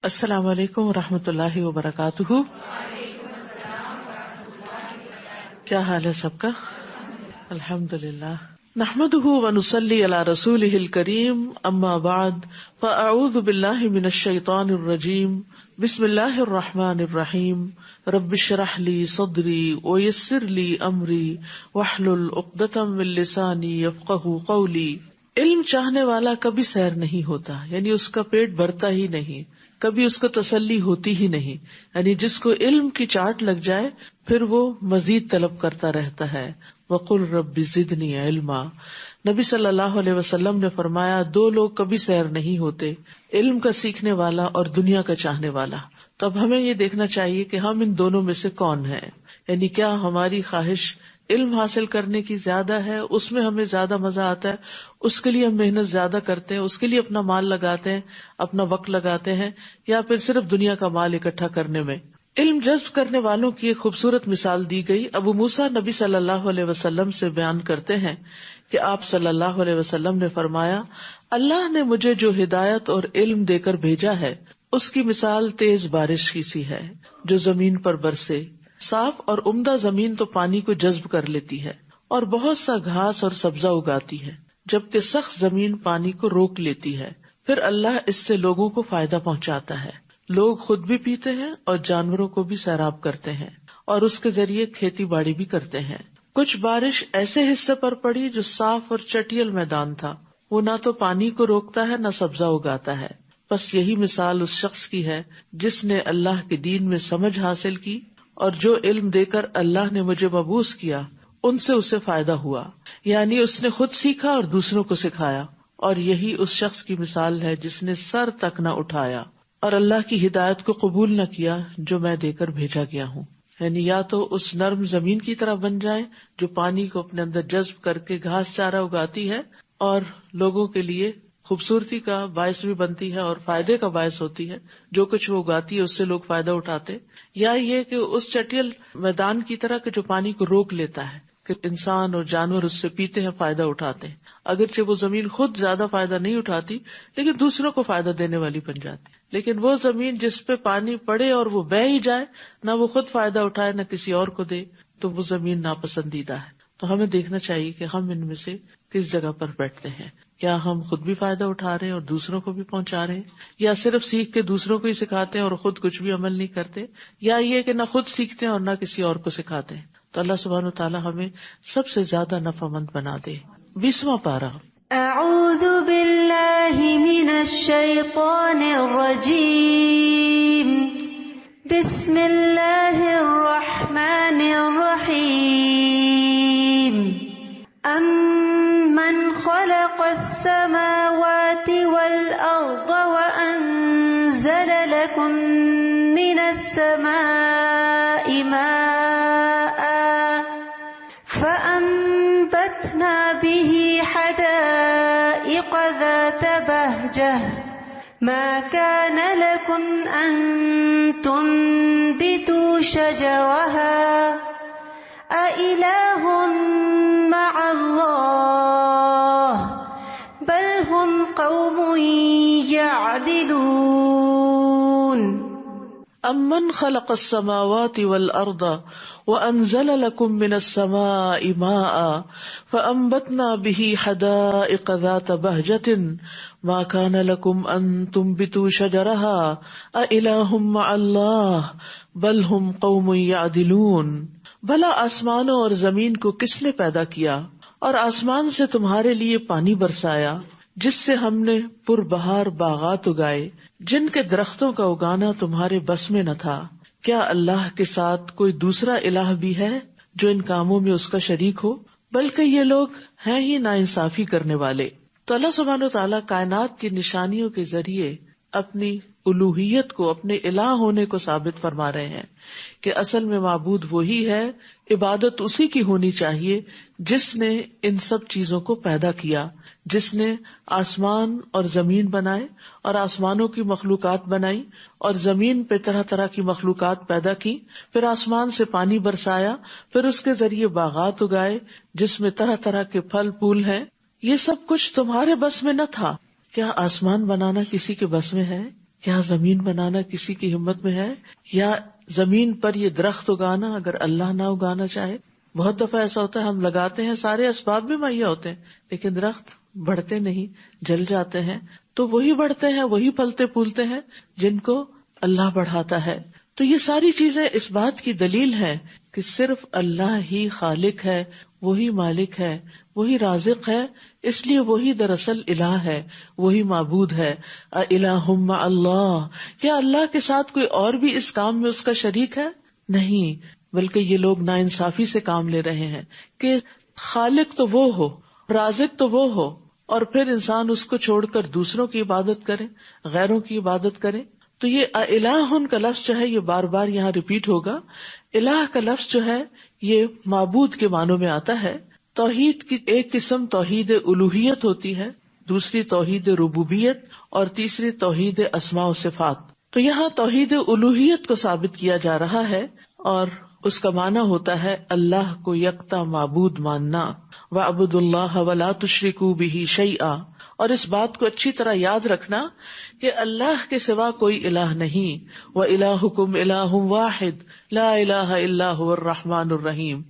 السلام علیکم ورحمۃ اللہ وبرکاتہ. کیا حال ہے سب کا؟ الحمد للہ. نحمده ونصلی علی رسولہ الکریم. اما بعد فاعوذ باللہ من الشیطان الرجیم. بسم اللہ الرحمن الرحیم. رب اشرح لی صدری ویسر لی امری واحلل عقدۃ من لسانی یفقہوا قولی. علم چاہنے والا کبھی سیر نہیں ہوتا، یعنی اس کا پیٹ بھرتا ہی نہیں، کبھی اس کو تسلی ہوتی ہی نہیں. یعنی جس کو علم کی چاٹ لگ جائے پھر وہ مزید طلب کرتا رہتا ہے. وقل رب زدنی علما. نبی صلی اللہ علیہ وسلم نے فرمایا، دو لوگ کبھی سیر نہیں ہوتے، علم کا سیکھنے والا اور دنیا کا چاہنے والا. تو اب ہمیں یہ دیکھنا چاہیے کہ ہم ان دونوں میں سے کون ہیں. یعنی کیا ہماری خواہش علم حاصل کرنے کی زیادہ ہے، اس میں ہمیں زیادہ مزہ آتا ہے، اس کے لیے ہم محنت زیادہ کرتے ہیں، اس کے لیے اپنا مال لگاتے ہیں، اپنا وقت لگاتے ہیں، یا پھر صرف دنیا کا مال اکٹھا کرنے میں. علم جذب کرنے والوں کی ایک خوبصورت مثال دی گئی. ابو موسیٰ نبی صلی اللہ علیہ وسلم سے بیان کرتے ہیں کہ آپ صلی اللہ علیہ وسلم نے فرمایا، اللہ نے مجھے جو ہدایت اور علم دے کر بھیجا ہے اس کی مثال تیز بارش کی سی ہے جو زمین پر برسے. صاف اور عمدہ زمین تو پانی کو جذب کر لیتی ہے اور بہت سا گھاس اور سبزہ اگاتی ہے، جبکہ سخت زمین پانی کو روک لیتی ہے. پھر اللہ اس سے لوگوں کو فائدہ پہنچاتا ہے، لوگ خود بھی پیتے ہیں اور جانوروں کو بھی سیراب کرتے ہیں اور اس کے ذریعے کھیتی باڑی بھی کرتے ہیں. کچھ بارش ایسے حصے پر پڑی جو صاف اور چٹیل میدان تھا، وہ نہ تو پانی کو روکتا ہے نہ سبزہ اگاتا ہے. بس یہی مثال اس شخص کی ہے جس نے اللہ کے دین میں سمجھ حاصل کی اور جو علم دے کر اللہ نے مجھے مبعوث کیا ان سے اسے فائدہ ہوا. یعنی اس نے خود سیکھا اور دوسروں کو سکھایا. اور یہی اس شخص کی مثال ہے جس نے سر تک نہ اٹھایا اور اللہ کی ہدایت کو قبول نہ کیا جو میں دے کر بھیجا گیا ہوں. یعنی یا تو اس نرم زمین کی طرح بن جائیں جو پانی کو اپنے اندر جذب کر کے گھاس چارہ اگاتی ہے اور لوگوں کے لیے خوبصورتی کا باعث بھی بنتی ہے اور فائدے کا باعث ہوتی ہے، جو کچھ وہ اگاتی ہے اس سے لوگ فائدہ اٹھاتے. یا یہ کہ اس چٹیل میدان کی طرح کہ جو پانی کو روک لیتا ہے کہ انسان اور جانور اس سے پیتے ہیں، فائدہ اٹھاتے ہیں. اگرچہ وہ زمین خود زیادہ فائدہ نہیں اٹھاتی لیکن دوسروں کو فائدہ دینے والی بن جاتی. لیکن وہ زمین جس پہ پانی پڑے اور وہ بہہ ہی جائے، نہ وہ خود فائدہ اٹھائے نہ کسی اور کو دے، تو وہ زمین ناپسندیدہ ہے. تو ہمیں دیکھنا چاہیے کہ ہم ان میں سے کس جگہ پر بیٹھتے ہیں. کیا ہم خود بھی فائدہ اٹھا رہے ہیں اور دوسروں کو بھی پہنچا رہے ہیں، یا صرف سیکھ کے دوسروں کو ہی سکھاتے ہیں اور خود کچھ بھی عمل نہیں کرتے، یا یہ کہ نہ خود سیکھتے ہیں اور نہ کسی اور کو سکھاتے ہیں. تو اللہ سبحانہ و تعالی ہمیں سب سے زیادہ نفع مند بنا دے. 20واں پارہ. اعوذ باللہ من الشیطان الرجیم. بسم اللہ الرحمن الرحیم. امن خلق السماوات والارض وانزل لكم من السماء ماء فانبتنا به حدائق ذات بهجة ما كان لكم ان تنبتوا شجرها أإله مع الله بل هم قوم يعدلون. امن خلق السماوات والارض وانزل لكم من السماء ماء فانبتنا به حدائق ذات بهجة ما كان لكم ان تنبتوا شجرها أإله مع الله بل هم قوم يعدلون. بھلا آسمانوں اور زمین کو کس نے پیدا کیا اور آسمان سے تمہارے لیے پانی برسایا جس سے ہم نے پربہار باغات اگائے جن کے درختوں کا اگانا تمہارے بس میں نہ تھا. کیا اللہ کے ساتھ کوئی دوسرا الہ بھی ہے جو ان کاموں میں اس کا شریک ہو؟ بلکہ یہ لوگ ہیں ہی ناانصافی کرنے والے. تو اللہ سبحانہ وتعالیٰ کائنات کی نشانیوں کے ذریعے اپنی الوہیت کو، اپنے الہ ہونے کو ثابت فرما رہے ہیں کہ اصل میں معبود وہی ہے، عبادت اسی کی ہونی چاہیے جس نے ان سب چیزوں کو پیدا کیا، جس نے آسمان اور زمین بنائے اور آسمانوں کی مخلوقات بنائی اور زمین پہ طرح طرح کی مخلوقات پیدا کی، پھر آسمان سے پانی برسایا، پھر اس کے ذریعے باغات اگائے جس میں طرح طرح کے پھل پھول ہیں. یہ سب کچھ تمہارے بس میں نہ تھا. کیا آسمان بنانا کسی کے بس میں ہے؟ کیا زمین بنانا کسی کی ہمت میں ہے؟ یا زمین پر یہ درخت اگانا اگر اللہ نہ اگانا چاہے؟ بہت دفعہ ایسا ہوتا ہے ہم لگاتے ہیں، سارے اسباب بھی مہیا ہوتے ہیں، لیکن درخت بڑھتے نہیں، جل جاتے ہیں. تو وہی بڑھتے ہیں، وہی پھلتے پھولتے ہیں جن کو اللہ بڑھاتا ہے. تو یہ ساری چیزیں اس بات کی دلیل ہے کہ صرف اللہ ہی خالق ہے، وہی مالک ہے، وہی رازق ہے، اس لیے وہی دراصل الہ ہے، وہی معبود ہے. الہ مع اللہ، کیا اللہ کے ساتھ کوئی اور بھی اس کام میں اس کا شریک ہے؟ نہیں، بلکہ یہ لوگ ناانصافی سے کام لے رہے ہیں کہ خالق تو وہ ہو، رازق تو وہ ہو، اور پھر انسان اس کو چھوڑ کر دوسروں کی عبادت کرے، غیروں کی عبادت کرے. تو یہ الہ کا لفظ جو ہے یہ بار بار یہاں ریپیٹ ہوگا. الہ کا لفظ جو ہے یہ معبود کے معنوں میں آتا ہے. توحید کی ایک قسم توحید الوہیت ہوتی ہے، دوسری توحید ربوبیت، اور تیسری توحید اسماء و صفات. تو یہاں توحید الوہیت کو ثابت کیا جا رہا ہے، اور اس کا معنی ہوتا ہے اللہ کو یکتا معبود ماننا. وَاعْبُدُوا اللَّهَ وَلَا تُشْرِكُوا بِهِ شَيْئًا، اور اس بات کو اچھی طرح یاد رکھنا کہ اللہ کے سوا کوئی الہ نہیں. وَإِلَٰهُكُمْ إِلَٰهٌ وَاحِدٌ لَا إِلَٰهَ إِلَّا هُوَ الرَّحْمَٰنُ الرَّحِيمُ،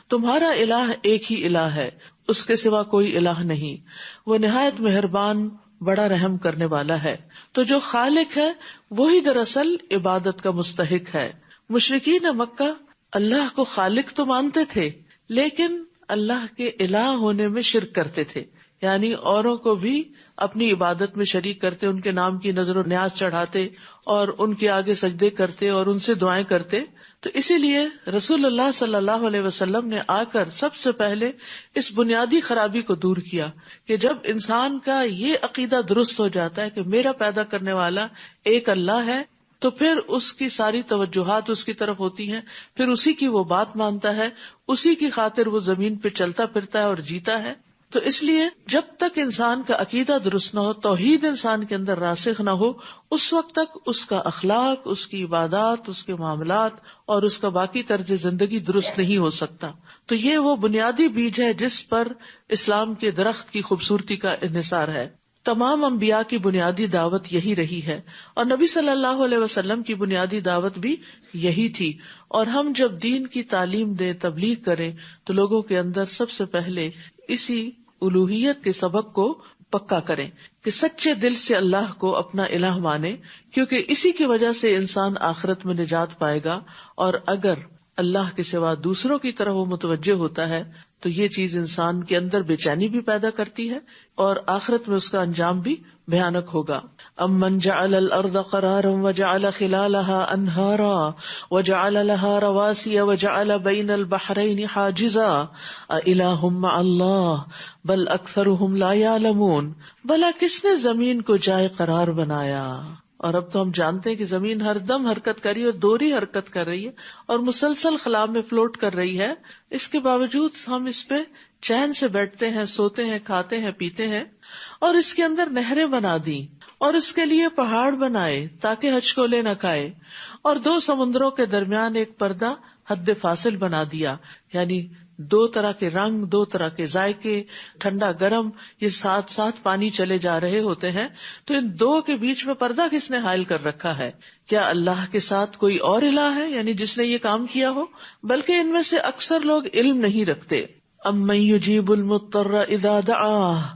تمہارا الہ ایک ہی الہ ہے، اس کے سوا کوئی الہ نہیں، وہ نہایت مہربان بڑا رحم کرنے والا ہے. تو جو خالق ہے وہی دراصل عبادت کا مستحق ہے. مشرکین مکہ اللہ کو خالق تو مانتے تھے، لیکن اللہ کے الہ ہونے میں شرک کرتے تھے، یعنی اوروں کو بھی اپنی عبادت میں شریک کرتے، ان کے نام کی نظر و نیاز چڑھاتے اور ان کے آگے سجدے کرتے اور ان سے دعائیں کرتے. تو اسی لیے رسول اللہ صلی اللہ علیہ وسلم نے آ کر سب سے پہلے اس بنیادی خرابی کو دور کیا کہ جب انسان کا یہ عقیدہ درست ہو جاتا ہے کہ میرا پیدا کرنے والا ایک اللہ ہے، تو پھر اس کی ساری توجہات اس کی طرف ہوتی ہیں، پھر اسی کی وہ بات مانتا ہے، اسی کی خاطر وہ زمین پہ چلتا پھرتا ہے اور جیتا ہے. تو اس لیے جب تک انسان کا عقیدہ درست نہ ہو، توحید انسان کے اندر راسخ نہ ہو، اس وقت تک اس کا اخلاق، اس کی عبادات، اس کے معاملات اور اس کا باقی طرز زندگی درست نہیں ہو سکتا. تو یہ وہ بنیادی بیج ہے جس پر اسلام کے درخت کی خوبصورتی کا انحصار ہے. تمام انبیاء کی بنیادی دعوت یہی رہی ہے، اور نبی صلی اللہ علیہ وسلم کی بنیادی دعوت بھی یہی تھی. اور ہم جب دین کی تعلیم دیں، تبلیغ کریں، تو لوگوں کے اندر سب سے پہلے اسی الوہیت کے سبق کو پکا کریں کہ سچے دل سے اللہ کو اپنا الہ مانے، کیونکہ اسی کی وجہ سے انسان آخرت میں نجات پائے گا. اور اگر اللہ کے سوا دوسروں کی طرف وہ متوجہ ہوتا ہے تو یہ چیز انسان کے اندر بے چینی بھی پیدا کرتی ہے، اور آخرت میں اس کا انجام بھی بھیانک ہوگا. امن جعل الارض قرارا وجعل خلالها انہارا وجعل لها رواسي وجعل بين البحرين حاجزا اإلہ مع اللہ بل اکثرهم لا يعلمون. بھلا کس نے زمین کو جائے قرار بنایا؟ اور اب تو ہم جانتے ہیں کہ زمین ہر دم حرکت کر رہی ہے اور دوہری حرکت کر رہی ہے اور مسلسل خلا میں فلوٹ کر رہی ہے. اس کے باوجود ہم اس پہ چین سے بیٹھتے ہیں، سوتے ہیں، کھاتے ہیں، پیتے ہیں. اور اس کے اندر نہریں بنا دی، اور اس کے لیے پہاڑ بنائے تاکہ ہچکولے نہ کھائے، اور دو سمندروں کے درمیان ایک پردہ حد فاصل بنا دیا، یعنی دو طرح کے رنگ، دو طرح کے ذائقے، ٹھنڈا گرم، یہ ساتھ ساتھ پانی چلے جا رہے ہوتے ہیں. تو ان دو کے بیچ میں پردہ کس نے حائل کر رکھا ہے؟ کیا اللہ کے ساتھ کوئی اور الہ ہے، یعنی جس نے یہ کام کیا ہو؟ بلکہ ان میں سے اکثر لوگ علم نہیں رکھتے. امن یجیب المضطر اذا دعاہ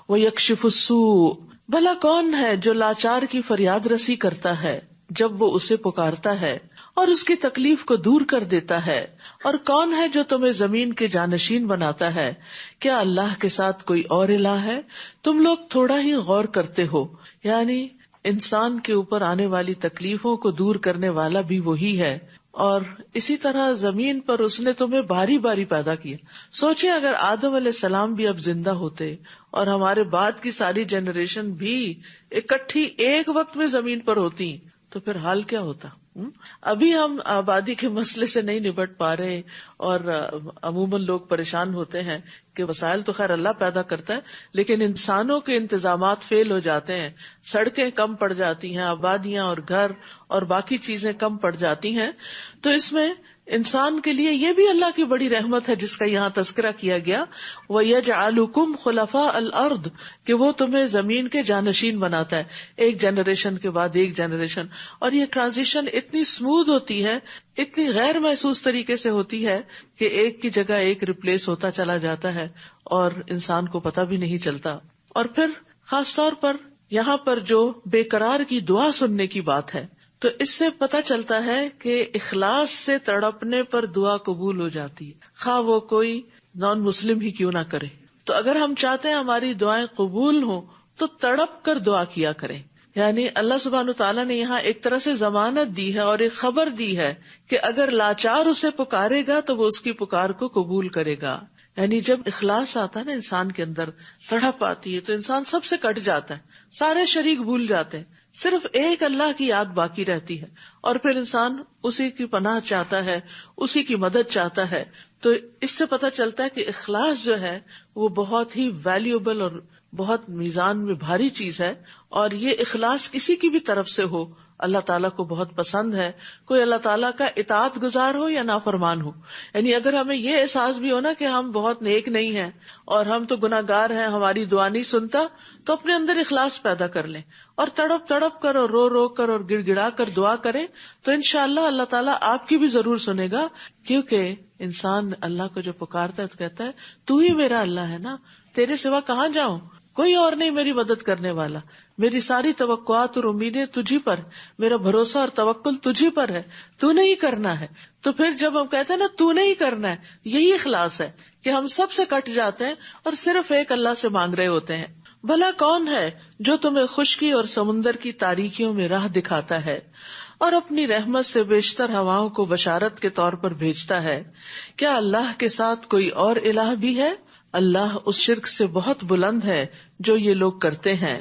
ویکشف السوء، بھلا کون ہے جو لاچار کی فریاد رسی کرتا ہے جب وہ اسے پکارتا ہے اور اس کی تکلیف کو دور کر دیتا ہے؟ اور کون ہے جو تمہیں زمین کے جانشین بناتا ہے؟ کیا اللہ کے ساتھ کوئی اور الہ ہے؟ تم لوگ تھوڑا ہی غور کرتے ہو. یعنی انسان کے اوپر آنے والی تکلیفوں کو دور کرنے والا بھی وہی ہے. اور اسی طرح زمین پر اس نے تمہیں باری باری پیدا کیا. سوچیں اگر آدم علیہ السلام بھی اب زندہ ہوتے اور ہمارے بعد کی ساری جنریشن بھی اکٹھی ایک وقت میں زمین پر ہوتی تو پھر حال کیا ہوتا. ابھی ہم آبادی کے مسئلے سے نہیں نبٹ پا رہے، اور عموماً لوگ پریشان ہوتے ہیں کہ وسائل تو خیر اللہ پیدا کرتا ہے، لیکن انسانوں کے انتظامات فیل ہو جاتے ہیں، سڑکیں کم پڑ جاتی ہیں، آبادیاں اور گھر اور باقی چیزیں کم پڑ جاتی ہیں. تو اس میں انسان کے لیے یہ بھی اللہ کی بڑی رحمت ہے جس کا یہاں تذکرہ کیا گیا، وَيَجْعَلُكُمْ خُلَفَاءَ الْأَرْضِ، کہ وہ تمہیں زمین کے جانشین بناتا ہے، ایک جنریشن کے بعد ایک جنریشن. اور یہ ٹرانزیشن اتنی اسموتھ ہوتی ہے، اتنی غیر محسوس طریقے سے ہوتی ہے کہ ایک کی جگہ ایک ریپلیس ہوتا چلا جاتا ہے اور انسان کو پتہ بھی نہیں چلتا. اور پھر خاص طور پر یہاں پر جو بے قرار کی دعا سننے کی بات ہے، تو اس سے پتہ چلتا ہے کہ اخلاص سے تڑپنے پر دعا قبول ہو جاتی ہے، خواہ وہ کوئی نان مسلم ہی کیوں نہ کرے. تو اگر ہم چاہتے ہیں ہماری دعائیں قبول ہوں تو تڑپ کر دعا کیا کریں. یعنی اللہ سبحانہ تعالیٰ نے یہاں ایک طرح سے ضمانت دی ہے اور ایک خبر دی ہے کہ اگر لاچار اسے پکارے گا تو وہ اس کی پکار کو قبول کرے گا. یعنی جب اخلاص آتا ہے نا انسان کے اندر، تڑپ آتی ہے، تو انسان سب سے کٹ جاتا ہے، سارے شریک بھول جاتے ہیں، صرف ایک اللہ کی یاد باقی رہتی ہے، اور پھر انسان اسی کی پناہ چاہتا ہے، اسی کی مدد چاہتا ہے. تو اس سے پتہ چلتا ہے کہ اخلاص جو ہے وہ بہت ہی ویلیوبل اور بہت میزان میں بھاری چیز ہے. اور یہ اخلاص کسی کی بھی طرف سے ہو اللہ تعالیٰ کو بہت پسند ہے، کوئی اللہ تعالیٰ کا اطاعت گزار ہو یا نافرمان ہو. یعنی اگر ہمیں یہ احساس بھی ہو نا کہ ہم بہت نیک نہیں ہیں اور ہم تو گناہ گار ہیں، ہماری دعا نہیں سنتا، تو اپنے اندر اخلاص پیدا کر لیں اور تڑپ تڑپ کر اور رو رو کر اور گڑ گڑا کر دعا کریں، تو انشاءاللہ اللہ تعالیٰ آپ کی بھی ضرور سنے گا. کیونکہ انسان اللہ کو جو پکارتا ہے تو کہتا ہے تو ہی میرا اللہ ہے نا، تیرے سوا کہاں جاؤں، کوئی اور نہیں میری مدد کرنے والا، میری ساری توقعات اور امیدیں تجھی پر، میرا بھروسہ اور توکل تجھی پر ہے، تو نہیں کرنا ہے. تو پھر جب ہم کہتے ہیں نا تو نہیں کرنا ہے، یہی اخلاص ہے کہ ہم سب سے کٹ جاتے ہیں اور صرف ایک اللہ سے مانگ رہے ہوتے ہیں. بھلا کون ہے جو تمہیں خشکی اور سمندر کی تاریکیوں میں راہ دکھاتا ہے اور اپنی رحمت سے بیشتر ہواؤں کو بشارت کے طور پر بھیجتا ہے؟ کیا اللہ کے ساتھ کوئی اور الہ بھی ہے؟ اللہ اس شرک سے بہت بلند ہے جو یہ لوگ کرتے ہیں.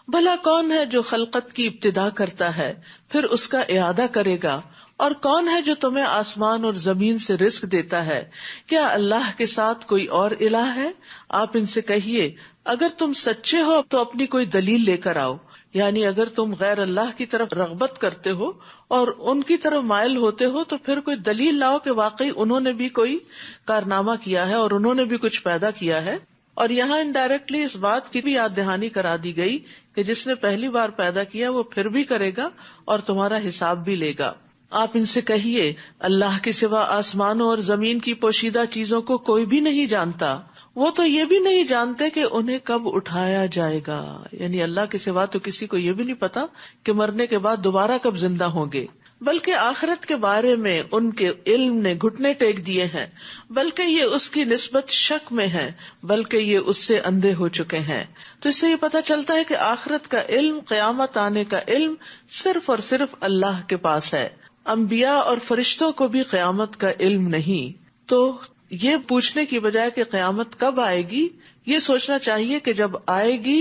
بھلا کون ہے جو خلقت کی ابتدا کرتا ہے پھر اس کا اعادہ کرے گا، اور کون ہے جو تمہیں آسمان اور زمین سے رزق دیتا ہے؟ کیا اللہ کے ساتھ کوئی اور الہ ہے؟ آپ ان سے کہیے اگر تم سچے ہو تو اپنی کوئی دلیل لے کر آؤ. یعنی اگر تم غیر اللہ کی طرف رغبت کرتے ہو اور ان کی طرف مائل ہوتے ہو تو پھر کوئی دلیل لاؤ کہ واقعی انہوں نے بھی کوئی کارنامہ کیا ہے اور انہوں نے بھی کچھ پیدا کیا ہے. اور یہاں انڈائریکٹلی اس بات کی بھی یاد دہانی کرا دی گئی کہ جس نے پہلی بار پیدا کیا وہ پھر بھی کرے گا اور تمہارا حساب بھی لے گا. آپ ان سے کہیے اللہ کے سوا آسمانوں اور زمین کی پوشیدہ چیزوں کو کوئی بھی نہیں جانتا، وہ تو یہ بھی نہیں جانتے کہ انہیں کب اٹھایا جائے گا. یعنی اللہ کے سوا تو کسی کو یہ بھی نہیں پتا کہ مرنے کے بعد دوبارہ کب زندہ ہوں گے، بلکہ آخرت کے بارے میں ان کے علم نے گھٹنے ٹیک دیے ہیں، بلکہ یہ اس کی نسبت شک میں ہے، بلکہ یہ اس سے اندھے ہو چکے ہیں. تو اس سے یہ پتہ چلتا ہے کہ آخرت کا علم، قیامت آنے کا علم صرف اور صرف اللہ کے پاس ہے. انبیاء اور فرشتوں کو بھی قیامت کا علم نہیں. تو یہ پوچھنے کی بجائے کہ قیامت کب آئے گی، یہ سوچنا چاہیے کہ جب آئے گی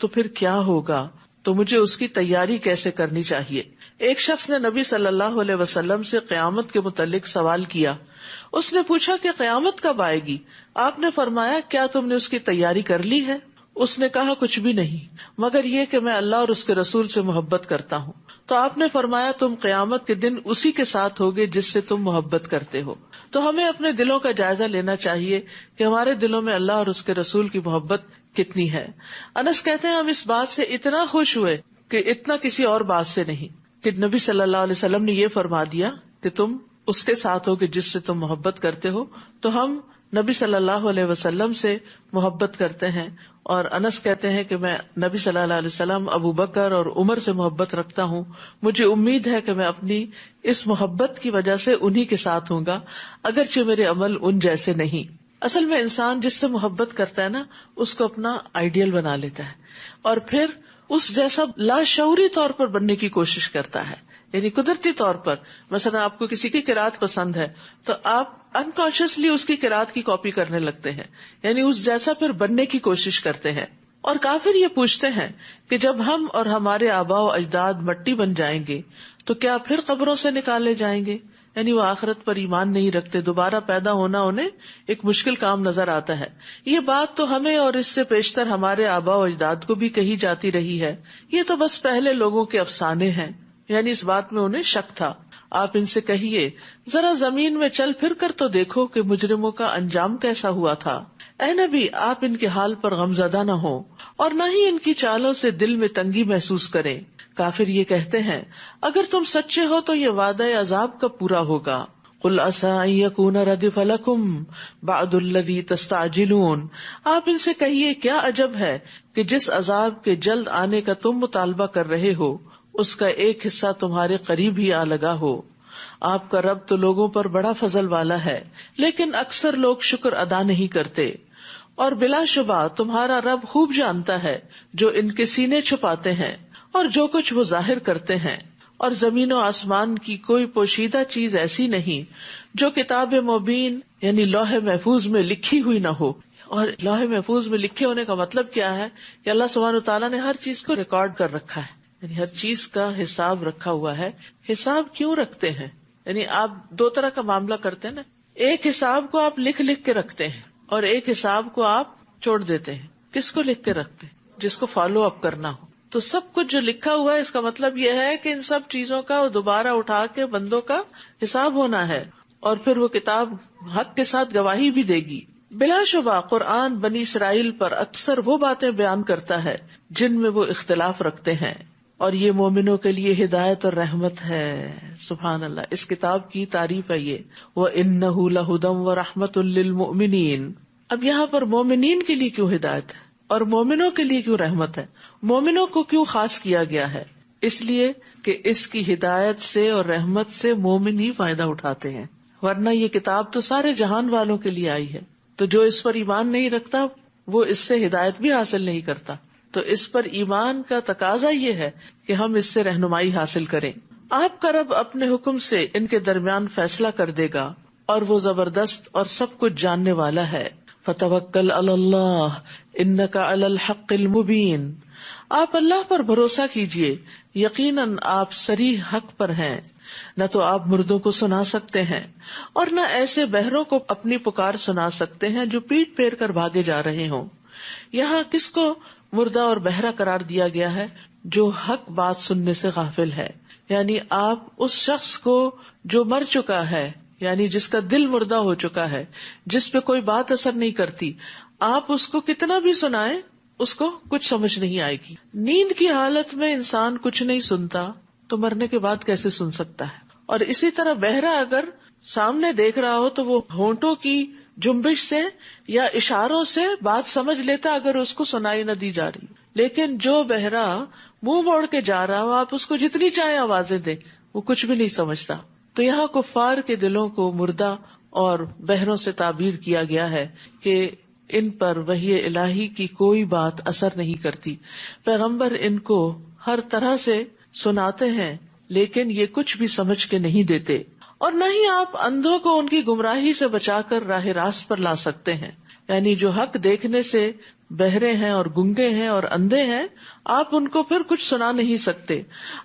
تو پھر کیا ہوگا، تو مجھے اس کی تیاری کیسے کرنی چاہیے. ایک شخص نے نبی صلی اللہ علیہ وسلم سے قیامت کے متعلق سوال کیا. اس نے پوچھا کہ قیامت کب آئے گی؟ آپ نے فرمایا کیا تم نے اس کی تیاری کر لی ہے؟ اس نے کہا کچھ بھی نہیں مگر یہ کہ میں اللہ اور اس کے رسول سے محبت کرتا ہوں. تو آپ نے فرمایا تم قیامت کے دن اسی کے ساتھ ہوگے جس سے تم محبت کرتے ہو. تو ہمیں اپنے دلوں کا جائزہ لینا چاہیے کہ ہمارے دلوں میں اللہ اور اس کے رسول کی محبت کتنی ہے. انس کہتے ہیں ہم اس بات سے اتنا خوش ہوئے کہ اتنا کسی اور بات سے نہیں کہ نبی صلی اللہ علیہ وسلم نے یہ فرما دیا کہ تم اس کے ساتھ ہوگے جس سے تم محبت کرتے ہو. تو ہم نبی صلی اللہ علیہ وسلم سے محبت کرتے ہیں. اور انس کہتے ہیں کہ میں نبی صلی اللہ علیہ وسلم، ابو بکر اور عمر سے محبت رکھتا ہوں. مجھے امید ہے کہ میں اپنی اس محبت کی وجہ سے انہی کے ساتھ ہوں گا اگرچہ میرے عمل ان جیسے نہیں. اصل میں انسان جس سے محبت کرتا ہے نا اس کو اپنا آئیڈیل بنا لیتا ہے اور پھر اس جیسا لاشعوری طور پر بننے کی کوشش کرتا ہے. یعنی قدرتی طور پر مثلا آپ کو کسی کی قرات پسند ہے تو آپ انکانشیسلی اس کی قرات کی کاپی کرنے لگتے ہیں، یعنی اس جیسا پھر بننے کی کوشش کرتے ہیں. اور کافر یہ پوچھتے ہیں کہ جب ہم اور ہمارے آباء و اجداد مٹی بن جائیں گے تو کیا پھر قبروں سے نکالے جائیں گے؟ یعنی وہ آخرت پر ایمان نہیں رکھتے، دوبارہ پیدا ہونا انہیں ایک مشکل کام نظر آتا ہے. یہ بات تو ہمیں اور اس سے پیشتر ہمارے آباء و اجداد کو بھی کہی جاتی رہی ہے. یہ تو بس پہلے لوگوں کے افسانے ہیں، یعنی اس بات میں انہیں شک تھا. آپ ان سے کہیے ذرا زمین میں چل پھر کر تو دیکھو کہ مجرموں کا انجام کیسا ہوا تھا. اے نبی آپ ان کے حال پر غمزدہ نہ ہو اور نہ ہی ان کی چالوں سے دل میں تنگی محسوس کریں. کافر یہ کہتے ہیں اگر تم سچے ہو تو یہ وعدہ عذاب کب پورا ہوگا. قل عسى ان يكون ردف لكم بعض الذي تستعجلون. آپ ان سے کہیے کیا عجب ہے کہ جس عذاب کے جلد آنے کا تم مطالبہ کر رہے ہو اس کا ایک حصہ تمہارے قریب ہی آ لگا ہو. آپ کا رب تو لوگوں پر بڑا فضل والا ہے لیکن اکثر لوگ شکر ادا نہیں کرتے. اور بلا شبہ تمہارا رب خوب جانتا ہے جو ان کے سینے چھپاتے ہیں اور جو کچھ وہ ظاہر کرتے ہیں. اور زمین و آسمان کی کوئی پوشیدہ چیز ایسی نہیں جو کتاب مبین یعنی لوح محفوظ میں لکھی ہوئی نہ ہو. اور لوح محفوظ میں لکھے ہونے کا مطلب کیا ہے کہ اللہ سبحانہ وتعالیٰ نے ہر چیز کو ریکارڈ کر رکھا ہے، یعنی ہر چیز کا حساب رکھا ہوا ہے. حساب کیوں رکھتے ہیں؟ یعنی آپ دو طرح کا معاملہ کرتے ہیں نا، ایک حساب کو آپ لکھ کے رکھتے ہیں اور ایک حساب کو آپ چھوڑ دیتے ہیں. کس کو لکھ کے رکھتے ہیں؟ جس کو فالو اپ کرنا ہو. تو سب کچھ جو لکھا ہوا ہے اس کا مطلب یہ ہے کہ ان سب چیزوں کا دوبارہ اٹھا کے بندوں کا حساب ہونا ہے اور پھر وہ کتاب حق کے ساتھ گواہی بھی دے گی. بلا شبہ قرآن بنی اسرائیل پر اکثر وہ باتیں بیان کرتا ہے جن میں وہ اختلاف رکھتے ہیں اور یہ مومنوں کے لیے ہدایت اور رحمت ہے. سبحان اللہ، اس کتاب کی تعریف ہے یہ. وَإِنَّهُ لَهُدًى وَرَحْمَةٌ لِّلْمُؤْمِنِينَ. اب یہاں پر مومنین کے لیے کیوں ہدایت ہے اور مومنوں کے لیے کیوں رحمت ہے؟ مومنوں کو کیوں خاص کیا گیا ہے؟ اس لیے کہ اس کی ہدایت سے اور رحمت سے مومن ہی فائدہ اٹھاتے ہیں، ورنہ یہ کتاب تو سارے جہان والوں کے لیے آئی ہے. تو جو اس پر ایمان نہیں رکھتا وہ اس سے ہدایت بھی حاصل نہیں کرتا. تو اس پر ایمان کا تقاضا یہ ہے کہ ہم اس سے رہنمائی حاصل کریں. آپ کا رب اپنے حکم سے ان کے درمیان فیصلہ کر دے گا اور وہ زبردست اور سب کچھ جاننے والا ہے. فتوکل علی اللہ انک علی الحق المبین. آپ اللہ پر بھروسہ کیجئے، یقیناً آپ صریح حق پر ہیں. نہ تو آپ مردوں کو سنا سکتے ہیں اور نہ ایسے بہروں کو اپنی پکار سنا سکتے ہیں جو پیٹ پھیر کر بھاگے جا رہے ہوں. یہاں کس کو مردہ اور بہرا قرار دیا گیا ہے؟ جو حق بات سننے سے غافل ہے. یعنی آپ اس شخص کو جو مر چکا ہے، یعنی جس کا دل مردہ ہو چکا ہے، جس پہ کوئی بات اثر نہیں کرتی، آپ اس کو کتنا بھی سنائیں اس کو کچھ سمجھ نہیں آئے گی. نیند کی حالت میں انسان کچھ نہیں سنتا تو مرنے کے بعد کیسے سن سکتا ہے؟ اور اسی طرح بہرا اگر سامنے دیکھ رہا ہو تو وہ ہونٹوں کی جنبش سے یا اشاروں سے بات سمجھ لیتا اگر اس کو سنائی نہ دی جا رہی. لیکن جو بہرا منہ موڑ کے جا رہا ہو، آپ اس کو جتنی چاہے آوازیں دیں وہ کچھ بھی نہیں سمجھتا. تو یہاں کفار کے دلوں کو مردہ اور بہروں سے تعبیر کیا گیا ہے کہ ان پر وحی الہی کی کوئی بات اثر نہیں کرتی. پیغمبر ان کو ہر طرح سے سناتے ہیں لیکن یہ کچھ بھی سمجھ کے نہیں دیتے. اور نہ ہی آپ اندھوں کو ان کی گمراہی سے بچا کر راہ راست پر لا سکتے ہیں. یعنی جو حق دیکھنے سے بہرے ہیں اور گنگے ہیں اور اندھے ہیں، آپ ان کو پھر کچھ سنا نہیں سکتے.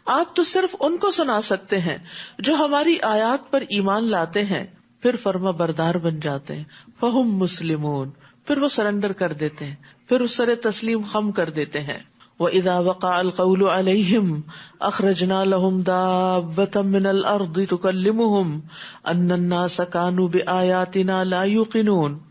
آپ تو صرف ان کو سنا سکتے ہیں جو ہماری آیات پر ایمان لاتے ہیں، پھر فرما بردار بن جاتے ہیں. فہم مسلمون، پھر وہ سرنڈر کر دیتے ہیں، پھر اس سر تسلیم خم کر دیتے ہیں. وَإِذَا وَقَعَ الْقَوْلُ عَلَيْهِمْ أَخْرَجْنَا لَهُمْ دَابَّةً مِّنَ الْأَرْضِ تُكَلِّمُهُمْ أَنَّ النَّاسَ كَانُوا بِآيَاتِنَا لَا يُوقِنُونَ.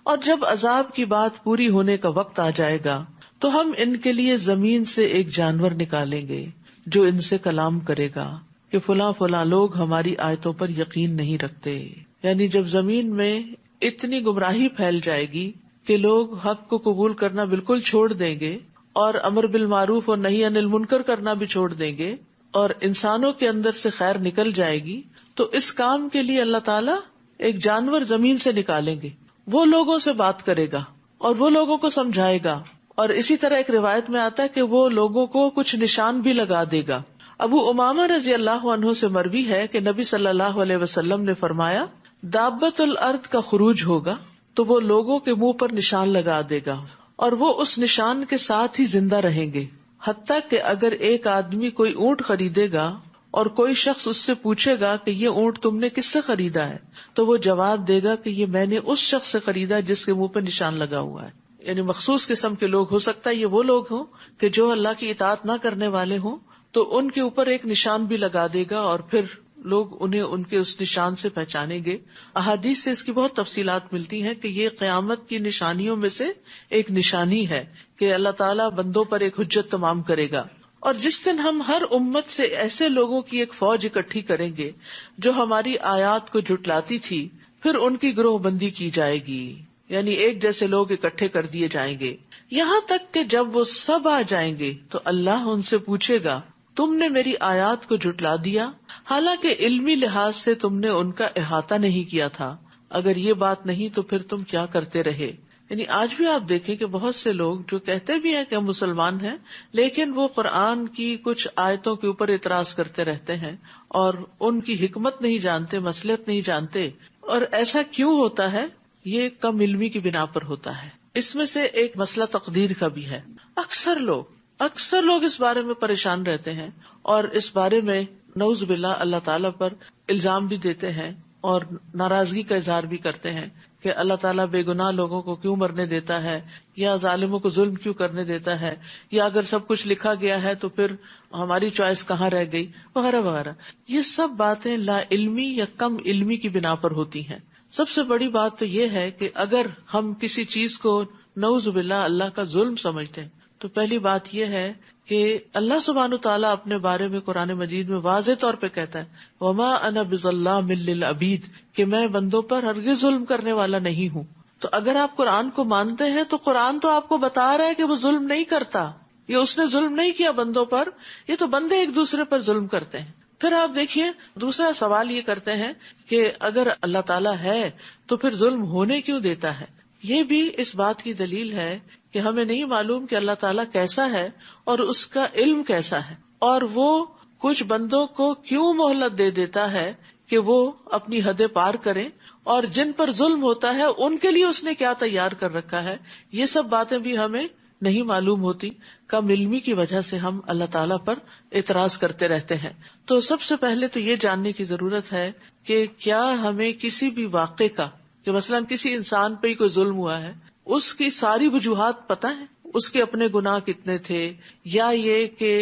اور جب عذاب کی بات پوری ہونے کا وقت آ جائے گا تو ہم ان کے لیے زمین سے ایک جانور نکالیں گے جو ان سے کلام کرے گا کہ فلاں فلاں لوگ ہماری آیتوں پر یقین نہیں رکھتے. یعنی جب زمین میں اتنی گمراہی پھیل جائے گی کہ لوگ حق کو قبول کرنا بالکل چھوڑ دیں گے اور امر بالمعروف اور نہی عن المنکر کرنا بھی چھوڑ دیں گے اور انسانوں کے اندر سے خیر نکل جائے گی، تو اس کام کے لیے اللہ تعالیٰ ایک جانور زمین سے نکالیں گے. وہ لوگوں سے بات کرے گا اور وہ لوگوں کو سمجھائے گا. اور اسی طرح ایک روایت میں آتا ہے کہ وہ لوگوں کو کچھ نشان بھی لگا دے گا. ابو امامہ رضی اللہ عنہ سے مروی ہے کہ نبی صلی اللہ علیہ وسلم نے فرمایا، دابت الارض کا خروج ہوگا تو وہ لوگوں کے منہ پر نشان لگا دے گا اور وہ اس نشان کے ساتھ ہی زندہ رہیں گے. حتیٰ کہ اگر ایک آدمی کوئی اونٹ خریدے گا اور کوئی شخص اس سے پوچھے گا کہ یہ اونٹ تم نے کس سے خریدا ہے، تو وہ جواب دے گا کہ یہ میں نے اس شخص سے خریدا جس کے منہ پہ نشان لگا ہوا ہے. یعنی مخصوص قسم کے لوگ، ہو سکتا ہے یہ وہ لوگ ہوں کہ جو اللہ کی اطاعت نہ کرنے والے ہوں، تو ان کے اوپر ایک نشان بھی لگا دے گا اور پھر لوگ انہیں ان کے اس نشان سے پہچانیں گے. احادیث سے اس کی بہت تفصیلات ملتی ہیں کہ یہ قیامت کی نشانیوں میں سے ایک نشانی ہے کہ اللہ تعالیٰ بندوں پر ایک حجت تمام کرے گا. اور جس دن ہم ہر امت سے ایسے لوگوں کی ایک فوج اکٹھی کریں گے جو ہماری آیات کو جھٹلاتی تھی، پھر ان کی گروہ بندی کی جائے گی، یعنی ایک جیسے لوگ اکٹھے کر دیے جائیں گے، یہاں تک کہ جب وہ سب آ جائیں گے تو اللہ ان سے پوچھے گا تم نے میری آیات کو جھٹلا دیا، حالانکہ علمی لحاظ سے تم نے ان کا احاطہ نہیں کیا تھا. اگر یہ بات نہیں تو پھر تم کیا کرتے رہے. یعنی آج بھی آپ دیکھیں کہ بہت سے لوگ جو کہتے بھی ہیں کہ ہم مسلمان ہیں، لیکن وہ قرآن کی کچھ آیتوں کے اوپر اعتراض کرتے رہتے ہیں اور ان کی حکمت نہیں جانتے، مصلحت نہیں جانتے. اور ایسا کیوں ہوتا ہے؟ یہ کم علمی کی بنا پر ہوتا ہے. اس میں سے ایک مسئلہ تقدیر کا بھی ہے. اکثر لوگ اس بارے میں پریشان رہتے ہیں اور اس بارے میں نعوذ باللہ اللہ تعالیٰ پر الزام بھی دیتے ہیں اور ناراضگی کا اظہار بھی کرتے ہیں کہ اللہ تعالیٰ بے گناہ لوگوں کو کیوں مرنے دیتا ہے، یا ظالموں کو ظلم کیوں کرنے دیتا ہے، یا اگر سب کچھ لکھا گیا ہے تو پھر ہماری چوائس کہاں رہ گئی، وغیرہ وغیرہ. یہ سب باتیں لا علمی یا کم علمی کی بنا پر ہوتی ہیں. سب سے بڑی بات تو یہ ہے کہ اگر ہم کسی چیز کو نعوذ باللہ اللہ کا ظلم سمجھتے ہیں تو پہلی بات یہ ہے کہ اللہ سبحانہ تعالیٰ اپنے بارے میں قرآن مجید میں واضح طور پہ کہتا ہے وما انا بظلام للعبید، کہ میں بندوں پر ہرگز ظلم کرنے والا نہیں ہوں. تو اگر آپ قرآن کو مانتے ہیں تو قرآن تو آپ کو بتا رہا ہے کہ وہ ظلم نہیں کرتا، یہ اس نے ظلم نہیں کیا بندوں پر، یہ تو بندے ایک دوسرے پر ظلم کرتے ہیں. پھر آپ دیکھیے دوسرا سوال یہ کرتے ہیں کہ اگر اللہ تعالیٰ ہے تو پھر ظلم ہونے کیوں دیتا ہے. یہ بھی اس بات کی دلیل ہے کہ ہمیں نہیں معلوم کہ اللہ تعالیٰ کیسا ہے اور اس کا علم کیسا ہے، اور وہ کچھ بندوں کو کیوں مہلت دے دیتا ہے کہ وہ اپنی حدیں پار کریں، اور جن پر ظلم ہوتا ہے ان کے لیے اس نے کیا تیار کر رکھا ہے. یہ سب باتیں بھی ہمیں نہیں معلوم ہوتی. کم علمی کی وجہ سے ہم اللہ تعالیٰ پر اعتراض کرتے رہتے ہیں. تو سب سے پہلے تو یہ جاننے کی ضرورت ہے کہ کیا ہمیں کسی بھی واقعے کا، کہ مثلاً کسی انسان پہ ہی کوئی ظلم ہوا ہے، اس کی ساری وجوہات پتہ ہیں، اس کے اپنے گناہ کتنے تھے، یا یہ کہ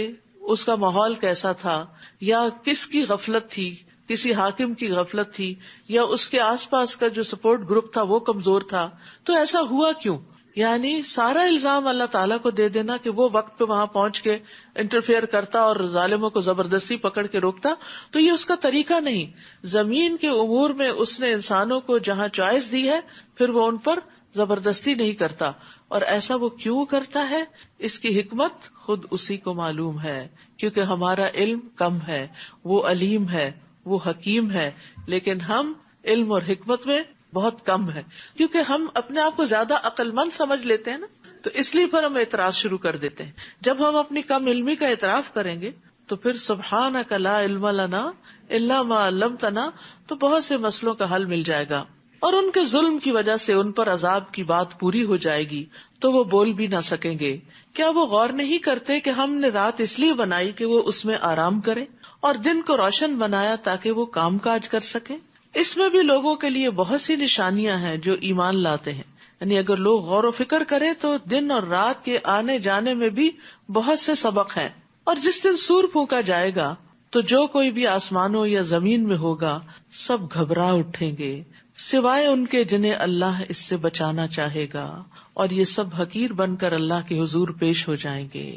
اس کا ماحول کیسا تھا، یا کس کی غفلت تھی، کسی حاکم کی غفلت تھی، یا اس کے آس پاس کا جو سپورٹ گروپ تھا وہ کمزور تھا، تو ایسا ہوا کیوں. یعنی سارا الزام اللہ تعالیٰ کو دے دینا کہ وہ وقت پہ وہاں پہنچ کے انٹرفیئر کرتا اور ظالموں کو زبردستی پکڑ کے روکتا، تو یہ اس کا طریقہ نہیں. زمین کے امور میں اس نے انسانوں کو جہاں چوائس دی ہے پھر وہ ان پر زبردستی نہیں کرتا. اور ایسا وہ کیوں کرتا ہے، اس کی حکمت خود اسی کو معلوم ہے، کیونکہ ہمارا علم کم ہے، وہ علیم ہے، وہ حکیم ہے، لیکن ہم علم اور حکمت میں بہت کم ہے، کیونکہ ہم اپنے آپ کو زیادہ عقل مند سمجھ لیتے ہیں نا، تو اس لیے پھر ہم اعتراض شروع کر دیتے ہیں. جب ہم اپنی کم علمی کا اعتراف کریں گے تو پھر سبحانک لا علم لنا الا ما علمتنا، تو بہت سے مسئلوں کا حل مل جائے گا. اور ان کے ظلم کی وجہ سے ان پر عذاب کی بات پوری ہو جائے گی تو وہ بول بھی نہ سکیں گے. کیا وہ غور نہیں کرتے کہ ہم نے رات اس لیے بنائی کہ وہ اس میں آرام کرے، اور دن کو روشن بنایا تاکہ وہ کام کاج کر سکیں. اس میں بھی لوگوں کے لیے بہت سی نشانیاں ہیں جو ایمان لاتے ہیں. یعنی اگر لوگ غور و فکر کریں تو دن اور رات کے آنے جانے میں بھی بہت سے سبق ہیں. اور جس دن سور پھونکا جائے گا تو جو کوئی بھی آسمانوں یا زمین میں ہوگا سب گھبرا اٹھیں گے سوائے ان کے جنہیں اللہ اس سے بچانا چاہے گا، اور یہ سب حقیر بن کر اللہ کے حضور پیش ہو جائیں گے.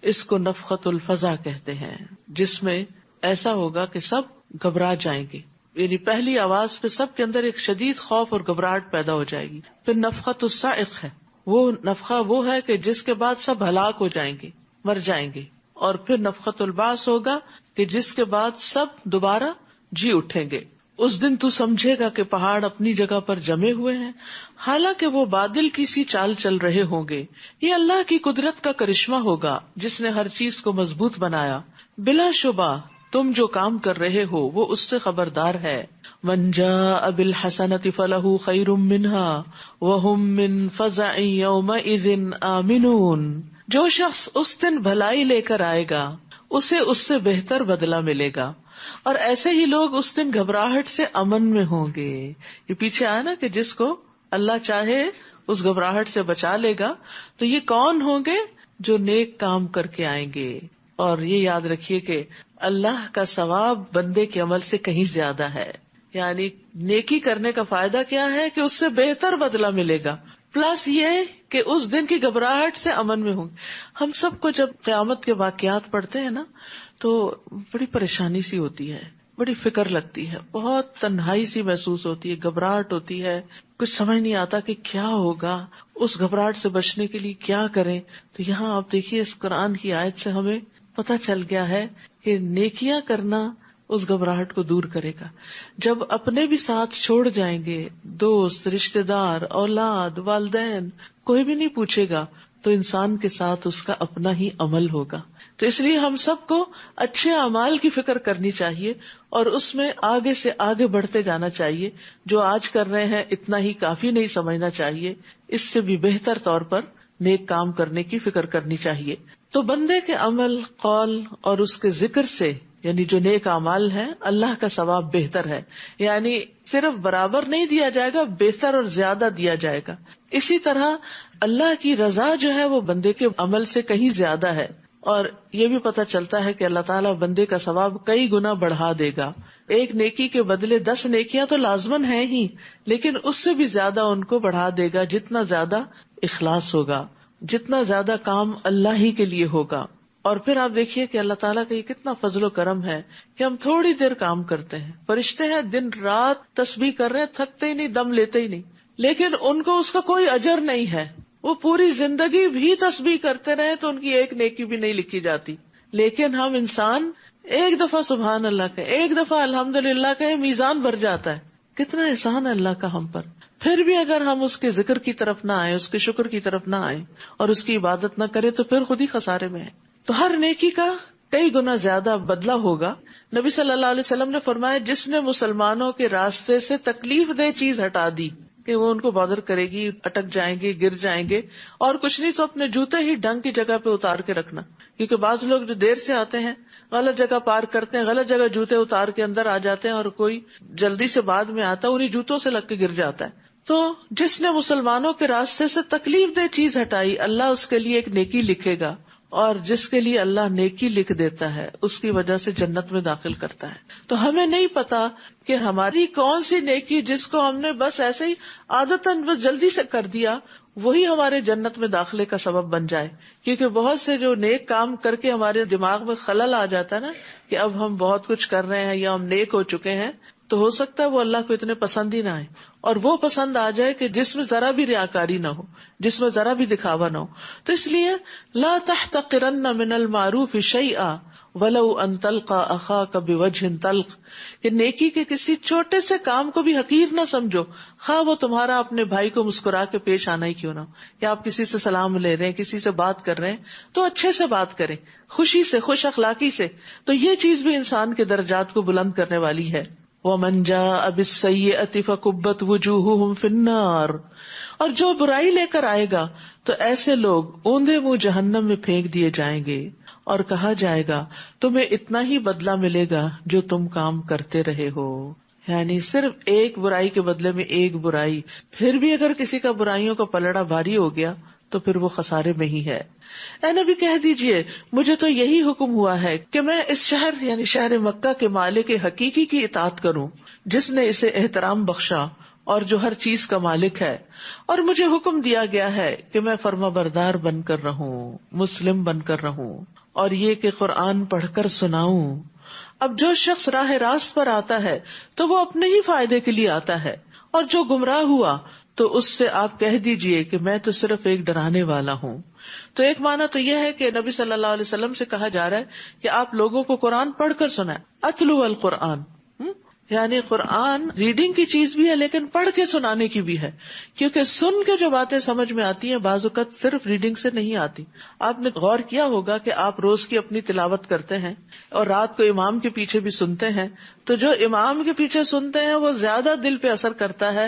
اس کو نفخۃ الفزع کہتے ہیں، جس میں ایسا ہوگا کہ سب گھبرا جائیں گے. یعنی پہلی آواز پہ سب کے اندر ایک شدید خوف اور گھبراہٹ پیدا ہو جائے گی. پھر نفخۃ الصاعق ہے، وہ نفخہ وہ ہے کہ جس کے بعد سب ہلاک ہو جائیں گے، مر جائیں گے. اور پھر نفخۃ البعث ہوگا کہ جس کے بعد سب دوبارہ جی اٹھیں گے. اس دن تو سمجھے گا کہ پہاڑ اپنی جگہ پر جمے ہوئے ہیں، حالانکہ وہ بادل کی سی چال چل رہے ہوں گے. یہ اللہ کی قدرت کا کرشمہ ہوگا جس نے ہر چیز کو مضبوط بنایا. بلا شبہ تم جو کام کر رہے ہو وہ اس سے خبردار ہے. من جاء بالحسنۃ فلہ خیر منها وهم من فزع یومئذ آمنون. جو شخص اس دن بھلائی لے کر آئے گا اسے اس سے بہتر بدلہ ملے گا، اور ایسے ہی لوگ اس دن گھبراہٹ سے امن میں ہوں گے. یہ پیچھے آیا نا کہ جس کو اللہ چاہے اس گھبراہٹ سے بچا لے گا. تو یہ کون ہوں گے؟ جو نیک کام کر کے آئیں گے. اور یہ یاد رکھیے کہ اللہ کا ثواب بندے کے عمل سے کہیں زیادہ ہے. یعنی نیکی کرنے کا فائدہ کیا ہے کہ اس سے بہتر بدلہ ملے گا، پلس یہ کہ اس دن کی گھبراہٹ سے امن میں ہوں گے. ہم سب کو جب قیامت کے واقعات پڑھتے ہیں نا تو بڑی پریشانی سی ہوتی ہے، بڑی فکر لگتی ہے، بہت تنہائی سی محسوس ہوتی ہے، گھبراہٹ ہوتی ہے، کچھ سمجھ نہیں آتا کہ کیا ہوگا، اس گھبراہٹ سے بچنے کے لیے کیا کریں. تو یہاں آپ دیکھیے اس قرآن کی آیت سے ہمیں پتہ چل گیا ہے کہ نیکیاں کرنا اس گھبراہٹ کو دور کرے گا. جب اپنے بھی ساتھ چھوڑ جائیں گے، دوست، رشتے دار، اولاد، والدین، کوئی بھی نہیں پوچھے گا، تو انسان کے ساتھ اس کا اپنا ہی عمل ہوگا. تو اس لیے ہم سب کو اچھے اعمال کی فکر کرنی چاہیے اور اس میں آگے سے آگے بڑھتے جانا چاہیے. جو آج کر رہے ہیں اتنا ہی کافی نہیں سمجھنا چاہیے، اس سے بھی بہتر طور پر نیک کام کرنے کی فکر کرنی چاہیے. تو بندے کے عمل، قول اور اس کے ذکر سے، یعنی جو نیک اعمال ہیں، اللہ کا ثواب بہتر ہے. یعنی صرف برابر نہیں دیا جائے گا، بہتر اور زیادہ دیا جائے گا. اسی طرح اللہ کی رضا جو ہے وہ بندے کے عمل سے کہیں زیادہ ہے. اور یہ بھی پتہ چلتا ہے کہ اللہ تعالیٰ بندے کا ثواب کئی گنا بڑھا دے گا. ایک نیکی کے بدلے 10 نیکیاں تو لازمن ہیں ہی، لیکن اس سے بھی زیادہ ان کو بڑھا دے گا جتنا زیادہ اخلاص ہوگا، جتنا زیادہ کام اللہ ہی کے لیے ہوگا. اور پھر آپ دیکھیے کہ اللہ تعالیٰ کا یہ کتنا فضل و کرم ہے کہ ہم تھوڑی دیر کام کرتے ہیں. فرشتے ہیں دن رات تسبیح کر رہے ہیں، تھکتے ہی نہیں، دم لیتے ہی نہیں، لیکن ان کو اس کا کوئی اجر نہیں ہے. وہ پوری زندگی بھی تسبیح کرتے رہے تو ان کی ایک نیکی بھی نہیں لکھی جاتی. لیکن ہم انسان ایک دفعہ سبحان اللہ کہے، ایک دفعہ الحمدللہ کہے، میزان بھر جاتا ہے. کتنا احسان ہے اللہ کا ہم پر. پھر بھی اگر ہم اس کے ذکر کی طرف نہ آئیں، اس کے شکر کی طرف نہ آئیں اور اس کی عبادت نہ کریں تو پھر خود ہی خسارے میں ہیں. تو ہر نیکی کا کئی گنا زیادہ بدلہ ہوگا. نبی صلی اللہ علیہ وسلم نے فرمایا جس نے مسلمانوں کے راستے سے تکلیف دہ چیز ہٹا دی کہ وہ ان کو بادر کرے گی، اٹک جائیں گے، گر جائیں گے، اور کچھ نہیں تو اپنے جوتے ہی ڈنگ کی جگہ پہ اتار کے رکھنا. کیونکہ بعض لوگ جو دیر سے آتے ہیں غلط جگہ پارک کرتے ہیں، غلط جگہ جوتے اتار کے اندر آ جاتے ہیں، اور کوئی جلدی سے بعد میں آتا ہے انہیں جوتوں سے لگ کے گر جاتا ہے. تو جس نے مسلمانوں کے راستے سے تکلیف دہ چیز ہٹائی اللہ اس کے لیے ایک نیکی لکھے گا، اور جس کے لیے اللہ نیکی لکھ دیتا ہے اس کی وجہ سے جنت میں داخل کرتا ہے. تو ہمیں نہیں پتا کہ ہماری کون سی نیکی جس کو ہم نے بس ایسے ہی عادتاً بس جلدی سے کر دیا وہی ہمارے جنت میں داخلے کا سبب بن جائے. کیونکہ بہت سے جو نیک کام کر کے ہمارے دماغ میں خلل آ جاتا ہے نا کہ اب ہم بہت کچھ کر رہے ہیں یا ہم نیک ہو چکے ہیں، تو ہو سکتا ہے وہ اللہ کو اتنے پسند ہی نہ آئے، اور وہ پسند آ جائے کہ جس میں ذرا بھی ریاکاری نہ ہو، جس میں ذرا بھی دکھاوا نہ ہو. تو اس لیے لا تحتقرن من المعروف شیئا ولو ان تلقى اخاك بوجه طلق، کہ نیکی کے کسی چھوٹے سے کام کو بھی حقیر نہ سمجھو، خواہ وہ تمہارا اپنے بھائی کو مسکرا کے پیش آنا ہی کیوں نہ ہو. یا آپ کسی سے سلام لے رہے ہیں، کسی سے بات کر رہے ہیں تو اچھے سے بات کریں، خوشی سے، خوش اخلاقی سے. تو یہ چیز بھی انسان کے درجات کو بلند کرنے والی ہے. وَمَنْ جَاءَ بِالسَّيِّئَةِ فَكُبَّتْ وُجُوهُهُمْ فِي النَّارِ، اور جو برائی لے کر آئے گا تو ایسے لوگ اوندے منہ جہنم میں پھینک دیے جائیں گے، اور کہا جائے گا تمہیں اتنا ہی بدلہ ملے گا جو تم کام کرتے رہے ہو. یعنی صرف ایک برائی کے بدلے میں ایک برائی، پھر بھی اگر کسی کا برائیوں کا پلڑا بھاری ہو گیا تو پھر وہ خسارے میں ہی ہے. اے نبی کہہ دیجئے مجھے تو یہی حکم ہوا ہے کہ میں اس شہر یعنی شہر مکہ کے مالک حقیقی کی اطاعت کروں جس نے اسے احترام بخشا اور جو ہر چیز کا مالک ہے، اور مجھے حکم دیا گیا ہے کہ میں فرما بردار بن کر رہوں، مسلم بن کر رہوں، اور یہ کہ قرآن پڑھ کر سناؤں. اب جو شخص راہ راست پر آتا ہے تو وہ اپنے ہی فائدے کے لیے آتا ہے، اور جو گمراہ ہوا تو اس سے آپ کہہ دیجئے کہ میں تو صرف ایک ڈرانے والا ہوں. تو ایک معنی تو یہ ہے کہ نبی صلی اللہ علیہ وسلم سے کہا جا رہا ہے کہ آپ لوگوں کو قرآن پڑھ کر سنائیں. اتلو القرآن، یعنی قرآن ریڈنگ کی چیز بھی ہے لیکن پڑھ کے سنانے کی بھی ہے، کیونکہ سن کے جو باتیں سمجھ میں آتی ہیں بعض اوقات صرف ریڈنگ سے نہیں آتی. آپ نے غور کیا ہوگا کہ آپ روز کی اپنی تلاوت کرتے ہیں اور رات کو امام کے پیچھے بھی سنتے ہیں، تو جو امام کے پیچھے سنتے ہیں وہ زیادہ دل پہ اثر کرتا ہے،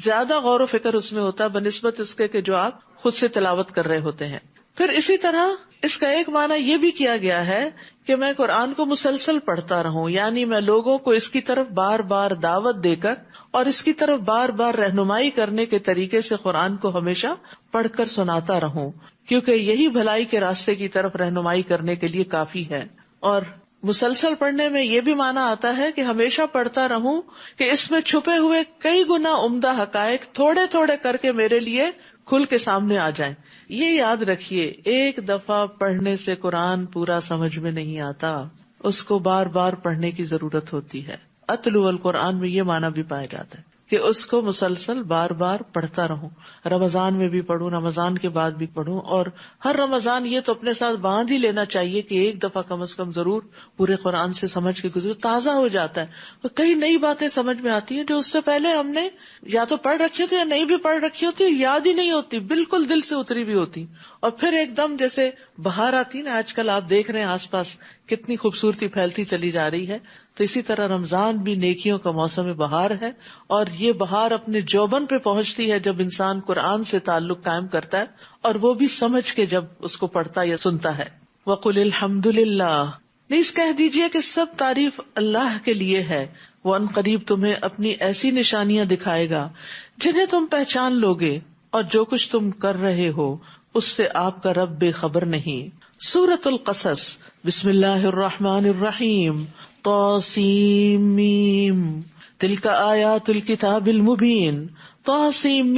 زیادہ غور و فکر اس میں ہوتا ہے بنسبت اس کے کہ جو آپ خود سے تلاوت کر رہے ہوتے ہیں. پھر اسی طرح اس کا ایک معنی یہ بھی کیا گیا ہے کہ میں قرآن کو مسلسل پڑھتا رہوں، یعنی میں لوگوں کو اس کی طرف بار بار دعوت دے کر اور اس کی طرف بار بار رہنمائی کرنے کے طریقے سے قرآن کو ہمیشہ پڑھ کر سناتا رہوں، کیونکہ یہی بھلائی کے راستے کی طرف رہنمائی کرنے کے لیے کافی ہے. اور مسلسل پڑھنے میں یہ بھی معنی آتا ہے کہ ہمیشہ پڑھتا رہوں کہ اس میں چھپے ہوئے کئی گنا عمدہ حقائق تھوڑے تھوڑے کر کے میرے لیے کھل کے سامنے آ جائیں. یہ یاد رکھیے، ایک دفعہ پڑھنے سے قرآن پورا سمجھ میں نہیں آتا، اس کو بار بار پڑھنے کی ضرورت ہوتی ہے. اتلو القرآن میں یہ معنی بھی پایا جاتا ہے کہ اس کو مسلسل بار بار پڑھتا رہوں. رمضان میں بھی پڑھوں، رمضان کے بعد بھی پڑھوں، اور ہر رمضان یہ تو اپنے ساتھ باندھ ہی لینا چاہیے کہ ایک دفعہ کم از کم ضرور پورے قرآن سے سمجھ کے گزرو. تازہ ہو جاتا ہے، تو کئی نئی باتیں سمجھ میں آتی ہیں جو اس سے پہلے ہم نے یا تو پڑھ رکھی ہوتی یا نہیں بھی پڑھ رکھی ہوتی، یاد ہی نہیں ہوتی، بالکل دل سے اتری بھی ہوتی. اور پھر ایک دم جیسے بہار آتی نا، آج کل آپ دیکھ رہے ہیں آس پاس کتنی خوبصورتی پھیلتی چلی جا رہی ہے، تو اسی طرح رمضان بھی نیکیوں کا موسم بہار ہے. اور یہ بہار اپنے جوبن پہ پہنچتی ہے جب انسان قرآن سے تعلق قائم کرتا ہے، اور وہ بھی سمجھ کے جب اس کو پڑھتا یا سنتا ہے. وَقُلِ الْحَمْدُ لِلَّهِ، نیز کہہ دیجئے کہ سب تعریف اللہ کے لیے ہے. وہ ان قریب تمہیں اپنی ایسی نشانیاں دکھائے گا جنہیں تم پہچان لوگے، اور جو کچھ تم کر رہے ہو اس سے آپ کا رب بے خبر نہیں. سورۃ القصص. بسم اللہ الرحمن الرحیم. طاسیم تلک آیات الکتاب المبین. طاسیم،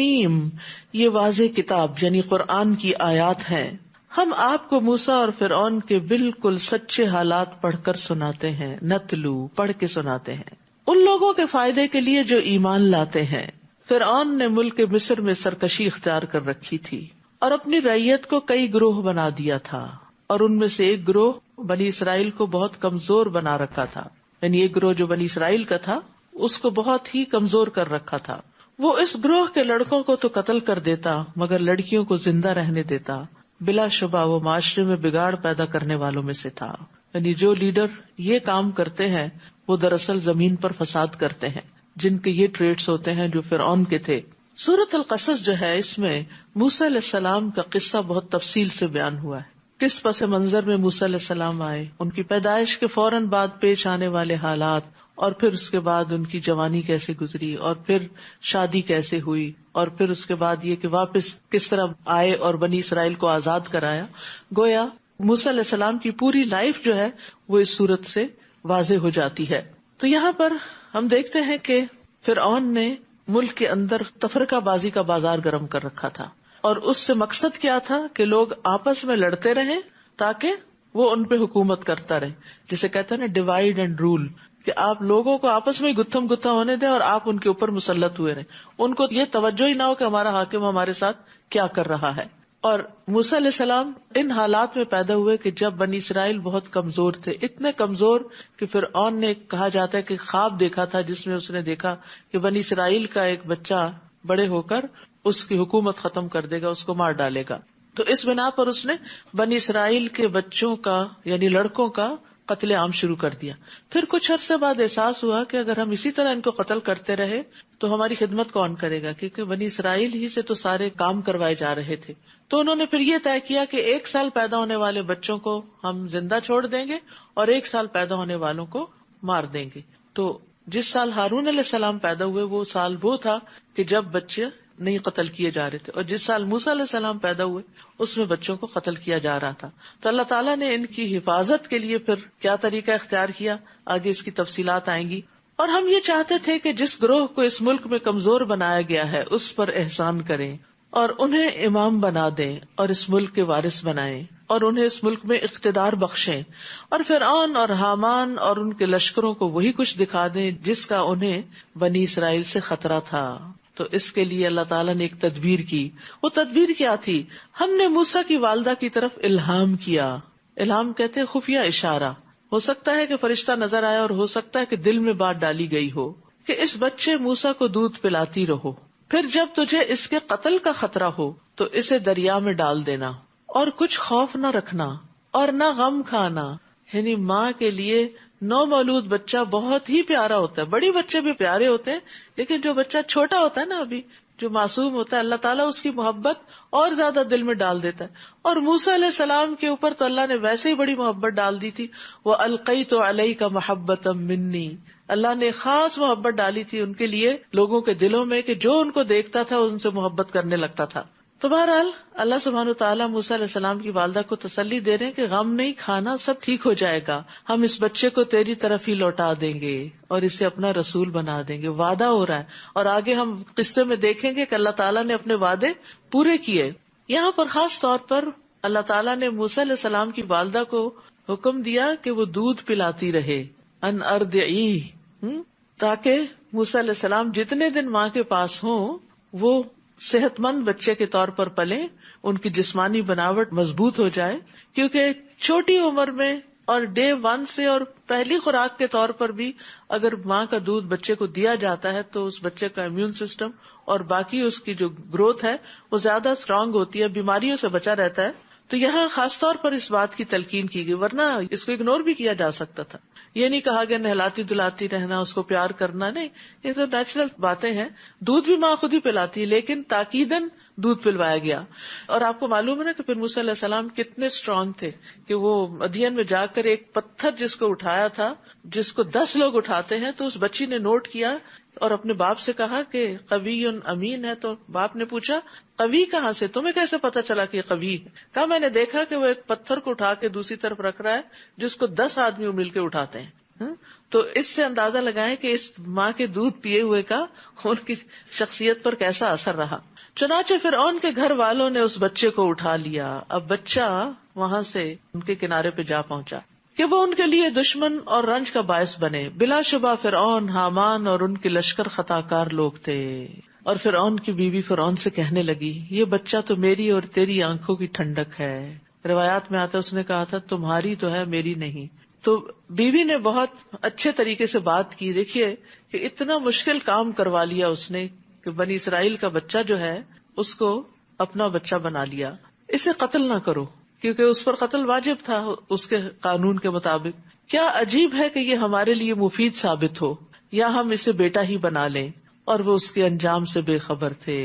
یہ واضح کتاب یعنی قرآن کی آیات ہیں. ہم آپ کو موسیٰ اور فرعون کے بالکل سچے حالات پڑھ کر سناتے ہیں. نتلو، پڑھ کے سناتے ہیں، ان لوگوں کے فائدے کے لیے جو ایمان لاتے ہیں. فرعون نے ملک مصر میں سرکشی اختیار کر رکھی تھی اور اپنی رعیت کو کئی گروہ بنا دیا تھا، اور ان میں سے ایک گروہ بنی اسرائیل کو بہت کمزور بنا رکھا تھا. یعنی ایک گروہ جو بنی اسرائیل کا تھا اس کو بہت ہی کمزور کر رکھا تھا. وہ اس گروہ کے لڑکوں کو تو قتل کر دیتا مگر لڑکیوں کو زندہ رہنے دیتا. بلا شبہ وہ معاشرے میں بگاڑ پیدا کرنے والوں میں سے تھا. یعنی جو لیڈر یہ کام کرتے ہیں وہ دراصل زمین پر فساد کرتے ہیں، جن کے یہ ٹریٹس ہوتے ہیں جو فرعون کے تھے. سورۃ القصص جو ہے، اس میں موسیٰ علیہ السلام کا قصہ بہت تفصیل سے بیان ہوا ہے. کس پس منظر میں موسیٰ علیہ السلام آئے، ان کی پیدائش کے فوراً بعد پیش آنے والے حالات، اور پھر اس کے بعد ان کی جوانی کیسے گزری، اور پھر شادی کیسے ہوئی، اور پھر اس کے بعد یہ کہ واپس کس طرح آئے اور بنی اسرائیل کو آزاد کرایا. گویا موسیٰ علیہ السلام کی پوری لائف جو ہے وہ اس صورت سے واضح ہو جاتی ہے. تو یہاں پر ہم دیکھتے ہیں کہ فرعون نے ملک کے اندر تفرقہ بازی کا بازار گرم کر رکھا تھا، اور اس سے مقصد کیا تھا کہ لوگ آپس میں لڑتے رہیں تاکہ وہ ان پہ حکومت کرتا رہے. جسے کہتے ہیں نا ڈیوائڈ اینڈ رول، کہ آپ لوگوں کو آپس میں گتھم گتھا ہونے دیں اور آپ ان کے اوپر مسلط ہوئے رہیں. ان کو یہ توجہ ہی نہ ہو کہ ہمارا حاکم ہمارے ساتھ کیا کر رہا ہے. اور موسیٰ علیہ السلام ان حالات میں پیدا ہوئے کہ جب بنی اسرائیل بہت کمزور تھے، اتنے کمزور کہ فرعون نے کہا جاتا ہے کہ خواب دیکھا تھا جس میں اس نے دیکھا کہ بنی اسرائیل کا ایک بچہ بڑے ہو کر اس کی حکومت ختم کر دے گا، اس کو مار ڈالے گا. تو اس بنا پر اس نے بنی اسرائیل کے بچوں کا یعنی لڑکوں کا قتل عام شروع کر دیا. پھر کچھ عرصے بعد احساس ہوا کہ اگر ہم اسی طرح ان کو قتل کرتے رہے تو ہماری خدمت کون کرے گا، کیونکہ بنی اسرائیل ہی سے تو سارے کام کروائے جا رہے تھے. تو انہوں نے پھر یہ طے کیا کہ 1 سال پیدا ہونے والے بچوں کو ہم زندہ چھوڑ دیں گے اور 1 سال پیدا ہونے والوں کو مار دیں گے. تو جس سال ہارون علیہ السلام پیدا ہوئے وہ سال وہ تھا کہ جب بچے نہیں قتل کیے جا رہے تھے، اور جس سال موسیٰ علیہ السلام پیدا ہوئے اس میں بچوں کو قتل کیا جا رہا تھا. تو اللہ تعالیٰ نے ان کی حفاظت کے لیے پھر کیا طریقہ اختیار کیا، آگے اس کی تفصیلات آئیں گی. اور ہم یہ چاہتے تھے کہ جس گروہ کو اس ملک میں کمزور بنایا گیا ہے اس پر احسان کریں اور انہیں امام بنا دیں اور اس ملک کے وارث بنائیں اور انہیں اس ملک میں اقتدار بخشیں، اور فرعون اور حامان اور ان کے لشکروں کو وہی کچھ دکھا دیں جس کا انہیں بنی اسرائیل سے خطرہ تھا. تو اس کے لیے اللہ تعالیٰ نے ایک تدبیر کی. وہ تدبیر کیا تھی؟ ہم نے موسیٰ کی والدہ کی طرف الہام کیا. الہام کہتے ہیں خفیہ اشارہ. ہو سکتا ہے کہ فرشتہ نظر آیا اور ہو سکتا ہے کہ دل میں بات ڈالی گئی ہو کہ اس بچے موسیٰ کو دودھ پلاتی رہو، پھر جب تجھے اس کے قتل کا خطرہ ہو تو اسے دریا میں ڈال دینا، اور کچھ خوف نہ رکھنا اور نہ غم کھانا. یعنی ماں کے لیے نومولود بچہ بہت ہی پیارا ہوتا ہے. بڑی بچے بھی پیارے ہوتے ہیں، لیکن جو بچہ چھوٹا ہوتا ہے نا، ابھی جو معصوم ہوتا ہے، اللہ تعالیٰ اس کی محبت اور زیادہ دل میں ڈال دیتا ہے. اور موسیٰ علیہ السلام کے اوپر تو اللہ نے ویسے ہی بڑی محبت ڈال دی تھی. وَأَلْقَيْتُ عَلَيْكَ مَحَبَّةً مِّنِّي، اللہ نے خاص محبت ڈالی تھی ان کے لیے لوگوں کے دلوں میں کہ جو ان کو دیکھتا تھا ان سے محبت کرنے لگتا تھا. تو بہرحال اللہ سبحانہ تعالیٰ موسیٰ علیہ السلام کی والدہ کو تسلی دے رہے ہیں کہ غم نہیں کھانا، سب ٹھیک ہو جائے گا، ہم اس بچے کو تیری طرف ہی لوٹا دیں گے اور اسے اپنا رسول بنا دیں گے، وعدہ ہو رہا ہے. اور آگے ہم قصے میں دیکھیں گے کہ اللہ تعالیٰ نے اپنے وعدے پورے کیے. یہاں پر خاص طور پر اللہ تعالیٰ نے موسیٰ علیہ السلام کی والدہ کو حکم دیا کہ وہ دودھ پلاتی رہے، ان ارضعیہ، تاکہ موسیٰ علیہ السلام جتنے دن ماں کے پاس ہوں وہ صحت مند بچے کے طور پر پلیں، ان کی جسمانی بناوٹ مضبوط ہو جائے، کیونکہ چھوٹی عمر میں اور ڈے 1 سے اور پہلی خوراک کے طور پر بھی اگر ماں کا دودھ بچے کو دیا جاتا ہے تو اس بچے کا امیون سسٹم اور باقی اس کی جو گروتھ ہے وہ زیادہ اسٹرانگ ہوتی ہے، بیماریوں سے بچا رہتا ہے. تو یہاں خاص طور پر اس بات کی تلقین کی گئی، ورنہ اس کو اگنور بھی کیا جا سکتا تھا. یہ نہیں کہا گیا نہلاتی دلاتی رہنا، اس کو پیار کرنا، نہیں، یہ تو نیچرل باتیں ہیں. دودھ بھی ماں خود ہی پلاتی ہے، لیکن تاکیداً دودھ پلوایا گیا. اور آپ کو معلوم ہے نا کہ پھر موسیٰ علیہ السلام کتنے اسٹرانگ تھے کہ وہ مدین میں جا کر ایک پتھر جس کو اٹھایا تھا، جس کو 10 لوگ اٹھاتے ہیں، تو اس بچی نے نوٹ کیا اور اپنے باپ سے کہا کہ قوی امین ہے. تو باپ نے پوچھا قوی کہاں سے، تمہیں کیسے پتا چلا کہ یہ قوی ہے؟ کہا میں نے دیکھا کہ وہ ایک پتھر کو اٹھا کے دوسری طرف رکھ رہا ہے جس کو 10 آدمی مل کے اٹھاتے ہیں. تو اس سے اندازہ لگائیں کہ اس ماں کے دودھ پیے ہوئے کا ان کی شخصیت پر کیسا اثر رہا. چنانچہ فرعون کے گھر والوں نے اس بچے کو اٹھا لیا. اب بچہ وہاں سے ان کے کنارے پہ جا پہنچا کہ وہ ان کے لیے دشمن اور رنج کا باعث بنے. بلا شبہ فرعون، حامان اور ان کے لشکر خطا کار لوگ تھے. اور فرعون کی بیوی فرعون سے کہنے لگی یہ بچہ تو میری اور تیری آنکھوں کی ٹھنڈک ہے. روایات میں آتا ہے اس نے کہا تھا تمہاری تو ہے میری نہیں. تو بیوی نے بہت اچھے طریقے سے بات کی. دیکھیے کہ اتنا مشکل کام کروا لیا اس نے کہ بنی اسرائیل کا بچہ جو ہے اس کو اپنا بچہ بنا لیا. اسے قتل نہ کرو کیونکہ اس پر قتل واجب تھا اس کے قانون کے مطابق. کیا عجیب ہے کہ یہ ہمارے لیے مفید ثابت ہو یا ہم اسے بیٹا ہی بنا لیں. اور وہ اس کے انجام سے بے خبر تھے.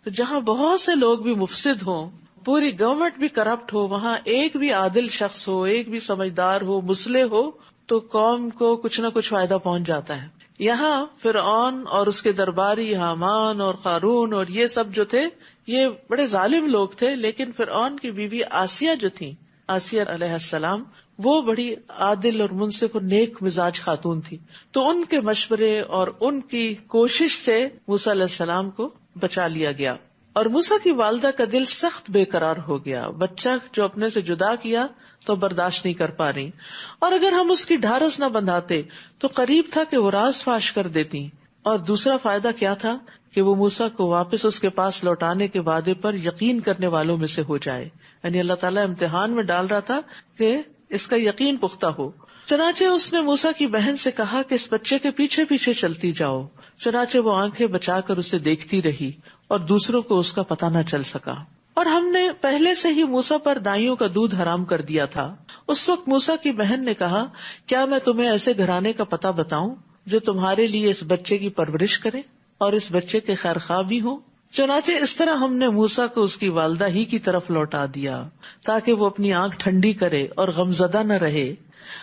تو جہاں بہت سے لوگ بھی مفسد ہوں، پوری گورنمنٹ بھی کرپٹ ہو، وہاں ایک بھی عادل شخص ہو، ایک بھی سمجھدار ہو، مصلح ہو، تو قوم کو کچھ نہ کچھ فائدہ پہنچ جاتا ہے. یہاں فرعون اور اس کے درباری حامان اور قارون اور یہ سب جو تھے یہ بڑے ظالم لوگ تھے، لیکن فرعون کی بیوی آسیہ جو تھی، آسیہ علیہ السلام، وہ بڑی عادل اور منصف اور نیک مزاج خاتون تھی. تو ان کے مشورے اور ان کی کوشش سے موسیٰ علیہ السلام کو بچا لیا گیا. اور موسیٰ کی والدہ کا دل سخت بے قرار ہو گیا. بچہ جو اپنے سے جدا کیا تو برداشت نہیں کر پا رہی، اور اگر ہم اس کی ڈھارس نہ بندھاتے تو قریب تھا کہ وہ راز فاش کر دیتی. اور دوسرا فائدہ کیا تھا کہ وہ موسیٰ کو واپس اس کے پاس لوٹانے کے وعدے پر یقین کرنے والوں میں سے ہو جائے. یعنی اللہ تعالیٰ امتحان میں ڈال رہا تھا کہ اس کا یقین پختہ ہو. چنانچہ اس نے موسیٰ کی بہن سے کہا کہ اس بچے کے پیچھے پیچھے چلتی جاؤ. چنانچہ وہ آنکھیں بچا کر اسے دیکھتی رہی اور دوسروں کو اس کا پتہ نہ چل سکا. اور ہم نے پہلے سے ہی موسیٰ پر دائیوں کا دودھ حرام کر دیا تھا. اس وقت موسیٰ کی بہن نے کہا کیا میں تمہیں ایسے گھرانے کا پتہ بتاؤں جو تمہارے لیے اس بچے کی پرورش کرے اور اس بچے کے خیر خواہ بھی ہوں. چنانچہ اس طرح ہم نے موسیٰ کو اس کی والدہ ہی کی طرف لوٹا دیا تاکہ وہ اپنی آنکھ ٹھنڈی کرے اور غمزدہ نہ رہے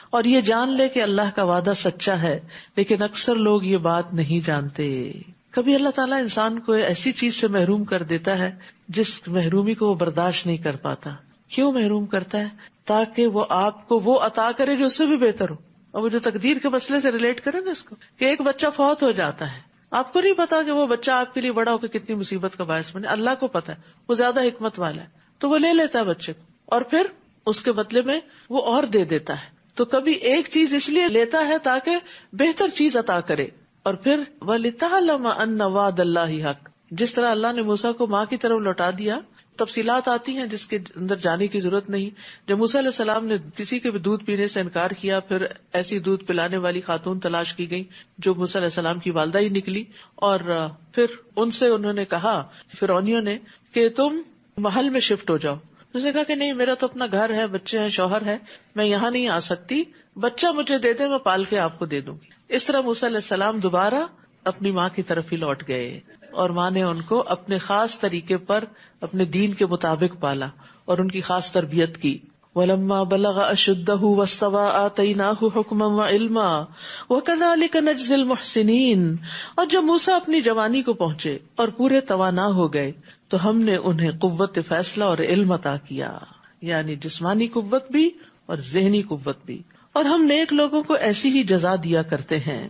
اور یہ جان لے کہ اللہ کا وعدہ سچا ہے. لیکن اکثر لوگ یہ بات نہیں جانتے. کبھی اللہ تعالیٰ انسان کو ایسی چیز سے محروم کر دیتا ہے جس محرومی کو وہ برداشت نہیں کر پاتا. کیوں محروم کرتا ہے؟ تاکہ وہ آپ کو وہ عطا کرے جو اس سے بھی بہتر ہو. اور وہ جو تقدیر کے مسئلے سے ریلیٹ کرے نا اس کو، کہ ایک بچہ فوت ہو جاتا ہے، آپ کو نہیں پتا کہ وہ بچہ آپ کے لیے بڑا ہو کے کتنی مصیبت کا باعث بنے. اللہ کو پتا ہے، وہ زیادہ حکمت والا ہے، تو وہ لے لیتا ہے بچے کو اور پھر اس کے بدلے میں وہ اور دے دیتا ہے. تو کبھی ایک چیز اس لیے لیتا ہے تاکہ بہتر چیز عطا کرے. اور پھر وَلِتَعْلَمَ أَنَّ وَعْدَ اللَّهِ حَقٌّ، جس طرح اللہ نے موسیٰ کو ماں کی طرف لوٹا دیا. تفصیلات آتی ہیں جس کے اندر جانے کی ضرورت نہیں. جب موسیٰ علیہ السلام نے کسی کے بھی دودھ پینے سے انکار کیا، پھر ایسی دودھ پلانے والی خاتون تلاش کی گئی جو موسیٰ علیہ السلام کی والدہ ہی نکلی. اور پھر ان سے انہوں نے کہا فرعونیوں نے کہ تم محل میں شفٹ ہو جاؤ. اس نے کہا کہ نہیں، میرا تو اپنا گھر ہے، بچے ہیں، شوہر ہے، میں یہاں نہیں آ سکتی، بچہ مجھے دے دے، میں پال کے آپ کو دے دوں گی. اس طرح موسیٰ علیہ السلام دوبارہ اپنی ماں کی طرف ہی لوٹ گئے اور ماں نے ان کو اپنے خاص طریقے پر اپنے دین کے مطابق پالا اور ان کی خاص تربیت کی. وَلَمَّا بَلَغَ أَشُدَّهُ وَاسْتَوَىٰ آتَيْنَاهُ حُكْمًا وَعِلْمًا وَكَذَٰلِكَ نَجْزِي الْمُحْسِنِينَ. اور جب موسیٰ اپنی جوانی کو پہنچے اور پورے توانا ہو گئے تو ہم نے انہیں قوت فیصلہ اور علم عطا کیا، یعنی جسمانی قوت بھی اور ذہنی قوت بھی، اور ہم نیک لوگوں کو ایسی ہی جزا دیا کرتے ہیں۔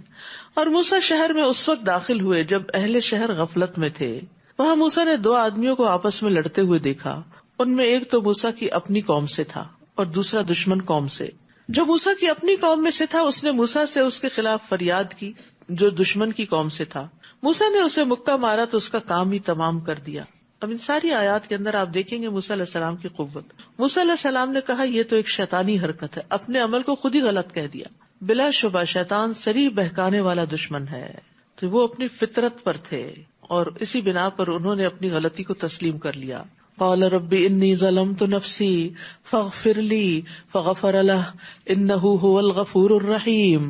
اور موسیٰ شہر میں اس وقت داخل ہوئے جب اہل شہر غفلت میں تھے۔ وہاں موسیٰ نے 2 آدمیوں کو آپس میں لڑتے ہوئے دیکھا، ان میں ایک تو موسیٰ کی اپنی قوم سے تھا اور دوسرا دشمن قوم سے۔ جو موسیٰ کی اپنی قوم میں سے تھا اس نے موسیٰ سے اس کے خلاف فریاد کی، جو دشمن کی قوم سے تھا موسیٰ نے اسے مکہ مارا تو اس کا کام ہی تمام کر دیا۔ اب ان ساری آیات کے اندر آپ دیکھیں گے موسیٰ علیہ السلام کی قوت۔ موسیٰ علیہ السلام نے کہا یہ تو ایک شیطانی حرکت ہے، اپنے عمل کو خود ہی غلط کہہ دیا۔ بلا شبہ شیطان صریح بہکانے والا دشمن ہے، تو وہ اپنی فطرت پر تھے اور اسی بنا پر انہوں نے اپنی غلطی کو تسلیم کر لیا۔ قال رب انی ظلمت نفسی فاغفر لی فغفر لہ انہ هو الغفور الرحیم۔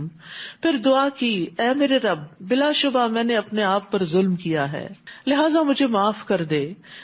پھر دعا کی، اے میرے رب بلا شبہ میں نے اپنے آپ پر ظلم کیا ہے، لہٰذا مجھے معاف کر دے۔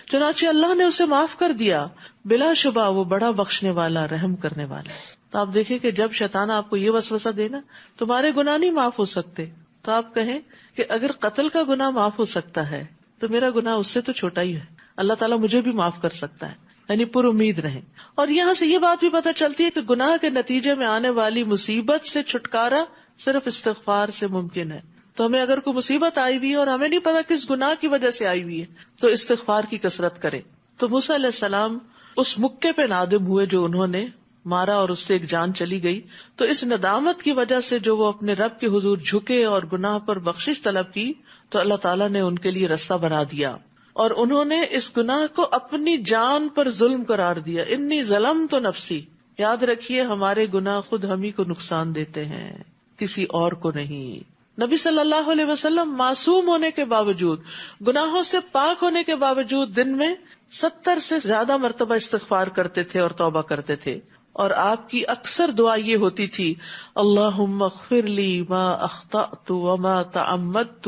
چنانچہ اللہ نے اسے معاف کر دیا، بلا شبہ وہ بڑا بخشنے والا رحم کرنے والا۔ تو آپ دیکھیں کہ جب شیطان آپ کو یہ وسوسہ دینا تمہارے گناہ نہیں معاف ہو سکتے، تو آپ کہیں کہ اگر قتل کا گناہ معاف ہو سکتا ہے تو میرا گناہ اس سے تو چھوٹا ہی ہے، اللہ تعالیٰ مجھے بھی معاف کر سکتا ہے، یعنی پر امید رہیں۔ اور یہاں سے یہ بات بھی پتہ چلتی ہے کہ گناہ کے نتیجے میں آنے والی مصیبت سے چھٹکارا صرف استغفار سے ممکن ہے۔ تو ہمیں اگر کوئی مصیبت آئی ہوئی ہے اور ہمیں نہیں پتا کس گناہ کی وجہ سے آئی ہوئی ہے تو استغفار کی کثرت کرے۔ تو موسیٰ علیہ السلام اس مکے پہ نادم ہوئے جو انہوں نے مارا اور اس سے ایک جان چلی گئی، تو اس ندامت کی وجہ سے جو وہ اپنے رب کے حضور جھکے اور گناہ پر بخشش طلب کی تو اللہ تعالیٰ نے ان کے لیے رستہ بنا دیا، اور انہوں نے اس گناہ کو اپنی جان پر ظلم قرار دیا۔ انی ظلمت نفسی، یاد رکھیے ہمارے گناہ خود ہم ہی کو نقصان دیتے ہیں، کسی اور کو نہیں۔ نبی صلی اللہ علیہ وسلم معصوم ہونے کے باوجود، گناہوں سے پاک ہونے کے باوجود دن میں 70 سے زیادہ مرتبہ استغفار کرتے تھے اور توبہ کرتے تھے، اور آپ کی اکثر دعا یہ ہوتی تھی، اللہم اغفر لی ما اخطأت وما تعمدت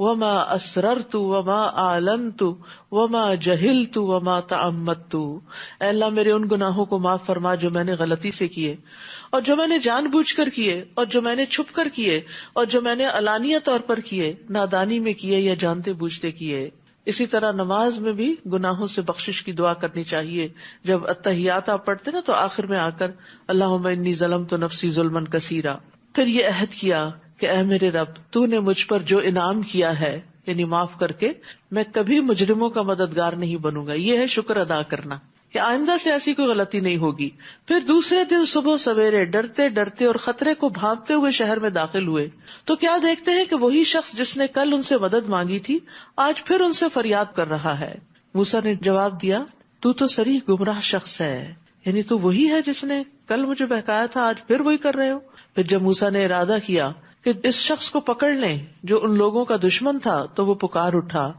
وما اسررت وما اعلنت وما جہلت وما تعمدت۔ اے اللہ میرے ان گناہوں کو معاف فرما جو میں نے غلطی سے کیے، اور جو میں نے جان بوجھ کر کیے، اور جو میں نے چھپ کر کیے، اور جو میں نے علانیہ طور پر کیے، نادانی میں کیے یا جانتے بوجھتے کیے۔ اسی طرح نماز میں بھی گناہوں سے بخشش کی دعا کرنی چاہیے۔ جب اتحیات آپ پڑھتے نا تو آخر میں آ کر اللہم انی ظلمت نفسی ظلما کثیرا، پھر یہ عہد کیا کہ اے میرے رب تو نے مجھ پر جو انعام کیا ہے یعنی معاف کر کے، میں کبھی مجرموں کا مددگار نہیں بنوں گا۔ یہ ہے شکر ادا کرنا کہ آئندہ سے ایسی کوئی غلطی نہیں ہوگی۔ پھر دوسرے دن صبح سویرے ڈرتے ڈرتے اور خطرے کو بھانپتے ہوئے شہر میں داخل ہوئے تو کیا دیکھتے ہیں کہ وہی شخص جس نے کل ان سے مدد مانگی تھی آج پھر ان سے فریاد کر رہا ہے۔ موسیٰ نے جواب دیا، تو صریح گمراہ شخص ہے، یعنی تو وہی ہے جس نے کل مجھے بہکایا تھا، آج پھر وہی کر رہے ہو۔ پھر جب موسیٰ نے ارادہ کیا کہ اس شخص کو پکڑ لیں جو ان لوگوں کا دشمن تھا تو وہ پکار اٹھا،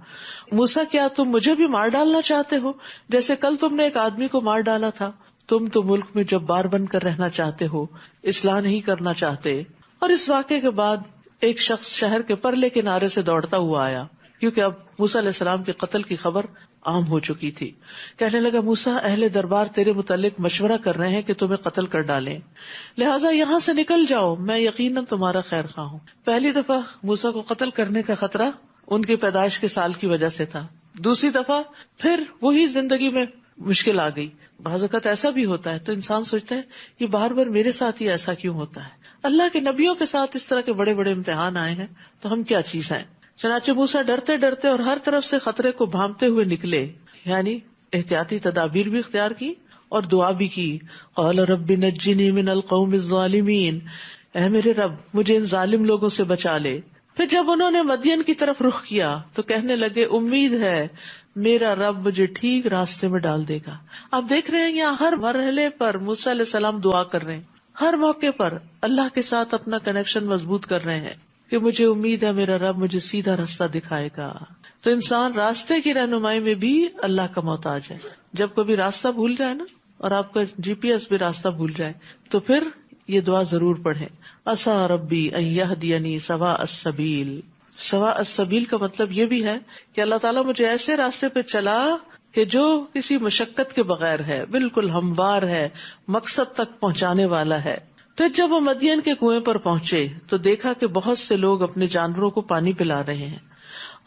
موسیٰ کیا تم مجھے بھی مار ڈالنا چاہتے ہو جیسے کل تم نے ایک آدمی کو مار ڈالا تھا؟ تم تو ملک میں جبار بن کر رہنا چاہتے ہو، اصلاح نہیں کرنا چاہتے۔ اور اس واقعے کے بعد ایک شخص شہر کے پرلے کنارے سے دوڑتا ہوا آیا، کیونکہ اب موسیٰ علیہ السلام کے قتل کی خبر عام ہو چکی تھی۔ کہنے لگا، موسیٰ اہل دربار تیرے متعلق مشورہ کر رہے ہیں کہ تمہیں قتل کر ڈالیں، لہٰذا یہاں سے نکل جاؤ، میں یقیناً تمہارا خیر خواہ ہوں۔ پہلی دفعہ موسیٰ کو قتل کرنے کا خطرہ ان کی پیدائش کے سال کی وجہ سے تھا، دوسری دفعہ پھر وہی زندگی میں مشکل آ گئی۔ بعض اوقات ایسا بھی ہوتا ہے تو انسان سوچتا ہے یہ بار بار میرے ساتھ ہی ایسا کیوں ہوتا ہے؟ اللہ کے نبیوں کے ساتھ اس طرح کے بڑے بڑے امتحان آئے ہیں تو ہم کیا چیز ہیں؟ چنانچہ موسیٰ ڈرتے ڈرتے اور ہر طرف سے خطرے کو بھانپتے ہوئے نکلے، یعنی احتیاطی تدابیر بھی اختیار کی اور دعا بھی کی۔ قال رب نجنی من القوم الظالمین، اے میرے رب مجھے ان ظالم لوگوں سے بچا لے۔ پھر جب انہوں نے مدین کی طرف رخ کیا تو کہنے لگے، امید ہے میرا رب مجھے ٹھیک راستے میں ڈال دے گا۔ آپ دیکھ رہے ہیں یہاں ہر مرحلے پر موسیٰ علیہ السلام دعا کر رہے ہیں، ہر موقع پر اللہ کے ساتھ اپنا کنیکشن مضبوط کر رہے ہیں کہ مجھے امید ہے میرا رب مجھے سیدھا راستہ دکھائے گا۔ تو انسان راستے کی رہنمائی میں بھی اللہ کا محتاج ہے۔ جب کبھی راستہ بھول جائے نا، اور آپ کا GPS بھی راستہ بھول جائے، تو پھر یہ دعا ضرور پڑھیں، عسیٰ ربی ان یہدینی سواء السبیل۔ سواء السبیل کا مطلب یہ بھی ہے کہ اللہ تعالیٰ مجھے ایسے راستے پہ چلا کہ جو کسی مشقت کے بغیر ہے، بالکل ہموار ہے، مقصد تک پہنچانے والا ہے۔ پھر جب وہ مدین کے کنویں پر پہنچے تو دیکھا کہ بہت سے لوگ اپنے جانوروں کو پانی پلا رہے ہیں،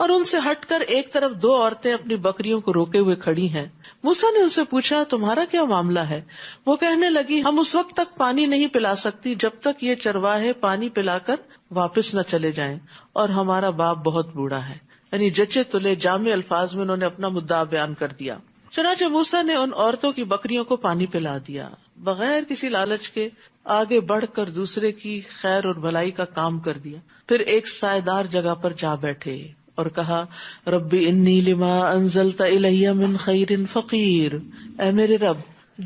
اور ان سے ہٹ کر ایک طرف دو عورتیں اپنی بکریوں کو روکے ہوئے کھڑی ہیں. موسیٰ نے ان سے پوچھا تمہارا کیا معاملہ ہے؟ وہ کہنے لگی ہم اس وقت تک پانی نہیں پلا سکتی جب تک یہ چرواہے پانی پلا کر واپس نہ چلے جائیں، اور ہمارا باپ بہت بوڑھا ہے. یعنی جچے تلے جامع الفاظ میں انہوں نے اپنا مدعا بیان کر دیا. چنانچہ موسیٰ نے ان عورتوں کی بکریوں کو پانی پلا دیا. بغیر کسی لالچ کے آگے بڑھ کر دوسرے کی خیر اور بھلائی کا کام کر دیا. پھر ایک سائیدار جگہ پر جا بیٹھے اور کہا ربی انی لما انزلت الی من خیر فقیر، اے میرے رب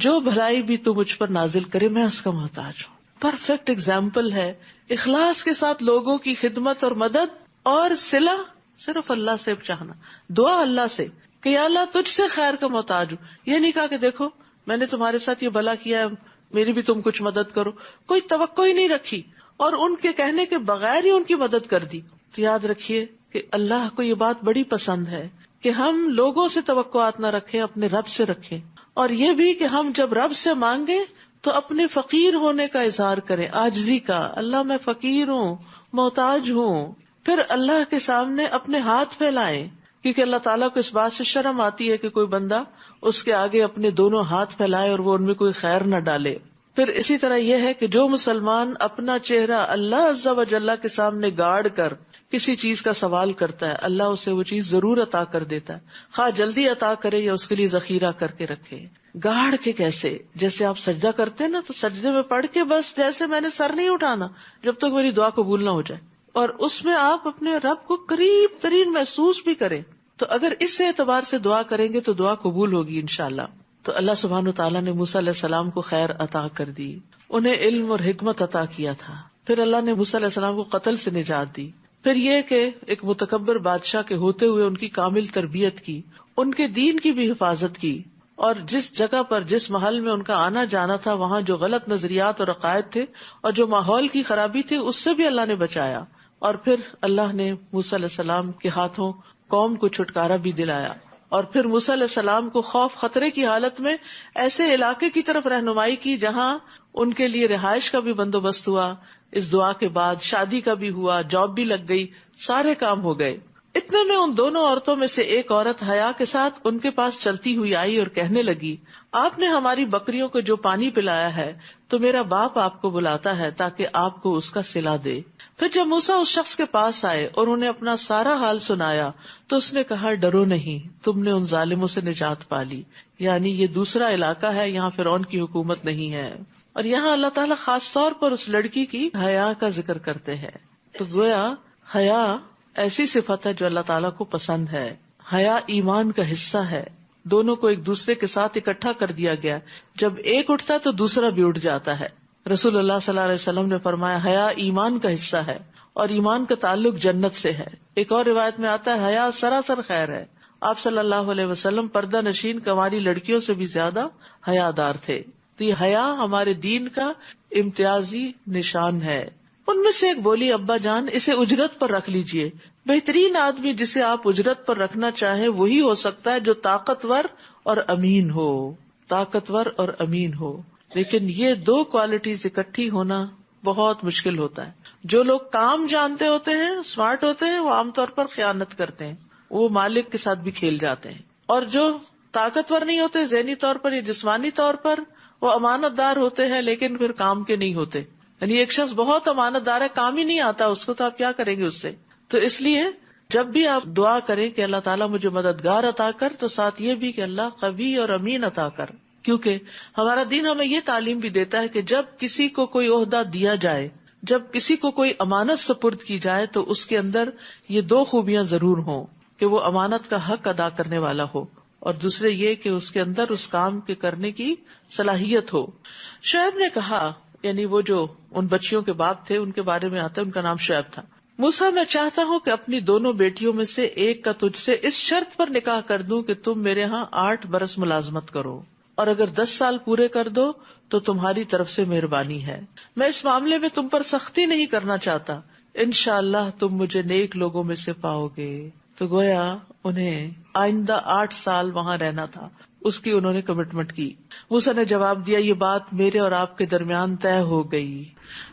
جو بھلائی بھی تو مجھ پر نازل کرے میں اس کا محتاج ہوں. پرفیکٹ ایگزامپل ہے اخلاص کے ساتھ لوگوں کی خدمت اور مدد اور صلہ صرف اللہ سے چاہنا، دعا اللہ سے کہ یا اللہ تجھ سے خیر کا محتاج ہوں. یہ نہیں کہا کہ دیکھو میں نے تمہارے ساتھ یہ بھلا کیا ہے میری بھی تم کچھ مدد کرو، کوئی توقع ہی نہیں رکھی اور ان کے کہنے کے بغیر ہی ان کی مدد کر دی. تو یاد رکھیے کہ اللہ کو یہ بات بڑی پسند ہے کہ ہم لوگوں سے توقعات نہ رکھیں، اپنے رب سے رکھیں. اور یہ بھی کہ ہم جب رب سے مانگیں تو اپنے فقیر ہونے کا اظہار کریں، عاجزی کا، اللہ میں فقیر ہوں، محتاج ہوں. پھر اللہ کے سامنے اپنے ہاتھ پھیلائیں، کیونکہ اللہ تعالیٰ کو اس بات سے شرم آتی ہے کہ کوئی بندہ اس کے آگے اپنے دونوں ہاتھ پھیلائے اور وہ ان میں کوئی خیر نہ ڈالے. پھر اسی طرح یہ ہے کہ جو مسلمان اپنا چہرہ اللہ عز و جل کے سامنے گاڑ کر کسی چیز کا سوال کرتا ہے اللہ اسے وہ چیز ضرور عطا کر دیتا ہے، خواہ جلدی عطا کرے یا اس کے لیے ذخیرہ کر کے رکھے. گاڑ کے کیسے؟ جیسے آپ سجدہ کرتے ہیں نا تو سجدے میں پڑھ کے بس جیسے میں نے سر نہیں اٹھانا جب تک میری دعا قبول نہ ہو جائے، اور اس میں آپ اپنے رب کو قریب ترین محسوس بھی کریں. تو اگر اس اعتبار سے دعا کریں گے تو دعا قبول ہوگی انشاءاللہ. تو اللہ سبحانہ وتعالیٰ نے موسیٰ علیہ السلام کو خیر عطا کر دی، انہیں علم اور حکمت عطا کیا تھا. پھر اللہ نے موسیٰ علیہ السلام کو قتل سے نجات دی. پھر یہ کہ ایک متکبر بادشاہ کے ہوتے ہوئے ان کی کامل تربیت کی، ان کے دین کی بھی حفاظت کی، اور جس جگہ پر جس محل میں ان کا آنا جانا تھا وہاں جو غلط نظریات اور عقائد تھے اور جو ماحول کی خرابی تھی اس سے بھی اللہ نے بچایا. اور پھر اللہ نے موسیٰ علیہ السلام کے ہاتھوں قوم کو چھٹکارا بھی دلایا. اور پھر موسیٰ علیہ السلام کو خوف خطرے کی حالت میں ایسے علاقے کی طرف رہنمائی کی جہاں ان کے لیے رہائش کا بھی بندوبست ہوا. اس دعا کے بعد شادی کا بھی ہوا، جاب بھی لگ گئی، سارے کام ہو گئے. اتنے میں ان دونوں عورتوں میں سے ایک عورت حیا کے ساتھ ان کے پاس چلتی ہوئی آئی اور کہنے لگی آپ نے ہماری بکریوں کو جو پانی پلایا ہے تو میرا باپ آپ کو بلاتا ہے تاکہ آپ کو اس کا صلہ دے. پھر جب موسیٰ اس شخص کے پاس آئے اور انہیں اپنا سارا حال سنایا تو اس نے کہا ڈرو نہیں، تم نے ان ظالموں سے نجات پا لی. یعنی یہ دوسرا علاقہ ہے، یہاں فرعون کی حکومت نہیں ہے. اور یہاں اللہ تعالیٰ خاص طور پر اس لڑکی کی حیا کا ذکر کرتے ہیں. تو گویا حیا ایسی صفت ہے جو اللہ تعالیٰ کو پسند ہے. حیا ایمان کا حصہ ہے، دونوں کو ایک دوسرے کے ساتھ اکٹھا کر دیا گیا. جب ایک اٹھتا ہے تو دوسرا بھی اٹھ جاتا ہے. رسول اللہ صلی اللہ علیہ وسلم نے فرمایا حیا ایمان کا حصہ ہے اور ایمان کا تعلق جنت سے ہے. ایک اور روایت میں آتا ہے حیا سراسر خیر ہے. آپ صلی اللہ علیہ وسلم پردہ نشین کنواری لڑکیوں سے بھی زیادہ حیادار تھے. تو یہ حیا ہمارے دین کا امتیازی نشان ہے. ان میں سے ایک بولی ابا جان اسے اجرت پر رکھ لیجئے. بہترین آدمی جسے آپ اجرت پر رکھنا چاہیں وہی ہو سکتا ہے جو طاقتور اور امین ہو. طاقتور اور امین ہو. لیکن یہ دو کوالٹیز اکٹھی ہونا بہت مشکل ہوتا ہے. جو لوگ کام جانتے ہوتے ہیں، اسمارٹ ہوتے ہیں، وہ عام طور پر خیانت کرتے ہیں، وہ مالک کے ساتھ بھی کھیل جاتے ہیں. اور جو طاقتور نہیں ہوتے ذہنی طور پر یا جسمانی طور پر، وہ امانت دار ہوتے ہیں لیکن پھر کام کے نہیں ہوتے. یعنی ایک شخص بہت امانت دار ہے، کام ہی نہیں آتا اس کو، تو آپ کیا کریں گے اس سے؟ تو اس لیے جب بھی آپ دعا کریں کہ اللہ تعالیٰ مجھے مددگار عطا کر، تو ساتھ یہ بھی کہ اللہ قوی اور امین عطا کر. کیونکہ ہمارا دین ہمیں یہ تعلیم بھی دیتا ہے کہ جب کسی کو کوئی عہدہ دیا جائے، جب کسی کو کوئی امانت سپرد کی جائے تو اس کے اندر یہ دو خوبیاں ضرور ہوں کہ وہ امانت کا حق ادا کرنے والا ہو، اور دوسرے یہ کہ اس کے اندر اس کام کے کرنے کی صلاحیت ہو. شعیب نے کہا، یعنی وہ جو ان بچیوں کے باپ تھے ان کے بارے میں آتا ہے، ان کا نام شعیب تھا، موسیٰ میں چاہتا ہوں کہ اپنی دونوں بیٹیوں میں سے ایک کا تجھ سے اس شرط پر نکاح کر دوں کہ تم میرے ہاں 8 برس ملازمت کرو، اور اگر 10 سال پورے کر دو تو تمہاری طرف سے مہربانی ہے. میں اس معاملے میں تم پر سختی نہیں کرنا چاہتا، انشاءاللہ تم مجھے نیک لوگوں میں سے پاؤ گے. تو گویا انہیں آئندہ 8 سال وہاں رہنا تھا، اس کی انہوں نے کمٹمنٹ کی. موسیٰ نے جواب دیا، یہ بات میرے اور آپ کے درمیان طے ہو گئی.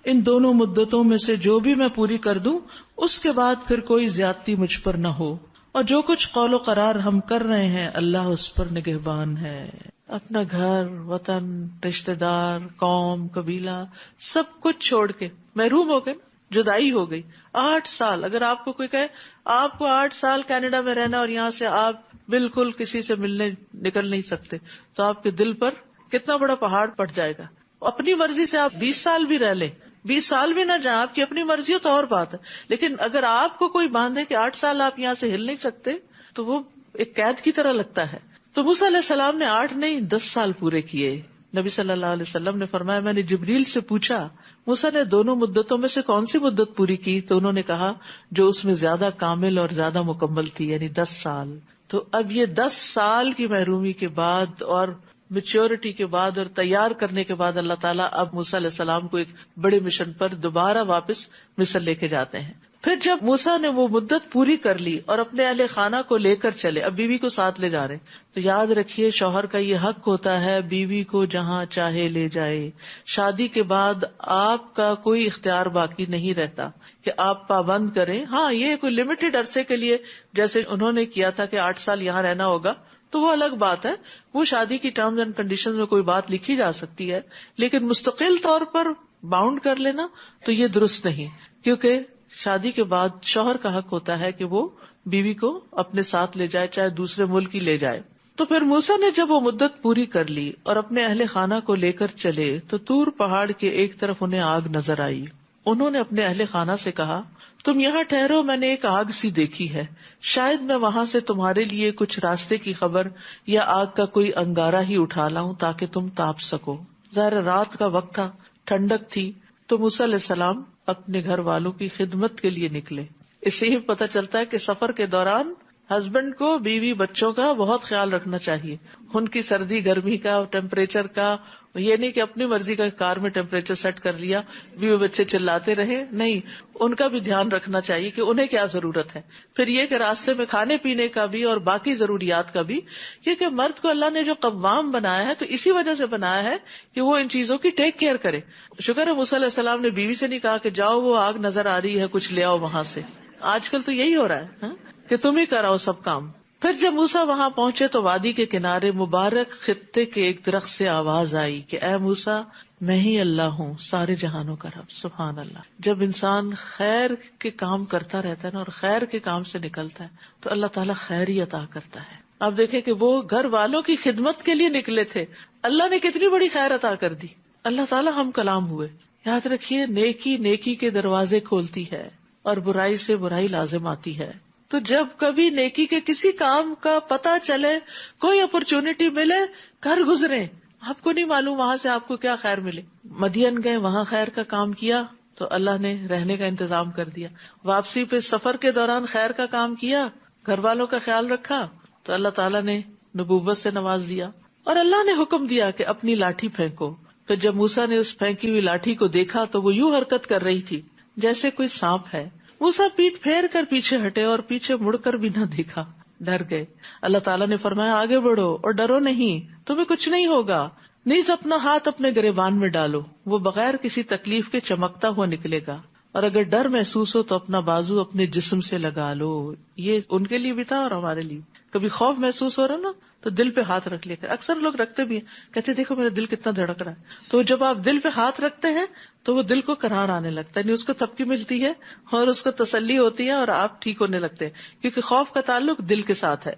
ان دونوں مدتوں میں سے جو بھی میں پوری کر دوں اس کے بعد پھر کوئی زیادتی مجھ پر نہ ہو. اور جو کچھ قول و قرار ہم کر رہے ہیں اللہ اس پر نگہبان ہے. اپنا گھر، وطن، رشتہ دار، قوم، قبیلہ سب کچھ چھوڑ کے محروم ہو گئے، جدائی ہو گئی. 8 سال اگر آپ کو کوئی کہے آپ کو 8 سال کینیڈا میں رہنا اور یہاں سے آپ بالکل کسی سے ملنے نکل نہیں سکتے، تو آپ کے دل پر کتنا بڑا پہاڑ پڑ جائے گا. اپنی مرضی سے آپ 20 سال بھی رہ لیں، 20 سال بھی نہ جائیں، آپ کی اپنی مرضی ہو تو اور بات ہے. لیکن اگر آپ کو کوئی باندھے کہ 8 سال آپ یہاں سے ہل نہیں سکتے تو وہ ایک قید کی طرح لگتا ہے. تو موسیٰ علیہ السلام نے 8 نہیں 10 سال پورے کیے. نبی صلی اللہ علیہ وسلم نے فرمایا میں نے جبریل سے پوچھا موسیٰ نے دونوں مدتوں میں سے کون سی مدت پوری کی؟ تو انہوں نے کہا جو اس میں زیادہ کامل اور زیادہ مکمل تھی، یعنی 10 سال. تو اب یہ 10 سال کی محرومی کے بعد اور میچیورٹی کے بعد اور تیار کرنے کے بعد اللہ تعالیٰ اب موسیٰ علیہ السلام کو ایک بڑے مشن پر دوبارہ واپس مصر لے کے جاتے ہیں. پھر جب موسیٰ نے وہ مدت پوری کر لی اور اپنے اہل خانہ کو لے کر چلے، اب بیوی کو ساتھ لے جا رہے ہیں، تو یاد رکھیے شوہر کا یہ حق ہوتا ہے بیوی کو جہاں چاہے لے جائے. شادی کے بعد آپ کا کوئی اختیار باقی نہیں رہتا کہ آپ پابند کریں. ہاں یہ کوئی لمیٹڈ عرصے کے لیے جیسے انہوں نے کیا تھا کہ 8 سال یہاں رہنا ہوگا تو وہ الگ بات ہے، وہ شادی کی ٹرمز اینڈ کنڈیشنز میں کوئی بات لکھی جا سکتی ہے، لیکن مستقل طور پر باؤنڈ کر لینا تو یہ درست نہیں، کیونکہ شادی کے بعد شوہر کا حق ہوتا ہے کہ وہ بیوی کو اپنے ساتھ لے جائے، چاہے دوسرے ملک ہی لے جائے. تو پھر موسیٰ نے جب وہ مدت پوری کر لی اور اپنے اہل خانہ کو لے کر چلے تو طور پہاڑ کے ایک طرف انہیں آگ نظر آئی. انہوں نے اپنے اہل خانہ سے کہا تم یہاں ٹھہرو، میں نے ایک آگ سی دیکھی ہے، شاید میں وہاں سے تمہارے لیے کچھ راستے کی خبر یا آگ کا کوئی انگارہ ہی اٹھا لاؤں تاکہ تم تاپ سکو. ظاہر رات کا وقت تھا، ٹھنڈک تھی، تو موسیٰ علیہ السلام اپنے گھر والوں کی خدمت کے لیے نکلے. اس سے ہی پتہ چلتا ہے کہ سفر کے دوران ہسبینڈ کو بیوی بچوں کا بہت خیال رکھنا چاہیے، ان کی سردی گرمی کا، ٹیمپریچر کا. یہ نہیں کہ اپنی مرضی کا کار میں ٹیمپریچر سیٹ کر لیا، بیوی بچے چلاتے رہے، نہیں، ان کا بھی دھیان رکھنا چاہیے کہ انہیں کیا ضرورت ہے. پھر یہ کہ راستے میں کھانے پینے کا بھی اور باقی ضروریات کا بھی، کیونکہ مرد کو اللہ نے جو قوام بنایا ہے تو اسی وجہ سے بنایا ہے کہ وہ ان چیزوں کی ٹیک کیئر کرے. شکر ہے موسیٰ علیہ السلام نے بیوی سے نہیں کہا کہ جاؤ وہ آگ نظر آ رہی ہے کچھ لے آؤ وہاں سے. آج کل تو یہی ہو رہا ہے کہ تم ہی کراؤ سب کام. پھر جب موسیٰ وہاں پہنچے تو وادی کے کنارے مبارک خطے کے ایک درخت سے آواز آئی کہ اے موسیٰ میں ہی اللہ ہوں سارے جہانوں کا رب. سبحان اللہ. جب انسان خیر کے کام کرتا رہتا ہے نا اور خیر کے کام سے نکلتا ہے تو اللہ تعالیٰ خیر ہی عطا کرتا ہے. آپ دیکھیں کہ وہ گھر والوں کی خدمت کے لیے نکلے تھے، اللہ نے کتنی بڑی خیر عطا کر دی. اللہ تعالیٰ ہم کلام ہوئے. یاد رکھیے نیکی نیکی کے دروازے کھولتی ہے اور برائی سے برائی لازم آتی ہے. تو جب کبھی نیکی کے کسی کام کا پتہ چلے، کوئی اپرچونٹی ملے، گھر گزرے، آپ کو نہیں معلوم وہاں سے آپ کو کیا خیر ملے. مدین گئے، وہاں خیر کا کام کیا تو اللہ نے رہنے کا انتظام کر دیا. واپسی پہ سفر کے دوران خیر کا کام کیا، گھر والوں کا خیال رکھا تو اللہ تعالیٰ نے نبوت سے نواز دیا. اور اللہ نے حکم دیا کہ اپنی لاٹھی پھینکو. پھر جب موسیٰ نے اس پھینکی ہوئی لاٹھی کو دیکھا تو وہ یوں حرکت کر رہی تھی جیسے کوئی سانپ ہے. موسیٰ پیٹ پھیر کر پیچھے ہٹے اور پیچھے مڑ کر بھی نہ دیکھا، ڈر گئے. اللہ تعالیٰ نے فرمایا آگے بڑھو اور ڈرو نہیں، تمہیں کچھ نہیں ہوگا. نیز اپنا ہاتھ اپنے گریبان میں ڈالو، وہ بغیر کسی تکلیف کے چمکتا ہوا نکلے گا، اور اگر ڈر محسوس ہو تو اپنا بازو اپنے جسم سے لگا لو. یہ ان کے لیے بھی تھا اور ہمارے لیے. کبھی خوف محسوس ہو رہا نا تو دل پہ ہاتھ رکھ لے کر، اکثر لوگ رکھتے بھی ہیں، کہتے دیکھو میرا دل کتنا دھڑک رہا ہے. تو جب آپ دل پہ ہاتھ رکھتے ہیں تو وہ دل کو قرار آنے لگتا ہے، یعنی اس کو تھپکی ملتی ہے اور اس کو تسلی ہوتی ہے اور آپ ٹھیک ہونے لگتے ہیں، کیونکہ خوف کا تعلق دل کے ساتھ ہے.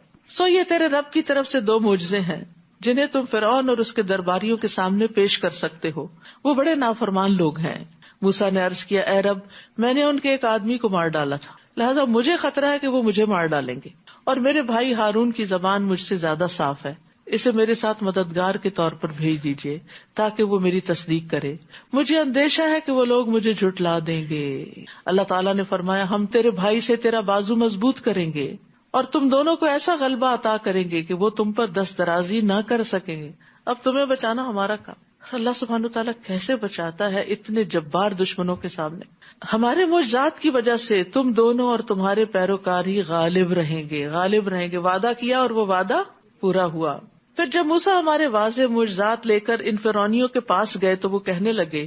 یہ تیرے رب کی طرف سے 2 معجزے ہیں جنہیں تم فرعون اور اس کے درباریوں کے سامنے پیش کر سکتے ہو، وہ بڑے نافرمان لوگ ہیں. موسیٰ نے عرض کیا اے رب میں نے ان کے ایک آدمی کو مار ڈالا تھا، لہذا مجھے خطرہ ہے کہ وہ مجھے مار ڈالیں گے، اور میرے بھائی ہارون کی زبان مجھ سے زیادہ صاف ہے، اسے میرے ساتھ مددگار کے طور پر بھیج دیجیے تاکہ وہ میری تصدیق کرے، مجھے اندیشہ ہے کہ وہ لوگ مجھے جھٹلا دیں گے. اللہ تعالیٰ نے فرمایا ہم تیرے بھائی سے تیرا بازو مضبوط کریں گے اور تم دونوں کو ایسا غلبہ عطا کریں گے کہ وہ تم پر دست درازی نہ کر سکیں گے. اب تمہیں بچانا ہمارا کام. اللہ سبحانہ تعالیٰ کیسے بچاتا ہے اتنے جبار دشمنوں کے سامنے. ہمارے معجزات کی وجہ سے تم دونوں اور تمہارے پیروکار ہی غالب رہیں گے، غالب رہیں گے. وعدہ کیا اور وہ وعدہ پورا ہوا. پھر جب موسیٰ ہمارے واضح معجزات لے کر ان فرعونیوں کے پاس گئے تو وہ کہنے لگے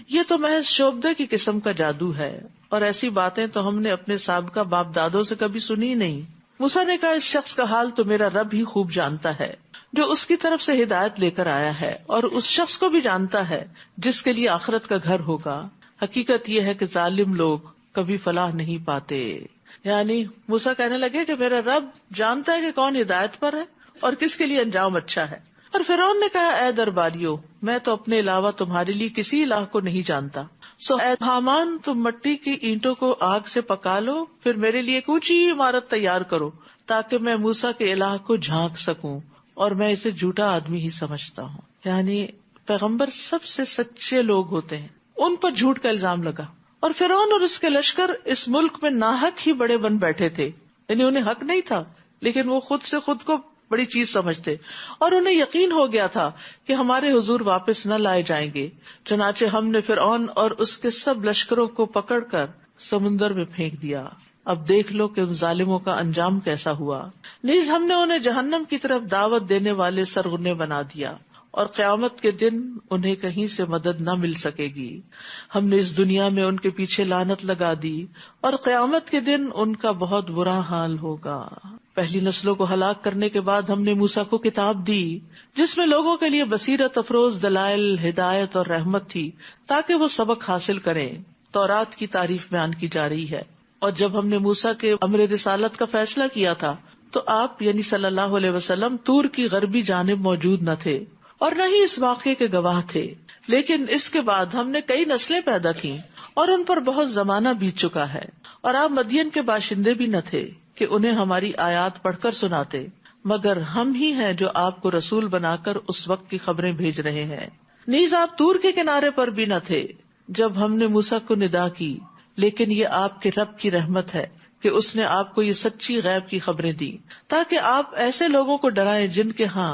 یہ تو محض شعبدے کی قسم کا جادو ہے، اور ایسی باتیں تو ہم نے اپنے سابقہ باپ دادوں سے کبھی سنی نہیں. موسیٰ نے کہا اس شخص کا حال تو میرا رب ہی خوب جانتا ہے جو اس کی طرف سے ہدایت لے کر آیا ہے، اور اس شخص کو بھی جانتا ہے جس کے لیے آخرت کا گھر ہوگا۔ حقیقت یہ ہے کہ ظالم لوگ کبھی فلاح نہیں پاتے۔ یعنی موسیٰ کہنے لگے کہ میرا رب جانتا ہے کہ کون ہدایت پر ہے اور کس کے لیے انجام اچھا ہے۔ اور فرعون نے کہا اے درباریوں، میں تو اپنے علاوہ تمہارے لیے کسی الہ کو نہیں جانتا، سو اے حامان تم مٹی کی اینٹوں کو آگ سے پکا لو، پھر میرے لیے ایک اونچی عمارت تیار کرو تاکہ میں موسیٰ کے الہ کو جھانک سکوں، اور میں اسے جھوٹا آدمی ہی سمجھتا ہوں۔ یعنی پیغمبر سب سے سچے لوگ ہوتے ہیں، ان پر جھوٹ کا الزام لگا، اور فرعون اور اس کے لشکر اس ملک میں ناحق ہی بڑے بن بیٹھے تھے، یعنی انہیں حق نہیں تھا لیکن وہ خود سے خود کو بڑی چیز سمجھتے، اور انہیں یقین ہو گیا تھا کہ ہمارے حضور واپس نہ لائے جائیں گے۔ چنانچہ ہم نے فرعون اور اس کے سب لشکروں کو پکڑ کر سمندر میں پھینک دیا۔ اب دیکھ لو کہ ان ظالموں کا انجام کیسا ہوا۔ نیز ہم نے انہیں جہنم کی طرف دعوت دینے والے سرغنے بنا دیا، اور قیامت کے دن انہیں کہیں سے مدد نہ مل سکے گی۔ ہم نے اس دنیا میں ان کے پیچھے لعنت لگا دی، اور قیامت کے دن ان کا بہت برا حال ہوگا۔ پہلی نسلوں کو ہلاک کرنے کے بعد ہم نے موسیٰ کو کتاب دی جس میں لوگوں کے لیے بصیرت افروز دلائل، ہدایت اور رحمت تھی تاکہ وہ سبق حاصل کریں۔ تورات کی تعریف بیان کی جا رہی ہے۔ اور جب ہم نے موسیٰ کے امر رسالت کا فیصلہ کیا تھا تو آپ یعنی صلی اللہ علیہ وسلم طور کی غربی جانب موجود نہ تھے اور نہ ہی اس واقعے کے گواہ تھے، لیکن اس کے بعد ہم نے کئی نسلیں پیدا کی اور ان پر بہت زمانہ بیت چکا ہے، اور آپ مدین کے باشندے بھی نہ تھے کہ انہیں ہماری آیات پڑھ کر سناتے، مگر ہم ہی ہیں جو آپ کو رسول بنا کر اس وقت کی خبریں بھیج رہے ہیں۔ نیز آپ طور کے کنارے پر بھی نہ تھے جب ہم نے موسیٰ کو ندا کی، لیکن یہ آپ کے رب کی رحمت ہے کہ اس نے آپ کو یہ سچی غیب کی خبریں دی تاکہ آپ ایسے لوگوں کو ڈرائیں جن کے ہاں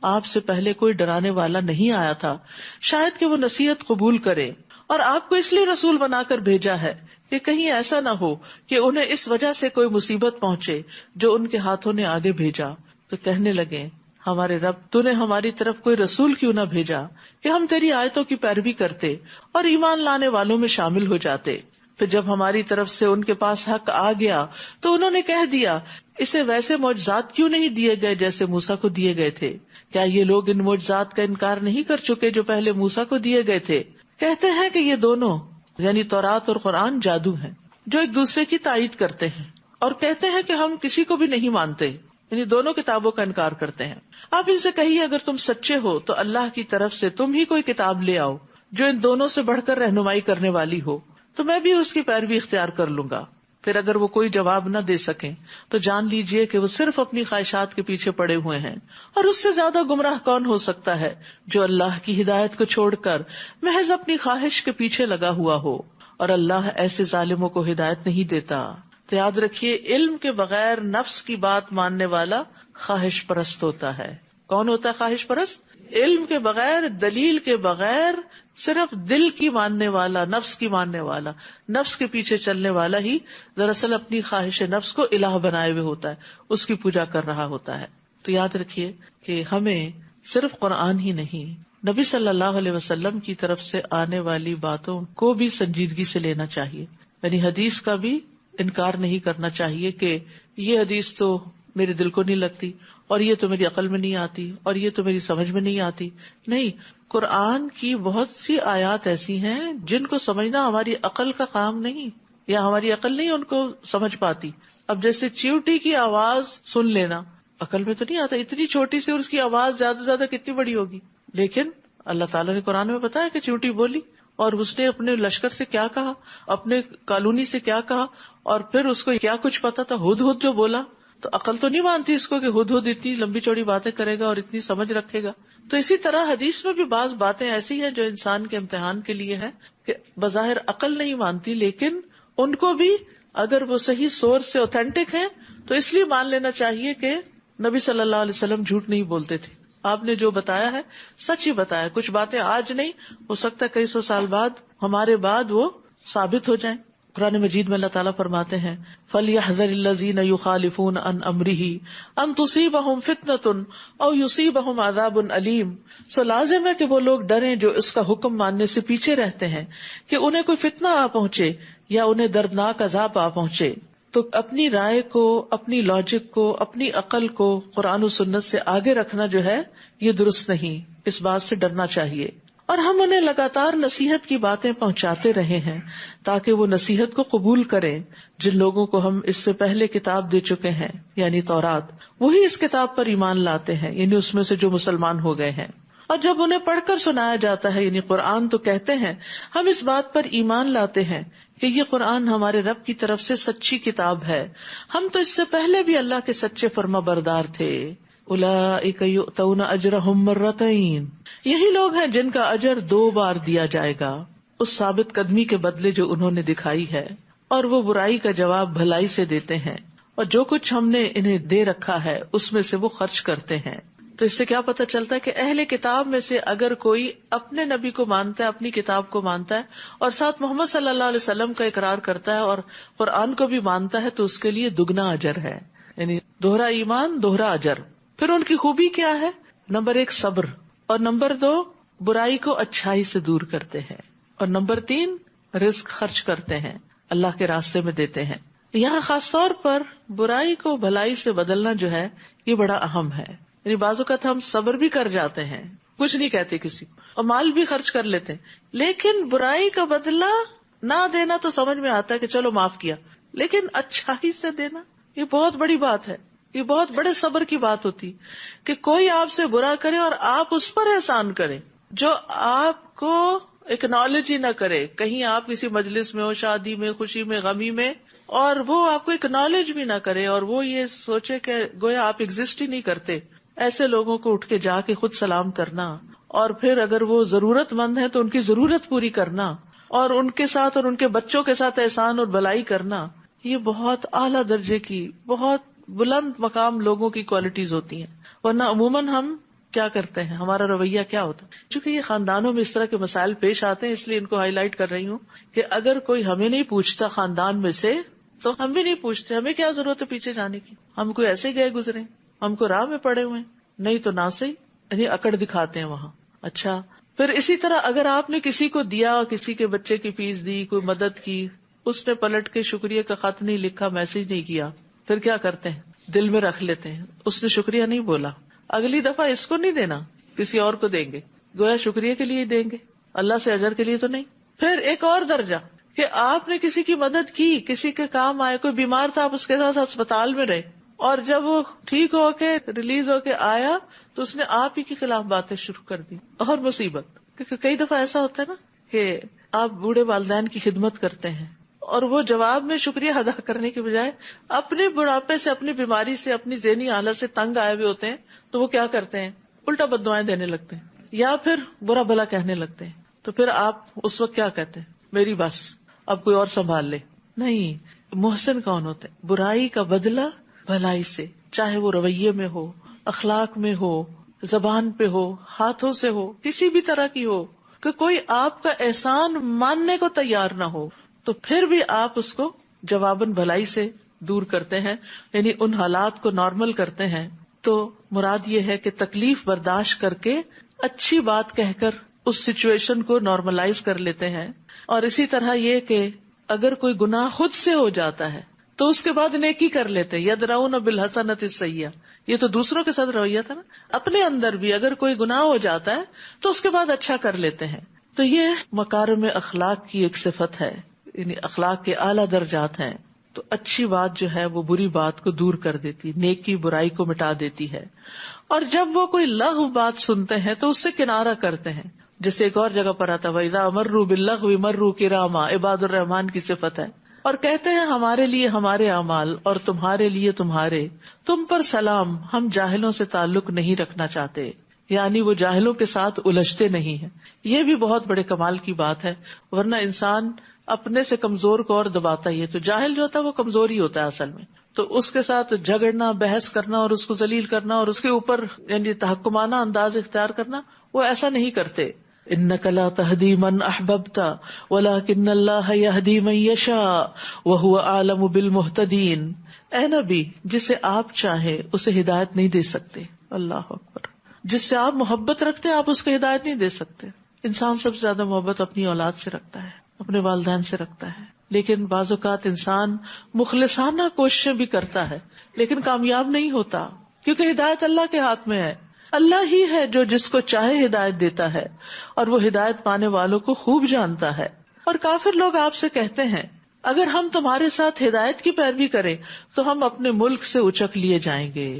آپ سے پہلے کوئی ڈرانے والا نہیں آیا تھا، شاید کہ وہ نصیحت قبول کرے، اور آپ کو اس لیے رسول بنا کر بھیجا ہے کہ کہیں ایسا نہ ہو کہ انہیں اس وجہ سے کوئی مصیبت پہنچے جو ان کے ہاتھوں نے آگے بھیجا۔ تو کہنے لگے ہمارے رب، تو نے ہماری طرف کوئی رسول کیوں نہ بھیجا کہ ہم تیری آیتوں کی پیروی کرتے اور ایمان لانے والوں میں شامل ہو جاتے۔ پھر جب ہماری طرف سے ان کے پاس حق آ گیا تو انہوں نے کہہ دیا اسے ویسے معجزات کیوں نہیں دیے گئے جیسے موسیٰ کو دیے گئے تھے؟ کیا یہ لوگ ان معجزات کا انکار نہیں کر چکے جو پہلے موسیٰ کو دیے گئے تھے؟ کہتے ہیں کہ یہ دونوں یعنی تورات اور قرآن جادو ہیں جو ایک دوسرے کی تائید کرتے ہیں، اور کہتے ہیں کہ ہم کسی کو بھی نہیں مانتے، یعنی دونوں کتابوں کا انکار کرتے ہیں۔ آپ ان سے کہیے اگر تم سچے ہو تو اللہ کی طرف سے تم ہی کوئی کتاب لے آؤ جو ان دونوں سے بڑھ کر رہنمائی کرنے والی ہو، تو میں بھی اس کی پیروی اختیار کر لوں گا۔ پھر اگر وہ کوئی جواب نہ دے سکیں تو جان لیجئے کہ وہ صرف اپنی خواہشات کے پیچھے پڑے ہوئے ہیں، اور اس سے زیادہ گمراہ کون ہو سکتا ہے جو اللہ کی ہدایت کو چھوڑ کر محض اپنی خواہش کے پیچھے لگا ہوا ہو، اور اللہ ایسے ظالموں کو ہدایت نہیں دیتا۔ تو یاد رکھیے علم کے بغیر نفس کی بات ماننے والا خواہش پرست ہوتا ہے۔ کون ہوتا ہے خواہش پرست؟ علم کے بغیر، دلیل کے بغیر صرف دل کی ماننے والا، نفس کی ماننے والا، نفس کے پیچھے چلنے والا ہی دراصل اپنی خواہش نفس کو الہ بنائے ہوئے ہوتا ہے، اس کی پوجا کر رہا ہوتا ہے۔ تو یاد رکھیے کہ ہمیں صرف قرآن ہی نہیں، نبی صلی اللہ علیہ وسلم کی طرف سے آنے والی باتوں کو بھی سنجیدگی سے لینا چاہیے، یعنی حدیث کا بھی انکار نہیں کرنا چاہیے کہ یہ حدیث تو میرے دل کو نہیں لگتی، اور یہ تو میری عقل میں نہیں آتی، اور یہ تو میری سمجھ میں نہیں آتی۔ نہیں، قرآن کی بہت سی آیات ایسی ہیں جن کو سمجھنا ہماری عقل کا کام نہیں، یا ہماری عقل نہیں ان کو سمجھ پاتی۔ اب جیسے چیوٹی کی آواز سن لینا عقل میں تو نہیں آتا، اتنی چھوٹی سی اور اس کی آواز زیادہ سے زیادہ کتنی بڑی ہوگی، لیکن اللہ تعالیٰ نے قرآن میں بتایا کہ چیوٹی بولی، اور اس نے اپنے لشکر سے کیا کہا، اپنے کالونی سے کیا کہا، اور پھر اس کو کیا کچھ پتا تھا، ہد ہد جو بولا، تو عقل تو نہیں مانتی اس کو کہ ہد ہد اتنی لمبی چوڑی باتیں کرے گا اور اتنی سمجھ رکھے گا۔ تو اسی طرح حدیث میں بھی بعض باتیں ایسی ہیں جو انسان کے امتحان کے لیے ہے کہ بظاہر عقل نہیں مانتی، لیکن ان کو بھی اگر وہ صحیح سورس سے اوتھینٹک ہیں تو اس لیے مان لینا چاہیے کہ نبی صلی اللہ علیہ وسلم جھوٹ نہیں بولتے تھے، آپ نے جو بتایا ہے سچ ہی بتایا۔ کچھ باتیں آج نہیں، ہو سکتا ہے کئی سو سال بعد ہمارے بعد وہ ثابت ہو جائیں۔ قرآن مجید میں اللہ تعالیٰ فرماتے ہیں فَلْيَحْذَرِ الَّذِينَ يُخَالِفُونَ عَنْ أَمْرِهِ أَن تُصِيبَهُمْ فِتْنَةٌ أَوْ يُصِيبَهُمْ عَذَابٌ أَلِيمٌ۔ سو لازم ہے کہ وہ لوگ ڈریں جو اس کا حکم ماننے سے پیچھے رہتے ہیں کہ انہیں کوئی فتنہ آ پہنچے یا انہیں دردناک عذاب آ پہنچے۔ تو اپنی رائے کو، اپنی لاجک کو، اپنی عقل کو قرآن و سنت سے آگے رکھنا جو ہے یہ درست نہیں، اس بات سے ڈرنا چاہیے. اور ہم انہیں لگاتار نصیحت کی باتیں پہنچاتے رہے ہیں تاکہ وہ نصیحت کو قبول کریں. جن لوگوں کو ہم اس سے پہلے کتاب دے چکے ہیں یعنی تورات، وہی اس کتاب پر ایمان لاتے ہیں، یعنی اس میں سے جو مسلمان ہو گئے ہیں. اور جب انہیں پڑھ کر سنایا جاتا ہے یعنی قرآن، تو کہتے ہیں ہم اس بات پر ایمان لاتے ہیں کہ یہ قرآن ہمارے رب کی طرف سے سچی کتاب ہے، ہم تو اس سے پہلے بھی اللہ کے سچے فرما بردار تھے. اولئک یؤتون اجرہم مرتین، یہی لوگ ہیں جن کا اجر 2 بار دیا جائے گا اس ثابت قدمی کے بدلے جو انہوں نے دکھائی ہے، اور وہ برائی کا جواب بھلائی سے دیتے ہیں، اور جو کچھ ہم نے انہیں دے رکھا ہے اس میں سے وہ خرچ کرتے ہیں. تو اس سے کیا پتہ چلتا ہے کہ اہل کتاب میں سے اگر کوئی اپنے نبی کو مانتا ہے، اپنی کتاب کو مانتا ہے، اور ساتھ محمد صلی اللہ علیہ وسلم کا اقرار کرتا ہے اور قرآن کو بھی مانتا ہے، تو اس کے لیے دگنا اجر ہے، یعنی دوہرا ایمان دوہرا اجر. پھر ان کی خوبی کیا ہے؟ نمبر 1 صبر، اور نمبر 2 برائی کو اچھائی سے دور کرتے ہیں، اور نمبر 3 رزق خرچ کرتے ہیں، اللہ کے راستے میں دیتے ہیں. یہاں خاص طور پر برائی کو بھلائی سے بدلنا جو ہے یہ بڑا اہم ہے. یعنی بعض اوقات ہم صبر بھی کر جاتے ہیں، کچھ نہیں کہتے کسی کو، اور مال بھی خرچ کر لیتے ہیں، لیکن برائی کا بدلہ نہ دینا تو سمجھ میں آتا ہے کہ چلو معاف کیا، لیکن اچھائی سے دینا یہ بہت بڑی بات ہے. یہ بہت بڑے صبر کی بات ہوتی کہ کوئی آپ سے برا کرے اور آپ اس پر احسان کریں، جو آپ کو اکنالج ہی نہ کرے. کہیں آپ کسی مجلس میں ہو، شادی میں، خوشی میں، غمی میں، اور وہ آپ کو اکنالج بھی نہ کرے اور وہ یہ سوچے کہ گویا آپ ایگزسٹ ہی نہیں کرتے. ایسے لوگوں کو اٹھ کے جا کے خود سلام کرنا، اور پھر اگر وہ ضرورت مند ہے تو ان کی ضرورت پوری کرنا، اور ان کے ساتھ اور ان کے بچوں کے ساتھ احسان اور بھلائی کرنا، یہ بہت اعلیٰ درجے کی، بہت بلند مقام لوگوں کی کوالٹیز ہوتی ہیں. ورنہ عموماً ہم کیا کرتے ہیں، ہمارا رویہ کیا ہوتا ہے؟ چونکہ یہ خاندانوں میں اس طرح کے مسائل پیش آتے ہیں، اس لیے ان کو ہائی لائٹ کر رہی ہوں کہ اگر کوئی ہمیں نہیں پوچھتا خاندان میں سے تو ہم بھی نہیں پوچھتے. ہمیں کیا ضرورت ہے پیچھے جانے کی؟ ہم کوئی ایسے گئے گزرے، ہم کو راہ میں پڑے ہوئے، نہیں تو نہ صحیح، یعنی اکڑ دکھاتے ہیں وہاں. اچھا، پھر اسی طرح اگر آپ نے کسی کو دیا، کسی کے بچے کی فیس دی، کوئی مدد کی، اس نے پلٹ کے شکریہ کا خط نہیں لکھا، میسج نہیں کیا، پھر کیا کرتے ہیں؟ دل میں رکھ لیتے ہیں اس نے شکریہ نہیں بولا، اگلی دفعہ اس کو نہیں دینا، کسی اور کو دیں گے، گویا شکریہ کے لیے دیں گے، اللہ سے اجر کے لیے تو نہیں. پھر ایک اور درجہ کہ آپ نے کسی کی مدد کی، کسی کے کام آئے، کوئی بیمار تھا، آپ اس کے ساتھ اسپتال میں رہے، اور جب وہ ٹھیک ہو کے ریلیز ہو کے آیا تو اس نے آپ ہی کے خلاف باتیں شروع کر دی. اور مصیبت، کیونکہ کئی دفعہ ایسا ہوتا ہے نا کہ آپ بوڑھے والدین کی خدمت کرتے ہیں اور وہ جواب میں شکریہ ادا کرنے کے بجائے اپنے بڑھاپے سے، اپنی بیماری سے، اپنی ذہنی حالت سے تنگ آئے ہوئے ہوتے ہیں، تو وہ کیا کرتے ہیں؟ الٹا بددعائیں دینے لگتے ہیں یا پھر برا بھلا کہنے لگتے ہیں. تو پھر آپ اس وقت کیا کہتے ہیں؟ میری بس، اب کوئی اور سنبھال لے. نہیں، محسن کون ہوتے ہیں؟ برائی کا بدلہ بھلائی سے، چاہے وہ رویے میں ہو، اخلاق میں ہو، زبان پہ ہو، ہاتھوں سے ہو، کسی بھی طرح کی ہو، کہ کوئی آپ کا احسان ماننے کو تیار نہ ہو تو پھر بھی آپ اس کو جواباً بھلائی سے دور کرتے ہیں، یعنی ان حالات کو نارمل کرتے ہیں. تو مراد یہ ہے کہ تکلیف برداشت کر کے اچھی بات کہہ کر اس سچویشن کو نارملائز کر لیتے ہیں. اور اسی طرح یہ کہ اگر کوئی گناہ خود سے ہو جاتا ہے تو اس کے بعد نیکی کر لیتے. یدرؤون بالحسنۃ السیئۃ، یہ تو دوسروں کے ساتھ رویہ تھا نا، اپنے اندر بھی اگر کوئی گناہ ہو جاتا ہے تو اس کے بعد اچھا کر لیتے ہیں. تو یہ مکارم اخلاق کی ایک صفت ہے، یعنی اخلاق کے اعلیٰ درجات ہیں. تو اچھی بات جو ہے وہ بری بات کو دور کر دیتی، نیکی برائی کو مٹا دیتی ہے. اور جب وہ کوئی لغو بات سنتے ہیں تو اس سے کنارہ کرتے ہیں، جیسے ایک اور جگہ پر آتا ہے وَإِذَا مَرُّوا بِاللَّغْوِ مَرُّوا كِرَامًا، عباد الرحمان کی صفت ہے. اور کہتے ہیں ہمارے لیے ہمارے اعمال اور تمہارے لیے تمہارے، تم پر سلام، ہم جاہلوں سے تعلق نہیں رکھنا چاہتے، یعنی وہ جاہلوں کے ساتھ الجھتے نہیں ہیں. یہ بھی بہت بڑے کمال کی بات ہے، ورنہ انسان اپنے سے کمزور کو اور دباتا ہی ہے. تو جاہل جو ہوتا ہے وہ کمزور ہی ہوتا ہے اصل میں، تو اس کے ساتھ جھگڑنا، بحث کرنا اور اس کو ذلیل کرنا اور اس کے اوپر یعنی تحکمانہ انداز اختیار کرنا، وہ ایسا نہیں کرتے. انک لا تہدی من احببت ولکن اللہ یہدی من یشاء وہو اعلم بالمہتدین. اے نبی، جسے آپ چاہے اسے ہدایت نہیں دے سکتے. اللہ اکبر. جس سے آپ محبت رکھتے آپ اس کو ہدایت نہیں دے سکتے. انسان سب سے زیادہ محبت اپنی اولاد سے رکھتا ہے، اپنے والدین سے رکھتا ہے، لیکن بعض اوقات انسان مخلصانہ کوششیں بھی کرتا ہے لیکن کامیاب نہیں ہوتا، کیونکہ ہدایت اللہ کے ہاتھ میں ہے. اللہ ہی ہے جو جس کو چاہے ہدایت دیتا ہے، اور وہ ہدایت پانے والوں کو خوب جانتا ہے. اور کافر لوگ آپ سے کہتے ہیں اگر ہم تمہارے ساتھ ہدایت کی پیروی کریں تو ہم اپنے ملک سے اچک لیے جائیں گے.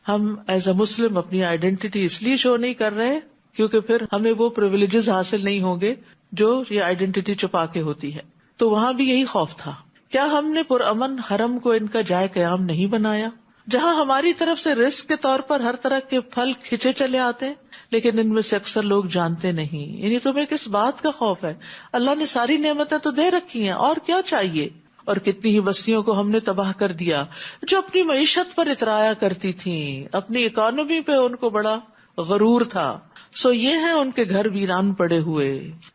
ہم ایز اے مسلم اپنی آئیڈینٹی اس لیے شو نہیں کر رہے کیونکہ پھر ہمیں وہ پریویلیجز حاصل نہیں ہوں گے جو یہ آئیڈینٹی چھپا کے ہوتی ہے. تو وہاں بھی یہی خوف تھا. کیا ہم نے پرامن حرم کو ان کا جائے قیام نہیں بنایا، جہاں ہماری طرف سے رزق کے طور پر ہر طرح کے پھل کھچے چلے آتے ہیں، لیکن ان میں سے اکثر لوگ جانتے نہیں. یعنی تمہیں کس بات کا خوف ہے؟ اللہ نے ساری نعمتیں تو دے رکھی ہیں، اور کیا چاہیے؟ اور کتنی ہی بستیوں کو ہم نے تباہ کر دیا جو اپنی معیشت پر اترایا کرتی تھیں، اپنی اکانومی پہ ان کو بڑا غرور تھا. سو یہ ہیں ان کے گھر ویران پڑے ہوئے،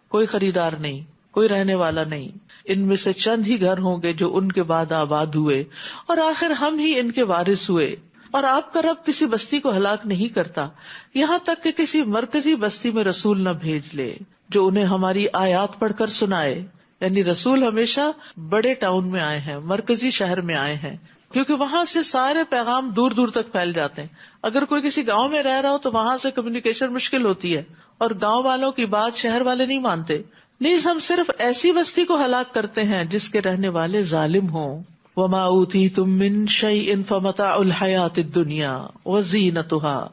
کوئی خریدار نہیں، کوئی رہنے والا نہیں. ان میں سے چند ہی گھر ہوں گے جو ان کے بعد آباد ہوئے، اور آخر ہم ہی ان کے وارث ہوئے. اور آپ کا رب کسی بستی کو ہلاک نہیں کرتا یہاں تک کہ کسی مرکزی بستی میں رسول نہ بھیج لے جو انہیں ہماری آیات پڑھ کر سنائے. یعنی رسول ہمیشہ بڑے ٹاؤن میں آئے ہیں، مرکزی شہر میں آئے ہیں، کیونکہ وہاں سے سارے پیغام دور دور تک پھیل جاتے ہیں. اگر کوئی کسی گاؤں میں رہ رہا ہو تو وہاں سے کمیونیکیشن مشکل ہوتی ہے، اور گاؤں والوں کی بات شہر والے نہیں مانتے. نیز ہم صرف ایسی بستی کو ہلاک کرتے ہیں جس کے رہنے والے ظالم ہوں. وما اوتیتم من شیء فمتاع الحیات الدنیا وزینتها،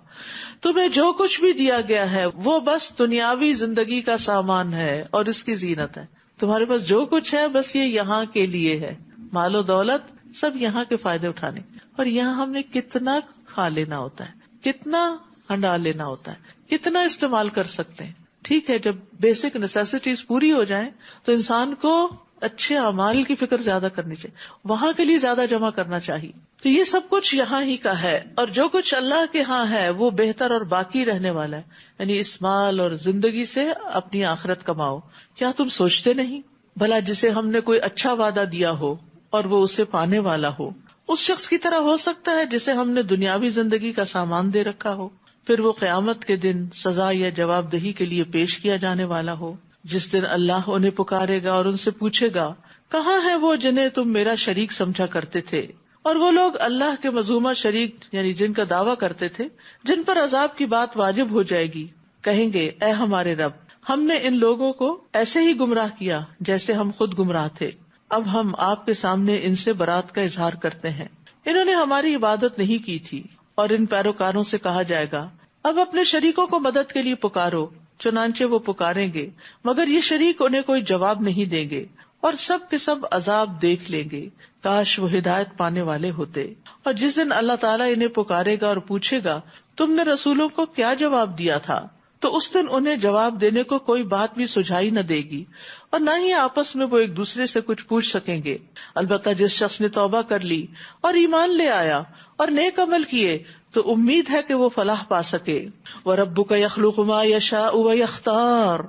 تمہیں جو کچھ بھی دیا گیا ہے وہ بس دنیاوی زندگی کا سامان ہے اور اس کی زینت ہے. تمہارے پاس جو کچھ ہے بس یہ یہاں کے لیے ہے، مال و دولت سب یہاں کے فائدے اٹھانے. اور یہاں ہم نے کتنا کھا لینا ہوتا ہے، کتنا ہنڈا لینا ہوتا ہے، کتنا استعمال کر سکتے ہیں. ٹھیک ہے، جب بیسک نیسیسٹیز پوری ہو جائیں تو انسان کو اچھے اعمال کی فکر زیادہ کرنی چاہیے، وہاں کے لیے زیادہ جمع کرنا چاہیے. تو یہ سب کچھ یہاں ہی کا ہے، اور جو کچھ اللہ کے ہاں ہے وہ بہتر اور باقی رہنے والا ہے. یعنی اس مال اور زندگی سے اپنی آخرت کماؤ. کیا تم سوچتے نہیں بھلا جسے ہم نے کوئی اچھا وعدہ دیا ہو اور وہ اسے پانے والا ہو، اس شخص کی طرح ہو سکتا ہے جسے ہم نے دنیاوی زندگی کا سامان دے رکھا ہو، پھر وہ قیامت کے دن سزا یا جواب دہی کے لیے پیش کیا جانے والا ہو، جس دن اللہ انہیں پکارے گا اور ان سے پوچھے گا کہاں ہے وہ جنہیں تم میرا شریک سمجھا کرتے تھے. اور وہ لوگ اللہ کے مذمومہ شریک یعنی جن کا دعویٰ کرتے تھے، جن پر عذاب کی بات واجب ہو جائے گی، کہیں گے اے ہمارے رب، ہم نے ان لوگوں کو ایسے ہی گمراہ کیا جیسے ہم خود گمراہ تھے. اب ہم آپ کے سامنے ان سے برات کا اظہار کرتے ہیں، انہوں نے ہماری عبادت نہیں کی تھی. اور ان پیروکاروں سے کہا جائے گا اب اپنے شریکوں کو مدد کے لیے پکارو، چنانچہ وہ پکاریں گے مگر یہ شریک انہیں کوئی جواب نہیں دیں گے، اور سب کے سب عذاب دیکھ لیں گے. کاش وہ ہدایت پانے والے ہوتے. اور جس دن اللہ تعالیٰ انہیں پکارے گا اور پوچھے گا تم نے رسولوں کو کیا جواب دیا تھا، تو اس دن انہیں جواب دینے کو کوئی بات بھی سجھائی نہ دے گی، اور نہ ہی آپس میں وہ ایک دوسرے سے کچھ پوچھ سکیں گے. البتہ جس شخص نے توبہ کر لی اور ایمان لے آیا اور نیک عمل کیے تو امید ہے کہ وہ فلاح پا سکے. وَرَبُّكَ يَخْلُقُ مَا يَشَاءُ وَيَخْتَارُ،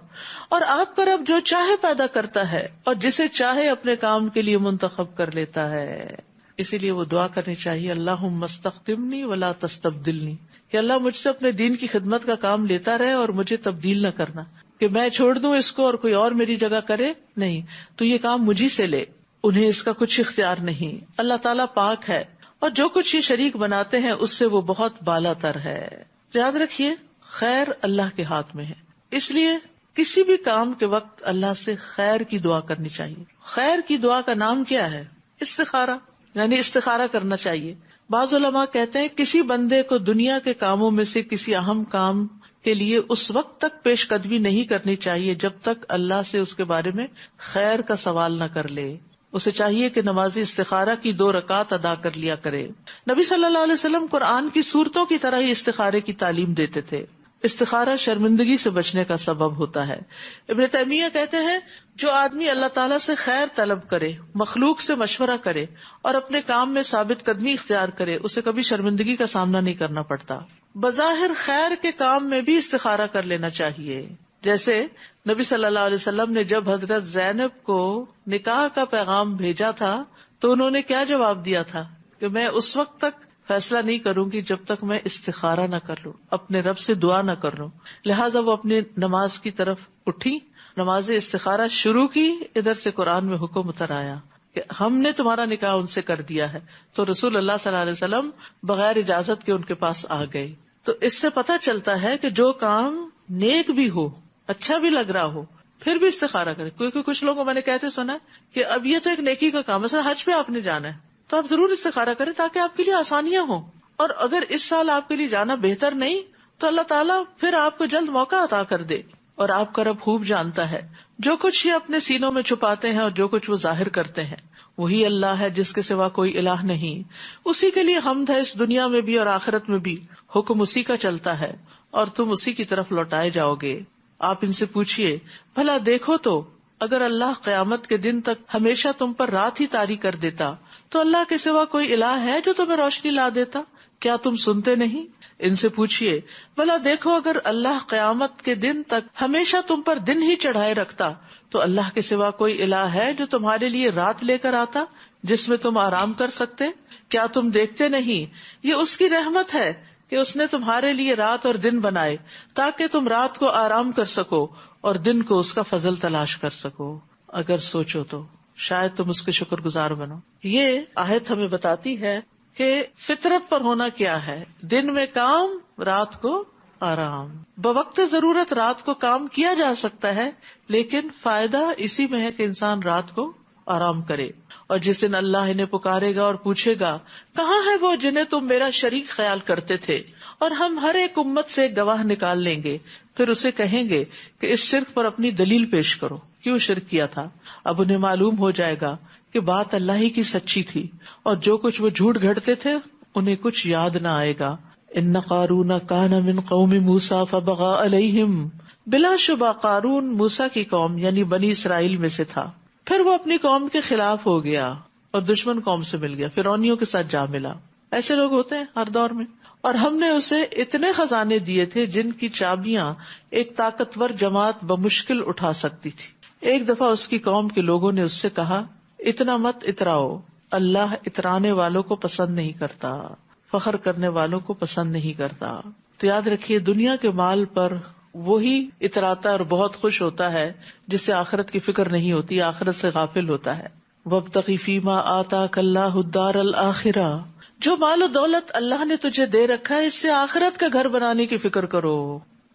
اور آپ کا رب جو چاہے پیدا کرتا ہے اور جسے چاہے اپنے کام کے لیے منتخب کر لیتا ہے. اسی لیے وہ دعا کرنی چاہیے اللہم استخدمنی ولا تستبدلنی، کہ اللہ مجھ سے اپنے دین کی خدمت کا کام لیتا رہے اور مجھے تبدیل نہ کرنا، کہ میں چھوڑ دوں اس کو اور کوئی اور میری جگہ کرے. نہیں، تو یہ کام مجھی سے لے، انہیں اس کا کچھ اختیار نہیں. اللہ تعالیٰ پاک ہے اور جو کچھ یہ شریک بناتے ہیں اس سے وہ بہت بالا تر ہے. یاد رکھیے خیر اللہ کے ہاتھ میں ہے، اس لیے کسی بھی کام کے وقت اللہ سے خیر کی دعا کرنی چاہیے. خیر کی دعا کا نام کیا ہے؟ استخارہ، یعنی استخارہ کرنا چاہیے. بعض علماء کہتے ہیں کسی بندے کو دنیا کے کاموں میں سے کسی اہم کام کے لیے اس وقت تک پیش قدمی نہیں کرنی چاہیے جب تک اللہ سے اس کے بارے میں خیر کا سوال نہ کر لے. اسے چاہیے کہ نمازی استخارہ کی 2 رکعت ادا کر لیا کرے. نبی صلی اللہ علیہ وسلم قرآن کی سورتوں کی طرح ہی استخارے کی تعلیم دیتے تھے. استخارہ شرمندگی سے بچنے کا سبب ہوتا ہے. ابن تیمیہ کہتے ہیں جو آدمی اللہ تعالیٰ سے خیر طلب کرے، مخلوق سے مشورہ کرے اور اپنے کام میں ثابت قدمی اختیار کرے، اسے کبھی شرمندگی کا سامنا نہیں کرنا پڑتا. بظاہر خیر کے کام میں بھی استخارہ کر لینا چاہیے. جیسے نبی صلی اللہ علیہ وسلم نے جب حضرت زینب کو نکاح کا پیغام بھیجا تھا تو انہوں نے کیا جواب دیا تھا کہ میں اس وقت تک فیصلہ نہیں کروں گی جب تک میں استخارہ نہ کر لوں، اپنے رب سے دعا نہ کر لوں. لہٰذا وہ اپنی نماز کی طرف اٹھی نماز استخارہ شروع کی، ادھر سے قرآن میں حکم اتر آیا کہ ہم نے تمہارا نکاح ان سے کر دیا ہے، تو رسول اللہ صلی اللہ علیہ وسلم بغیر اجازت کے ان کے پاس آ گئے. تو اس سے پتہ چلتا ہے کہ جو کام نیک بھی ہو، اچھا بھی لگ رہا ہو، پھر بھی استخارہ کرے. کیونکہ کچھ لوگوں میں نے کہتے سنا کہ اب یہ تو ایک نیکی کا کام ہے، مثلا حج پہ آپ نے جانا ہے تو آپ ضرور استخارہ کریں تاکہ آپ کے لیے آسانیاں ہوں. اور اگر اس سال آپ کے لیے جانا بہتر نہیں تو اللہ تعالیٰ پھر آپ کو جلد موقع عطا کر دے. اور آپ کا رب خوب جانتا ہے جو کچھ یہ اپنے سینوں میں چھپاتے ہیں اور جو کچھ وہ ظاہر کرتے ہیں. وہی اللہ ہے جس کے سوا کوئی الہ نہیں، اسی کے لیے حمد ہے اس دنیا میں بھی اور آخرت میں بھی. حکم اسی کا چلتا ہے اور تم اسی کی طرف لوٹائے جاؤ گے. آپ ان سے پوچھیے بھلا دیکھو تو اگر اللہ قیامت کے دن تک ہمیشہ تم پر رات ہی طاری کر دیتا تو اللہ کے سوا کوئی الہ ہے جو تمہیں روشنی لا دیتا؟ کیا تم سنتے نہیں؟ ان سے پوچھیے بھلا دیکھو اگر اللہ قیامت کے دن تک ہمیشہ تم پر دن ہی چڑھائے رکھتا تو اللہ کے سوا کوئی الہ ہے جو تمہارے لیے رات لے کر آتا جس میں تم آرام کر سکتے؟ کیا تم دیکھتے نہیں یہ اس کی رحمت ہے کہ اس نے تمہارے لیے رات اور دن بنائے تاکہ تم رات کو آرام کر سکو اور دن کو اس کا فضل تلاش کر سکو. اگر سوچو تو شاید تم اس کے شکر گزار بنو. یہ آیت ہمیں بتاتی ہے کہ فطرت پر ہونا کیا ہے، دن میں کام، رات کو آرام. بوقت ضرورت رات کو کام کیا جا سکتا ہے لیکن فائدہ اسی میں ہے کہ انسان رات کو آرام کرے. اور جس دن اللہ انہیں پکارے گا اور پوچھے گا کہاں ہے وہ جنہیں تم میرا شریک خیال کرتے تھے، اور ہم ہر ایک امت سے ایک گواہ نکال لیں گے، پھر اسے کہیں گے کہ اس شرک پر اپنی دلیل پیش کرو، کیوں شرک کیا تھا. اب انہیں معلوم ہو جائے گا کہ بات اللہ ہی کی سچی تھی اور جو کچھ وہ جھوٹ گھڑتے تھے انہیں کچھ یاد نہ آئے گا. ان قارون کان من قوم موسیٰ فبغى علیہم، بلا شبہ قارون موسیٰ کی قوم یعنی بنی اسرائیل میں سے تھا، پھر وہ اپنی قوم کے خلاف ہو گیا اور دشمن قوم سے مل گیا، فرعونیوں کے ساتھ جا ملا. ایسے لوگ ہوتے ہیں ہر دور میں. اور ہم نے اسے اتنے خزانے دیے تھے جن کی چابیاں ایک طاقتور جماعت بمشکل اٹھا سکتی تھی. ایک دفعہ اس کی قوم کے لوگوں نے اس سے کہا اتنا مت اتراؤ، اللہ اترانے والوں کو پسند نہیں کرتا، فخر کرنے والوں کو پسند نہیں کرتا. تو یاد رکھیے دنیا کے مال پر وہی اتراتا اور بہت خوش ہوتا ہے جس سے آخرت کی فکر نہیں ہوتی، آخرت سے غافل ہوتا ہے. وابتغ فیما آتاک اللہ الدار الآخرہ، جو مال و دولت اللہ نے تجھے دے رکھا ہے اس سے آخرت کا گھر بنانے کی فکر کرو.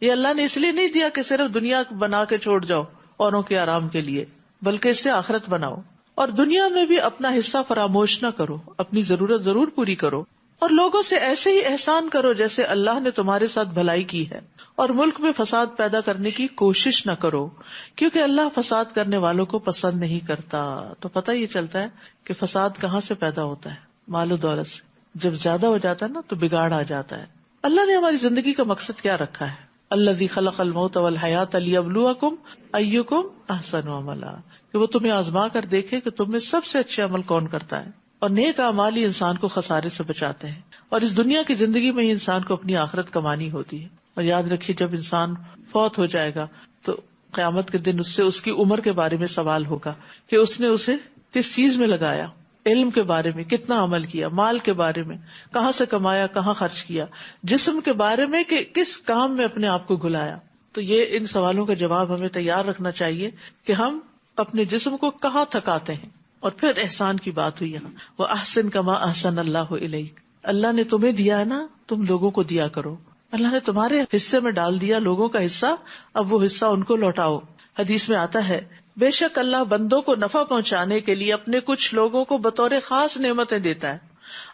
یہ اللہ نے اس لیے نہیں دیا کہ صرف دنیا بنا کے چھوڑ جاؤ اوروں کے آرام کے لیے، بلکہ اس سے آخرت بناؤ. اور دنیا میں بھی اپنا حصہ فراموش نہ کرو، اپنی ضرورت ضرور پوری کرو، اور لوگوں سے ایسے ہی احسان کرو جیسے اللہ نے تمہارے ساتھ بھلائی کی ہے. اور ملک میں فساد پیدا کرنے کی کوشش نہ کرو کیونکہ اللہ فساد کرنے والوں کو پسند نہیں کرتا. تو پتہ یہ چلتا ہے کہ فساد کہاں سے پیدا ہوتا ہے، مال و دولت سے. جب زیادہ ہو جاتا ہے نا تو بگاڑ آ جاتا ہے. اللہ نے ہماری زندگی کا مقصد کیا رکھا ہے؟ الذی خلق الموت والحیات لیبلوکم ایکم احسن عملا، کہ وہ تمہیں آزما کر دیکھے کہ تم میں سب سے اچھے عمل کون کرتا ہے. اور نیک اعمال ہی انسان کو خسارے سے بچاتے ہیں، اور اس دنیا کی زندگی میں ہی انسان کو اپنی آخرت کمانی ہوتی ہے. اور یاد رکھیے جب انسان فوت ہو جائے گا تو قیامت کے دن اس سے اس کی عمر کے بارے میں سوال ہوگا کہ اس نے اسے کس چیز میں لگایا، علم کے بارے میں کتنا عمل کیا، مال کے بارے میں کہاں سے کمایا، کہاں خرچ کیا، جسم کے بارے میں کہ کس کام میں اپنے آپ کو گھلایا. تو یہ ان سوالوں کا جواب ہمیں تیار رکھنا چاہیے کہ ہم اپنے جسم کو کہاں تھکاتے ہیں. اور پھر احسان کی بات ہوئی یہاں، وہ احسن کما احسن اللہ الیک، اللہ نے تمہیں دیا ہے نا، تم لوگوں کو دیا کرو. اللہ نے تمہارے حصے میں ڈال دیا لوگوں کا حصہ، اب وہ حصہ ان کو لوٹاؤ. حدیث میں آتا ہے بے شک اللہ بندوں کو نفع پہنچانے کے لیے اپنے کچھ لوگوں کو بطور خاص نعمتیں دیتا ہے.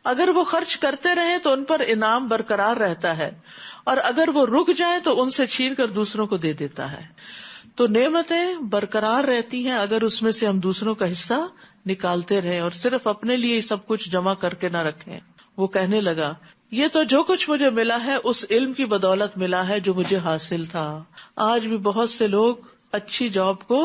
اگر وہ خرچ کرتے رہیں تو ان پر انعام برقرار رہتا ہے، اور اگر وہ رک جائیں تو ان سے چھین کر دوسروں کو دے دیتا ہے. تو نعمتیں برقرار رہتی ہیں اگر اس میں سے ہم دوسروں کا حصہ نکالتے رہیں اور صرف اپنے لیے سب کچھ جمع کر کے نہ رکھیں. وہ کہنے لگا یہ تو جو کچھ مجھے ملا ہے اس علم کی بدولت ملا ہے جو مجھے حاصل تھا. آج بھی بہت سے لوگ اچھی جاب کو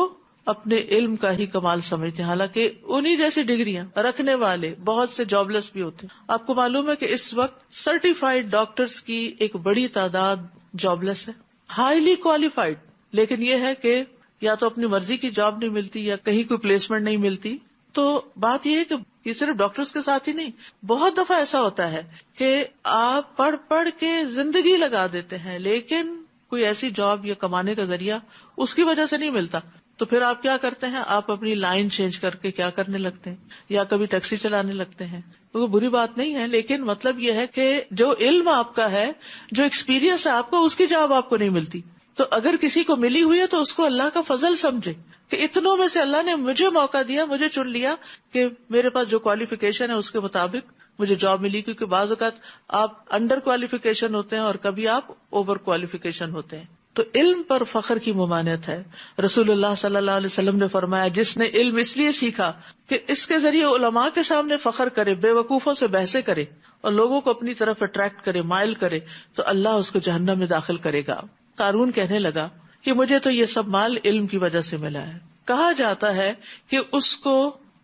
اپنے علم کا ہی کمال سمجھتے ہیں، حالانکہ انہی جیسی ڈگریاں رکھنے والے بہت سے جاب لیس بھی ہوتے ہیں. آپ کو معلوم ہے کہ اس وقت سرٹیفائڈ ڈاکٹرز کی ایک بڑی تعداد جاب لیس ہے، ہائیلی کوالیفائڈ، لیکن یہ ہے کہ یا تو اپنی مرضی کی جاب نہیں ملتی یا کہیں کوئی پلیسمنٹ نہیں ملتی. تو بات یہ ہے کہ یہ صرف ڈاکٹرز کے ساتھ ہی نہیں، بہت دفعہ ایسا ہوتا ہے کہ آپ پڑھ پڑھ کے زندگی لگا دیتے ہیں لیکن کوئی ایسی جاب یا کمانے کا ذریعہ اس کی وجہ سے نہیں ملتا، تو پھر آپ کیا کرتے ہیں؟ آپ اپنی لائن چینج کر کے کیا کرنے لگتے ہیں، یا کبھی ٹیکسی چلانے لگتے ہیں. وہ بری بات نہیں ہے، لیکن مطلب یہ ہے کہ جو علم آپ کا ہے، جو ایکسپیرینس ہے آپ کا، اس کی جاب آپ کو نہیں ملتی. تو اگر کسی کو ملی ہوئی ہے تو اس کو اللہ کا فضل سمجھے کہ اتنوں میں سے اللہ نے مجھے موقع دیا، مجھے چن لیا کہ میرے پاس جو کوالیفیکیشن ہے اس کے مطابق مجھے جاب ملی. کیونکہ بعض اوقات آپ انڈر کوالیفیکیشن ہوتے ہیں اور کبھی آپ اوور کوالیفیکیشن ہوتے ہیں. تو علم پر فخر کی ممانعت ہے. رسول اللہ صلی اللہ علیہ وسلم نے فرمایا، جس نے علم اس لیے سیکھا کہ اس کے ذریعے علماء کے سامنے فخر کرے، بے وقوفوں سے بحثیں کرے اور لوگوں کو اپنی طرف اٹریکٹ کرے، مائل کرے، تو اللہ اس کو جہنم میں داخل کرے گا. قارون کہنے لگا کہ مجھے تو یہ سب مال علم کی وجہ سے ملا ہے. کہا جاتا ہے کہ اس کو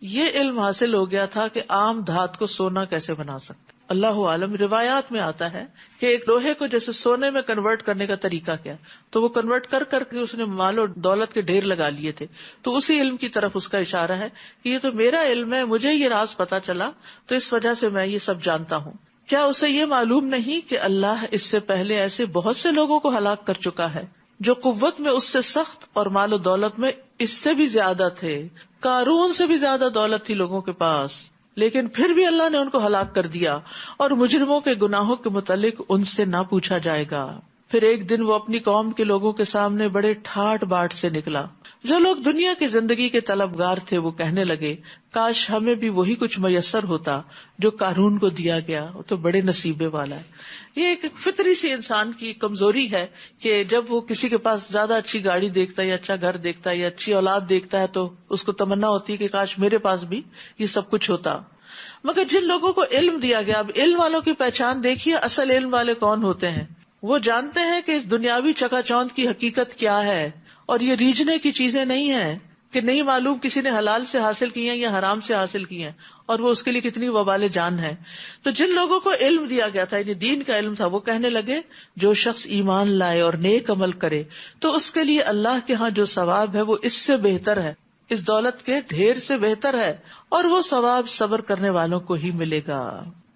یہ علم حاصل ہو گیا تھا کہ عام دھات کو سونا کیسے بنا سکتے. اللہ عالم. روایات میں آتا ہے کہ ایک لوہے کو جیسے سونے میں کنورٹ کرنے کا طریقہ کیا، تو وہ کنورٹ کر کر کے اس نے مال و دولت کے ڈھیر لگا لیے تھے. تو اسی علم کی طرف اس کا اشارہ ہے کہ یہ تو میرا علم ہے، مجھے یہ راز پتا چلا تو اس وجہ سے میں یہ سب جانتا ہوں. کیا اسے یہ معلوم نہیں کہ اللہ اس سے پہلے ایسے بہت سے لوگوں کو ہلاک کر چکا ہے جو قوت میں اس سے سخت اور مال و دولت میں اس سے بھی زیادہ تھے. قارون سے بھی زیادہ دولت تھی لوگوں کے پاس، لیکن پھر بھی اللہ نے ان کو ہلاک کر دیا، اور مجرموں کے گناہوں کے متعلق ان سے نہ پوچھا جائے گا. پھر ایک دن وہ اپنی قوم کے لوگوں کے سامنے بڑے ٹھاٹ باٹ سے نکلا. جو لوگ دنیا کی زندگی کے طلبگار تھے وہ کہنے لگے، کاش ہمیں بھی وہی کچھ میسر ہوتا جو قارون کو دیا گیا، وہ تو بڑے نصیبے والا ہے. یہ ایک فطری سی انسان کی کمزوری ہے کہ جب وہ کسی کے پاس زیادہ اچھی گاڑی دیکھتا ہے یا اچھا گھر دیکھتا ہے یا اچھی اولاد دیکھتا ہے تو اس کو تمنا ہوتی ہے کہ کاش میرے پاس بھی یہ سب کچھ ہوتا. مگر جن لوگوں کو علم دیا گیا، اب علم والوں کی پہچان دیکھیے، اصل علم والے کون ہوتے ہیں. وہ جانتے ہیں کہ اس دنیاوی چکا چوند کی حقیقت کیا ہے، اور یہ ریجھنے کی چیزیں نہیں ہیں کہ نہیں معلوم کسی نے حلال سے حاصل کی ہیں یا حرام سے حاصل کی ہیں، اور وہ اس کے لیے کتنی وبال جان ہے. تو جن لوگوں کو علم دیا گیا تھا، یعنی دین کا علم تھا، وہ کہنے لگے جو شخص ایمان لائے اور نیک عمل کرے تو اس کے لیے اللہ کے ہاں جو ثواب ہے وہ اس سے بہتر ہے، اس دولت کے ڈھیر سے بہتر ہے، اور وہ ثواب صبر کرنے والوں کو ہی ملے گا.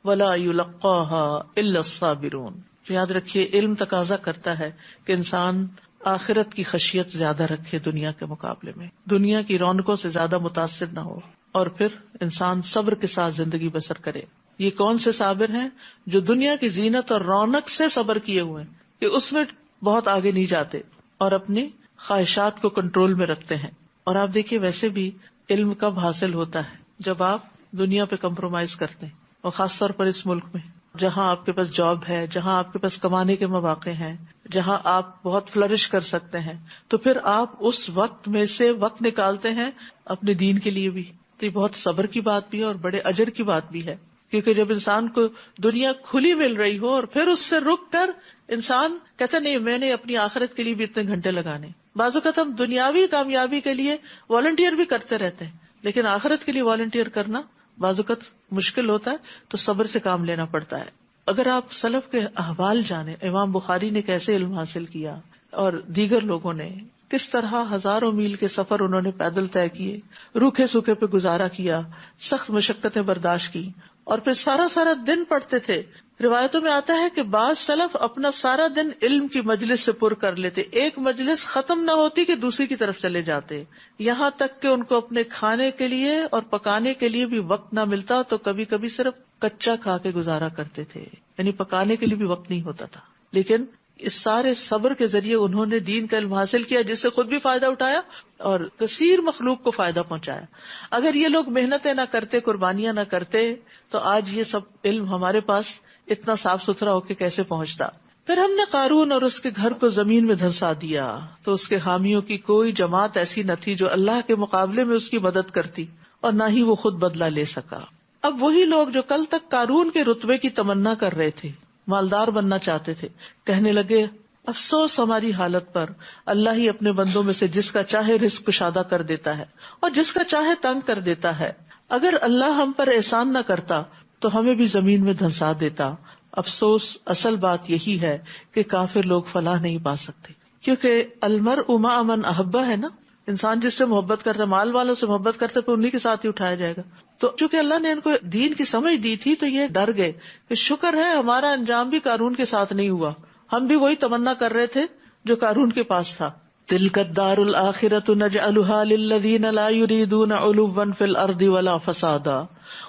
وَلَا يُلَقَّاهَا إِلَّا الصَّابِرُونَ. یاد رکھیے، علم تقاضا کرتا ہے کہ انسان آخرت کی خشیت زیادہ رکھے دنیا کے مقابلے میں، دنیا کی رونقوں سے زیادہ متاثر نہ ہو، اور پھر انسان صبر کے ساتھ زندگی بسر کرے. یہ کون سے صابر ہیں؟ جو دنیا کی زینت اور رونق سے صبر کیے ہوئے ہیں کہ اس میں بہت آگے نہیں جاتے اور اپنی خواہشات کو کنٹرول میں رکھتے ہیں. اور آپ دیکھیے ویسے بھی علم کب حاصل ہوتا ہے؟ جب آپ دنیا پہ کمپرومائز کرتے ہیں، اور خاص طور پر اس ملک میں جہاں آپ کے پاس جاب ہے، جہاں آپ کے پاس کمانے کے مواقع ہیں، جہاں آپ بہت فلرش کر سکتے ہیں، تو پھر آپ اس وقت میں سے وقت نکالتے ہیں اپنے دین کے لیے بھی. تو یہ بہت صبر کی بات بھی ہے اور بڑے اجر کی بات بھی ہے، کیونکہ جب انسان کو دنیا کھلی مل رہی ہو اور پھر اس سے رک کر انسان کہتا نہیں میں نے اپنی آخرت کے لیے بھی اتنے گھنٹے لگانے. بعض اوقات ہم دنیاوی کامیابی کے لیے والنٹیئر بھی کرتے رہتے ہیں، لیکن آخرت کے لیے والنٹیئر کرنا بعض اوقات مشکل ہوتا ہے، تو صبر سے کام لینا پڑتا ہے. اگر آپ سلف کے احوال جانیں، امام بخاری نے کیسے علم حاصل کیا اور دیگر لوگوں نے کس طرح ہزاروں میل کے سفر انہوں نے پیدل طے کیے، روکھے سوکھے پہ گزارا کیا، سخت مشقتیں برداشت کی، اور پھر سارا دن پڑھتے تھے. روایتوں میں آتا ہے کہ بعض سلف اپنا سارا دن علم کی مجلس سے پر کر لیتے، ایک مجلس ختم نہ ہوتی کہ دوسری کی طرف چلے جاتے، یہاں تک کہ ان کو اپنے کھانے کے لیے اور پکانے کے لیے بھی وقت نہ ملتا تو کبھی کبھی صرف کچا کھا کے گزارا کرتے تھے، یعنی پکانے کے لیے بھی وقت نہیں ہوتا تھا. لیکن اس سارے صبر کے ذریعے انہوں نے دین کا علم حاصل کیا، جس سے خود بھی فائدہ اٹھایا اور کثیر مخلوق کو فائدہ پہنچایا. اگر یہ لوگ محنتیں نہ کرتے، قربانیاں نہ کرتے، تو آج یہ سب علم ہمارے پاس اتنا صاف ستھرا ہو کے کیسے پہنچتا. پھر ہم نے قارون اور اس کے گھر کو زمین میں دھنسا دیا تو اس کے حامیوں کی کوئی جماعت ایسی نہ تھی جو اللہ کے مقابلے میں اس کی مدد کرتی، اور نہ ہی وہ خود بدلہ لے سکا. اب وہی لوگ جو کل تک قارون کے رتبے کی تمنا کر رہے تھے، مالدار بننا چاہتے تھے، کہنے لگے افسوس ہماری حالت پر، اللہ ہی اپنے بندوں میں سے جس کا چاہے رزق کشادہ کر دیتا ہے اور جس کا چاہے تنگ کر دیتا ہے. اگر اللہ ہم پر احسان نہ کرتا تو ہمیں بھی زمین میں دھنسا دیتا. افسوس اصل بات یہی ہے کہ کافر لوگ فلاح نہیں پا سکتے، کیونکہ المرء مع من احبہ ہے نا، انسان جس سے محبت کرتا ہے، مال والوں سے محبت کرتا ہے، پھر انہی کے ساتھ ہی اٹھایا جائے گا. تو چونکہ اللہ نے ان کو دین کی سمجھ دی تھی تو یہ ڈر گئے کہ شکر ہے ہمارا انجام بھی قارون کے ساتھ نہیں ہوا، ہم بھی وہی تمنا کر رہے تھے جو قارون کے پاس تھا. تلک الدار الآخرۃ نجعلها للذین لا یریدون علوا فی الارض ولا فسادا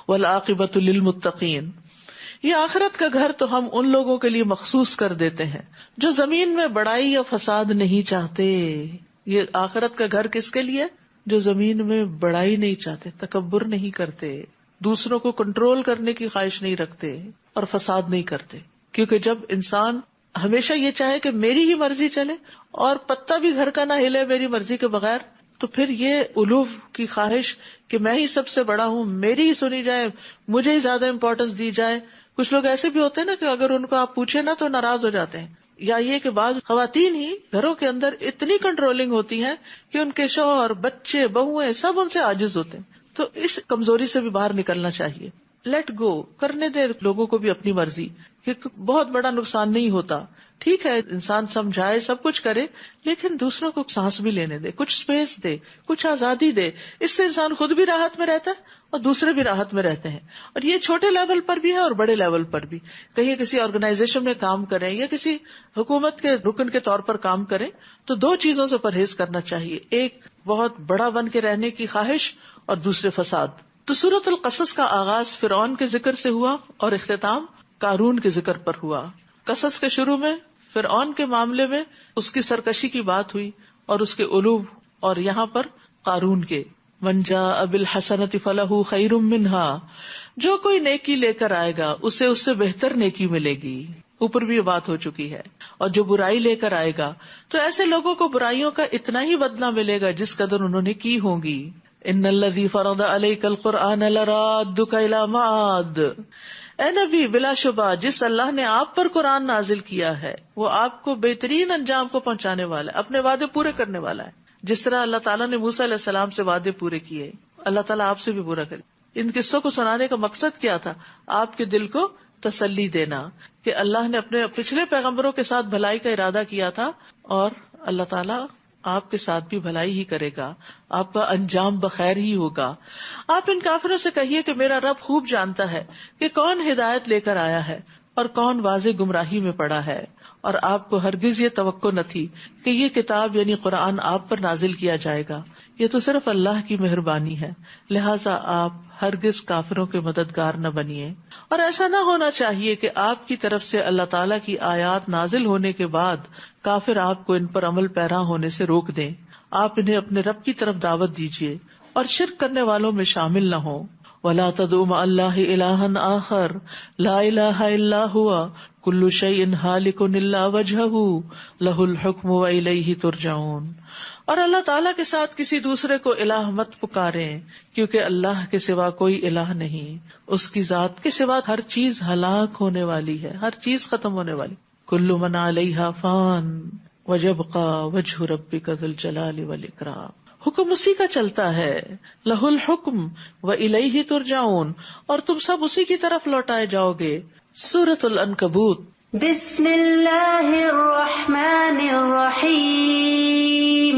والعاقبۃ للمتقین. یہ آخرت کا گھر تو ہم ان لوگوں کے لیے مخصوص کر دیتے ہیں جو زمین میں بڑائی یا فساد نہیں چاہتے. یہ آخرت کا گھر کس کے لیے؟ جو زمین میں بڑائی نہیں چاہتے، تکبر نہیں کرتے، دوسروں کو کنٹرول کرنے کی خواہش نہیں رکھتے اور فساد نہیں کرتے. کیونکہ جب انسان ہمیشہ یہ چاہے کہ میری ہی مرضی چلے اور پتا بھی گھر کا نہ ہلے میری مرضی کے بغیر، تو پھر یہ علو کی خواہش کہ میں ہی سب سے بڑا ہوں، میری ہی سنی جائے، مجھے ہی زیادہ امپورٹنس دی جائے. کچھ لوگ ایسے بھی ہوتے ہیں نا کہ اگر ان کو آپ پوچھیں نا تو ناراض ہو جاتے ہیں. یا یہ کہ بعض خواتین ہی گھروں کے اندر اتنی کنٹرولنگ ہوتی ہیں کہ ان کے شوہر، بچے، بہویں سب ان سے عاجز ہوتے ہیں. تو اس کمزوری سے بھی باہر نکلنا چاہیے. لیٹ گو، کرنے دے لوگوں کو بھی اپنی مرضی، کہ بہت بڑا نقصان نہیں ہوتا. ٹھیک ہے انسان سمجھائے، سب کچھ کرے، لیکن دوسروں کو سانس بھی لینے دے، کچھ اسپیس دے، کچھ آزادی دے. اس سے انسان خود بھی راحت میں رہتا ہے اور دوسرے بھی راحت میں رہتے ہیں. اور یہ چھوٹے لیول پر بھی ہے اور بڑے لیول پر بھی. کہیں کسی آرگنائزیشن میں کام کریں یا کسی حکومت کے رکن کے طور پر کام کریں تو دو چیزوں سے پرہیز کرنا چاہیے. ایک بہت بڑا بن کے رہنے کی خواہش اور دوسرے فساد. تو سورۃ القصص کا آغاز فرعون کے ذکر سے ہوا اور اختتام قارون کے ذکر پر ہوا. قصص کے شروع میں فرعون کے معاملے میں اس کی سرکشی کی بات ہوئی اور اس کے علو، اور یہاں پر قارون کے من جاء بالحسنۃ فلہ خیر منہا، جو کوئی نیکی لے کر آئے گا اسے اس سے بہتر نیکی ملے گی. اوپر بھی یہ بات ہو چکی ہے. اور جو برائی لے کر آئے گا تو ایسے لوگوں کو برائیوں کا اتنا ہی بدلہ ملے گا جس قدر انہوں نے کی ہوں گی. ان الذی فرض علیک القرآن لرادک الی معاد، اے نبی بلا شبہ جس اللہ نے آپ پر قرآن نازل کیا ہے وہ آپ کو بہترین انجام کو پہنچانے والا ہے، اپنے وعدے پورے کرنے والا ہے. جس طرح اللہ تعالیٰ نے موسیٰ علیہ السلام سے وعدے پورے کیے، اللہ تعالیٰ آپ سے بھی پورا کرے. ان قصوں کو سنانے کا مقصد کیا تھا؟ آپ کے دل کو تسلی دینا کہ اللہ نے اپنے پچھلے پیغمبروں کے ساتھ بھلائی کا ارادہ کیا تھا اور اللہ تعالیٰ آپ کے ساتھ بھی بھلائی ہی کرے گا، آپ کا انجام بخیر ہی ہوگا. آپ ان کافروں سے کہیے کہ میرا رب خوب جانتا ہے کہ کون ہدایت لے کر آیا ہے اور کون واضح گمراہی میں پڑا ہے، اور آپ کو ہرگز یہ توقع نہ تھی کہ یہ کتاب یعنی قرآن آپ پر نازل کیا جائے گا. یہ تو صرف اللہ کی مہربانی ہے، لہٰذا آپ ہرگز کافروں کے مددگار نہ بنیے. اور ایسا نہ ہونا چاہیے کہ آپ کی طرف سے اللہ تعالیٰ کی آیات نازل ہونے کے بعد کافر آپ کو ان پر عمل پیرا ہونے سے روک دیں. آپ انہیں اپنے رب کی طرف دعوت دیجیے اور شرک کرنے والوں میں شامل نہ ہوں. وَلَا تَدْعُ مَعَ اللَّهِ إِلَٰهًا آخَرَ لَا إِلَٰهَ إِلَّا هُوَ كُلُّ شَيْءٍ هَالِكٌ إِلَّا وَجْهَهُ لَهُ الْحُكْمُ وَإِلَيْهِ تُرْجَعُونَ. اور اللہ تعالیٰ کے ساتھ کسی دوسرے کو الہ مت پکاریں، کیونکہ اللہ کے سوا کوئی الہ نہیں، اس کی ذات کے سوا ہر چیز ہلاک ہونے والی ہے، ہر چیز ختم ہونے والی. كُلُّ مَنْ عَلَيْهَا فَانٍ وَيَبْقَى وَجْهُ رَبِّكَ ذُو الْجَلَالِ وَالْإِكْرَامِ. حکم اسی کا چلتا ہے، لہ الحکم وإلیہ ترجعون، اور تم سب اسی کی طرف لوٹائے جاؤ گے. سورۃ العنکبوت. بسم اللہ الرحمن الرحیم.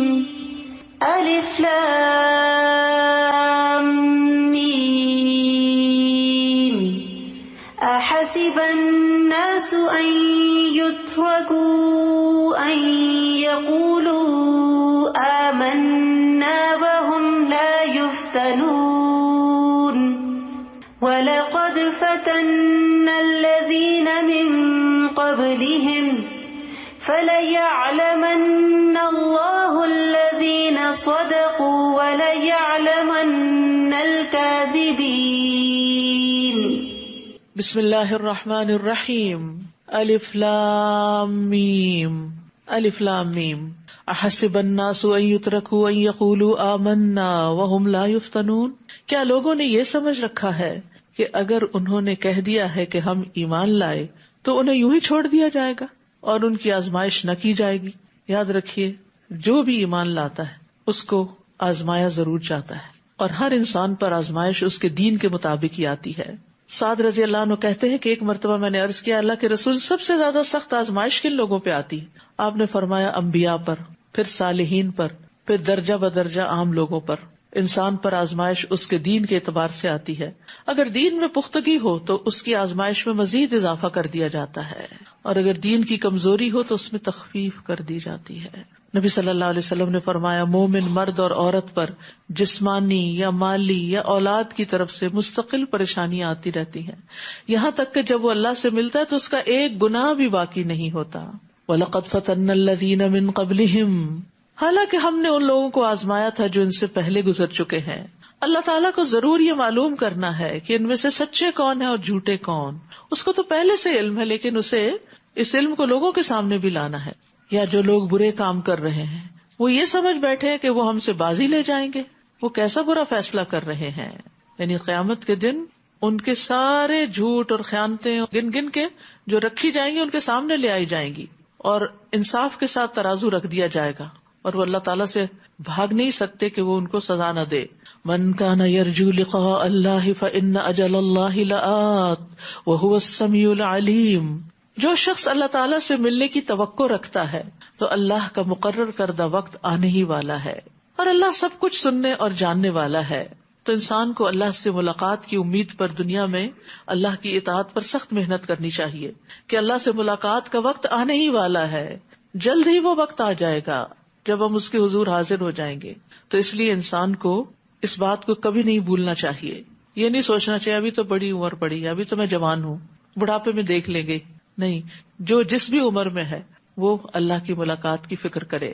الف لام میم. احسب الناس ان يتركوا ان يقولوا آمنا وهم لا يفتنون. وَلَقَدْ فَتَنَّا الَّذِينَ مِن قَبْلِهِمْ فَلَيَعْلَمَنَّ اللَّهُ الَّذِينَ صَدَقُوا وَلَيَعْلَمَنَّ الْكَاذِبِينَ. بسم اللہ الرحمن الرحیم. الف لام میم. الف لام میم. احسب الناس ان يتركوا ان يقولوا آمنا وهم لا يفتنون. کیا لوگوں نے یہ سمجھ رکھا ہے کہ اگر انہوں نے کہہ دیا ہے کہ ہم ایمان لائے تو انہیں یوں ہی چھوڑ دیا جائے گا اور ان کی آزمائش نہ کی جائے گی؟ یاد رکھیے، جو بھی ایمان لاتا ہے اس کو آزمایا ضرور جاتا ہے، اور ہر انسان پر آزمائش اس کے دین کے مطابق ہی آتی ہے. سعد رضی اللہ عنہ کہتے ہیں کہ ایک مرتبہ میں نے عرض کیا، اللہ کے رسول سب سے زیادہ سخت آزمائش کن لوگوں پہ آتی ہے؟ آپ نے فرمایا انبیاء پر، پھر صالحین پر، پھر درجہ بدرجہ عام لوگوں پر. انسان پر آزمائش اس کے دین کے اعتبار سے آتی ہے. اگر دین میں پختگی ہو تو اس کی آزمائش میں مزید اضافہ کر دیا جاتا ہے، اور اگر دین کی کمزوری ہو تو اس میں تخفیف کر دی جاتی ہے. نبی صلی اللہ علیہ وسلم نے فرمایا، مومن مرد اور عورت پر جسمانی یا مالی یا اولاد کی طرف سے مستقل پریشانیاں آتی رہتی ہیں، یہاں تک کہ جب وہ اللہ سے ملتا ہے تو اس کا ایک گناہ بھی باقی نہیں ہوتا. وَلَقَدْ فَتَنَّا الَّذِينَ مِن قَبْلِهِمْ، حالانکہ ہم نے ان لوگوں کو آزمایا تھا جو ان سے پہلے گزر چکے ہیں. اللہ تعالیٰ کو ضرور یہ معلوم کرنا ہے کہ ان میں سے سچے کون ہیں اور جھوٹے کون. اس کو تو پہلے سے علم ہے، لیکن اسے اس علم کو لوگوں کے سامنے بھی لانا ہے. یا جو لوگ برے کام کر رہے ہیں وہ یہ سمجھ بیٹھے ہیں کہ وہ ہم سے بازی لے جائیں گے، وہ کیسا برا فیصلہ کر رہے ہیں. یعنی قیامت کے دن ان کے سارے جھوٹ اور خیانتیں گن گن کے جو رکھی جائیں گی ان کے سامنے لے آئی جائیں گی، اور انصاف کے ساتھ ترازو رکھ دیا جائے گا، اور وہ اللہ تعالیٰ سے بھاگ نہیں سکتے کہ وہ ان کو سزا نہ دے. من کان یرجو لقاء اللہ فإن اجل اللہ لآت وہو السمیع العلیم. جو شخص اللہ تعالیٰ سے ملنے کی توقع رکھتا ہے تو اللہ کا مقرر کردہ وقت آنے ہی والا ہے، اور اللہ سب کچھ سننے اور جاننے والا ہے. تو انسان کو اللہ سے ملاقات کی امید پر دنیا میں اللہ کی اطاعت پر سخت محنت کرنی چاہیے کہ اللہ سے ملاقات کا وقت آنے ہی والا ہے، جلد ہی وہ وقت آ جائے گا جب ہم اس کے حضور حاضر ہو جائیں گے. تو اس لیے انسان کو اس بات کو کبھی نہیں بھولنا چاہیے. یہ نہیں سوچنا چاہیے ابھی تو بڑی عمر پڑی ہے، ابھی تو میں جوان ہوں، بڑھاپے میں دیکھ لیں گے. نہیں، جو جس بھی عمر میں ہے وہ اللہ کی ملاقات کی فکر کرے.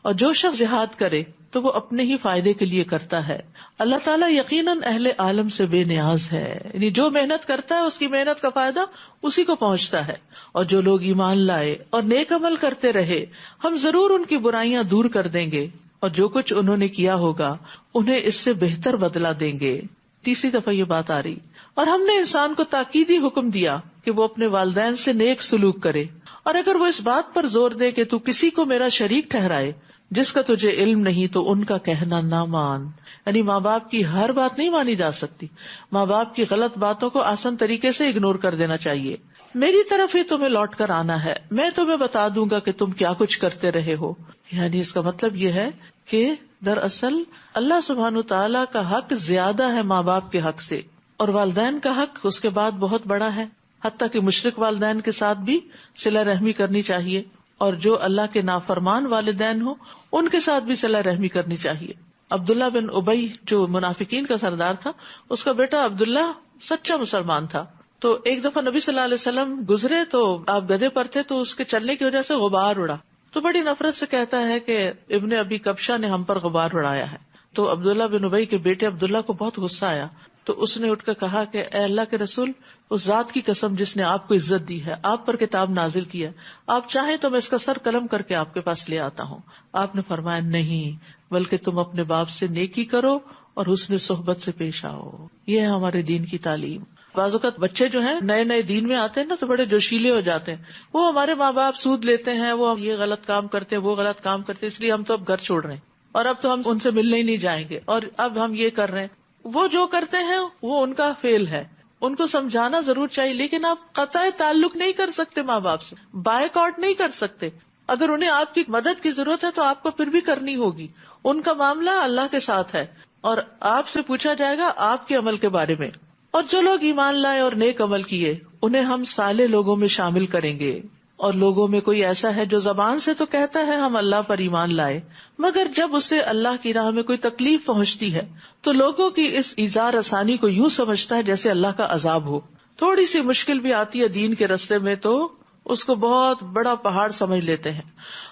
اور جو شخص جہاد کرے تو وہ اپنے ہی فائدے کے لیے کرتا ہے. اللہ تعالیٰ یقیناً اہل عالم سے بے نیاز ہے، یعنی جو محنت کرتا ہے اس کی محنت کا فائدہ اسی کو پہنچتا ہے. اور جو لوگ ایمان لائے اور نیک عمل کرتے رہے ہم ضرور ان کی برائیاں دور کر دیں گے، اور جو کچھ انہوں نے کیا ہوگا انہیں اس سے بہتر بدلہ دیں گے. تیسری دفعہ یہ بات آ رہی. اور ہم نے انسان کو تاکیدی حکم دیا کہ وہ اپنے والدین سے نیک سلوک کرے، اور اگر وہ اس بات پر زور دے کہ تو کسی کو میرا شریک ٹھہرائے جس کا تجھے علم نہیں تو ان کا کہنا نہ مان. یعنی ماں باپ کی ہر بات نہیں مانی جا سکتی، ماں باپ کی غلط باتوں کو آسان طریقے سے اگنور کر دینا چاہیے. میری طرف ہی تمہیں لوٹ کر آنا ہے، میں تمہیں بتا دوں گا کہ تم کیا کچھ کرتے رہے ہو. یعنی اس کا مطلب یہ ہے کہ دراصل اللہ سبحانہ تعالیٰ کا حق زیادہ ہے ماں باپ کے حق سے، اور والدین کا حق اس کے بعد بہت بڑا ہے. حتیٰ کہ مشرک والدین کے ساتھ بھی صلہ رحمی کرنی چاہیے، اور جو اللہ کے نافرمان والدین ہوں ان کے ساتھ بھی صلہ رحمی کرنی چاہیے. عبداللہ بن ابی جو منافقین کا سردار تھا، اس کا بیٹا عبداللہ سچا مسلمان تھا. تو ایک دفعہ نبی صلی اللہ علیہ وسلم گزرے تو آپ گدھے پر تھے، تو اس کے چلنے کی وجہ سے غبار اڑا. تو بڑی نفرت سے کہتا ہے کہ ابن ابی کبشہ نے ہم پر غبار اڑایا ہے. تو عبداللہ بن ابی کے بیٹے عبداللہ کو بہت غصہ آیا، تو اس نے اٹھ کر کہا کہ اے اللہ کے رسول، اس ذات کی قسم جس نے آپ کو عزت دی ہے، آپ پر کتاب نازل کیا، آپ چاہیں تو میں اس کا سر قلم کر کے آپ کے پاس لے آتا ہوں. آپ نے فرمایا نہیں، بلکہ تم اپنے باپ سے نیکی کرو اور حسن صحبت سے پیش آؤ. یہ ہے ہمارے دین کی تعلیم. بعض اوقات بچے جو ہیں نئے نئے دین میں آتے ہیں نا تو بڑے جوشیلے ہو جاتے ہیں، وہ ہمارے ماں باپ سود لیتے ہیں، وہ یہ غلط کام کرتے ہیں، وہ غلط کام کرتے ہیں، اس لیے ہم تو اب گھر چھوڑ رہے ہیں، اور اب تو ہم ان سے ملنے ہی نہیں جائیں گے، اور اب ہم یہ کر رہے ہیں. وہ جو کرتے ہیں وہ ان کا فیل ہے، ان کو سمجھانا ضرور چاہیے، لیکن آپ قطع تعلق نہیں کر سکتے ماں باپ سے، بائیک آؤٹ نہیں کر سکتے. اگر انہیں آپ کی مدد کی ضرورت ہے تو آپ کو پھر بھی کرنی ہوگی. ان کا معاملہ اللہ کے ساتھ ہے، اور آپ سے پوچھا جائے گا آپ کے عمل کے بارے میں. اور جو لوگ ایمان لائے اور نیک عمل کیے انہیں ہم صالح لوگوں میں شامل کریں گے. اور لوگوں میں کوئی ایسا ہے جو زبان سے تو کہتا ہے ہم اللہ پر ایمان لائے، مگر جب اسے اللہ کی راہ میں کوئی تکلیف پہنچتی ہے تو لوگوں کی اس ایذار آسانی کو یوں سمجھتا ہے جیسے اللہ کا عذاب ہو. تھوڑی سی مشکل بھی آتی ہے دین کے راستے میں تو اس کو بہت بڑا پہاڑ سمجھ لیتے ہیں.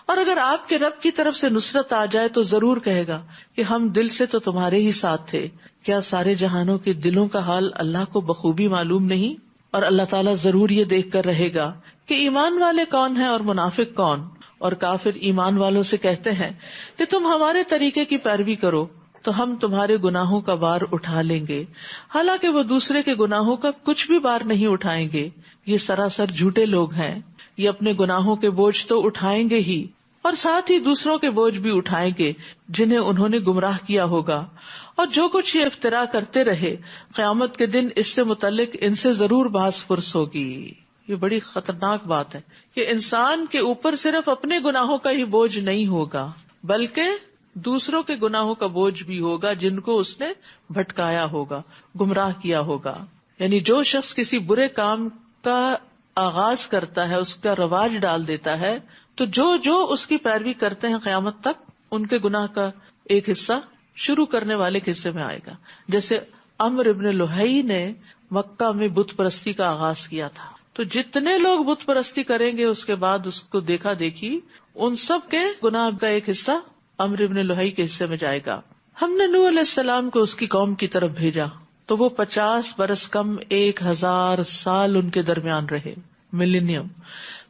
اور اگر آپ کے رب کی طرف سے نصرت آ جائے تو ضرور کہے گا کہ ہم دل سے تو تمہارے ہی ساتھ تھے. کیا سارے جہانوں کے دلوں کا حال اللہ کو بخوبی معلوم نہیں؟ اور اللہ تعالیٰ ضرور یہ دیکھ کر رہے گا کہ ایمان والے کون ہیں اور منافق کون. اور کافر ایمان والوں سے کہتے ہیں کہ تم ہمارے طریقے کی پیروی کرو تو ہم تمہارے گناہوں کا بار اٹھا لیں گے، حالانکہ وہ دوسرے کے گناہوں کا کچھ بھی بار نہیں اٹھائیں گے. یہ سراسر جھوٹے لوگ ہیں. یہ اپنے گناہوں کے بوجھ تو اٹھائیں گے ہی، اور ساتھ ہی دوسروں کے بوجھ بھی اٹھائیں گے جنہیں انہوں نے گمراہ کیا ہوگا. اور جو کچھ یہ افترا کرتے رہے قیامت کے دن اس سے متعلق ان سے ضرور بحث پرس ہوگی. یہ بڑی خطرناک بات ہے کہ انسان کے اوپر صرف اپنے گناہوں کا ہی بوجھ نہیں ہوگا، بلکہ دوسروں کے گناہوں کا بوجھ بھی ہوگا جن کو اس نے بھٹکایا ہوگا، گمراہ کیا ہوگا. یعنی جو شخص کسی برے کام کا آغاز کرتا ہے، اس کا رواج ڈال دیتا ہے، تو جو اس کی پیروی کرتے ہیں قیامت تک ان کے گناہ کا ایک حصہ شروع کرنے والے کے حصے میں آئے گا. جیسے عمرو ابن لہئی نے مکہ میں بت پرستی کا آغاز کیا تھا، تو جتنے لوگ بت پرستی کریں گے اس کے بعد اس کو دیکھا دیکھی ان سب کے گناہ کا ایک حصہ عمرو ابن لہئی کے حصے میں جائے گا. ہم نے نوح علیہ السلام کو اس کی قوم کی طرف بھیجا تو وہ 50 برس کم 1000 سال ان کے درمیان رہے، ملینیم.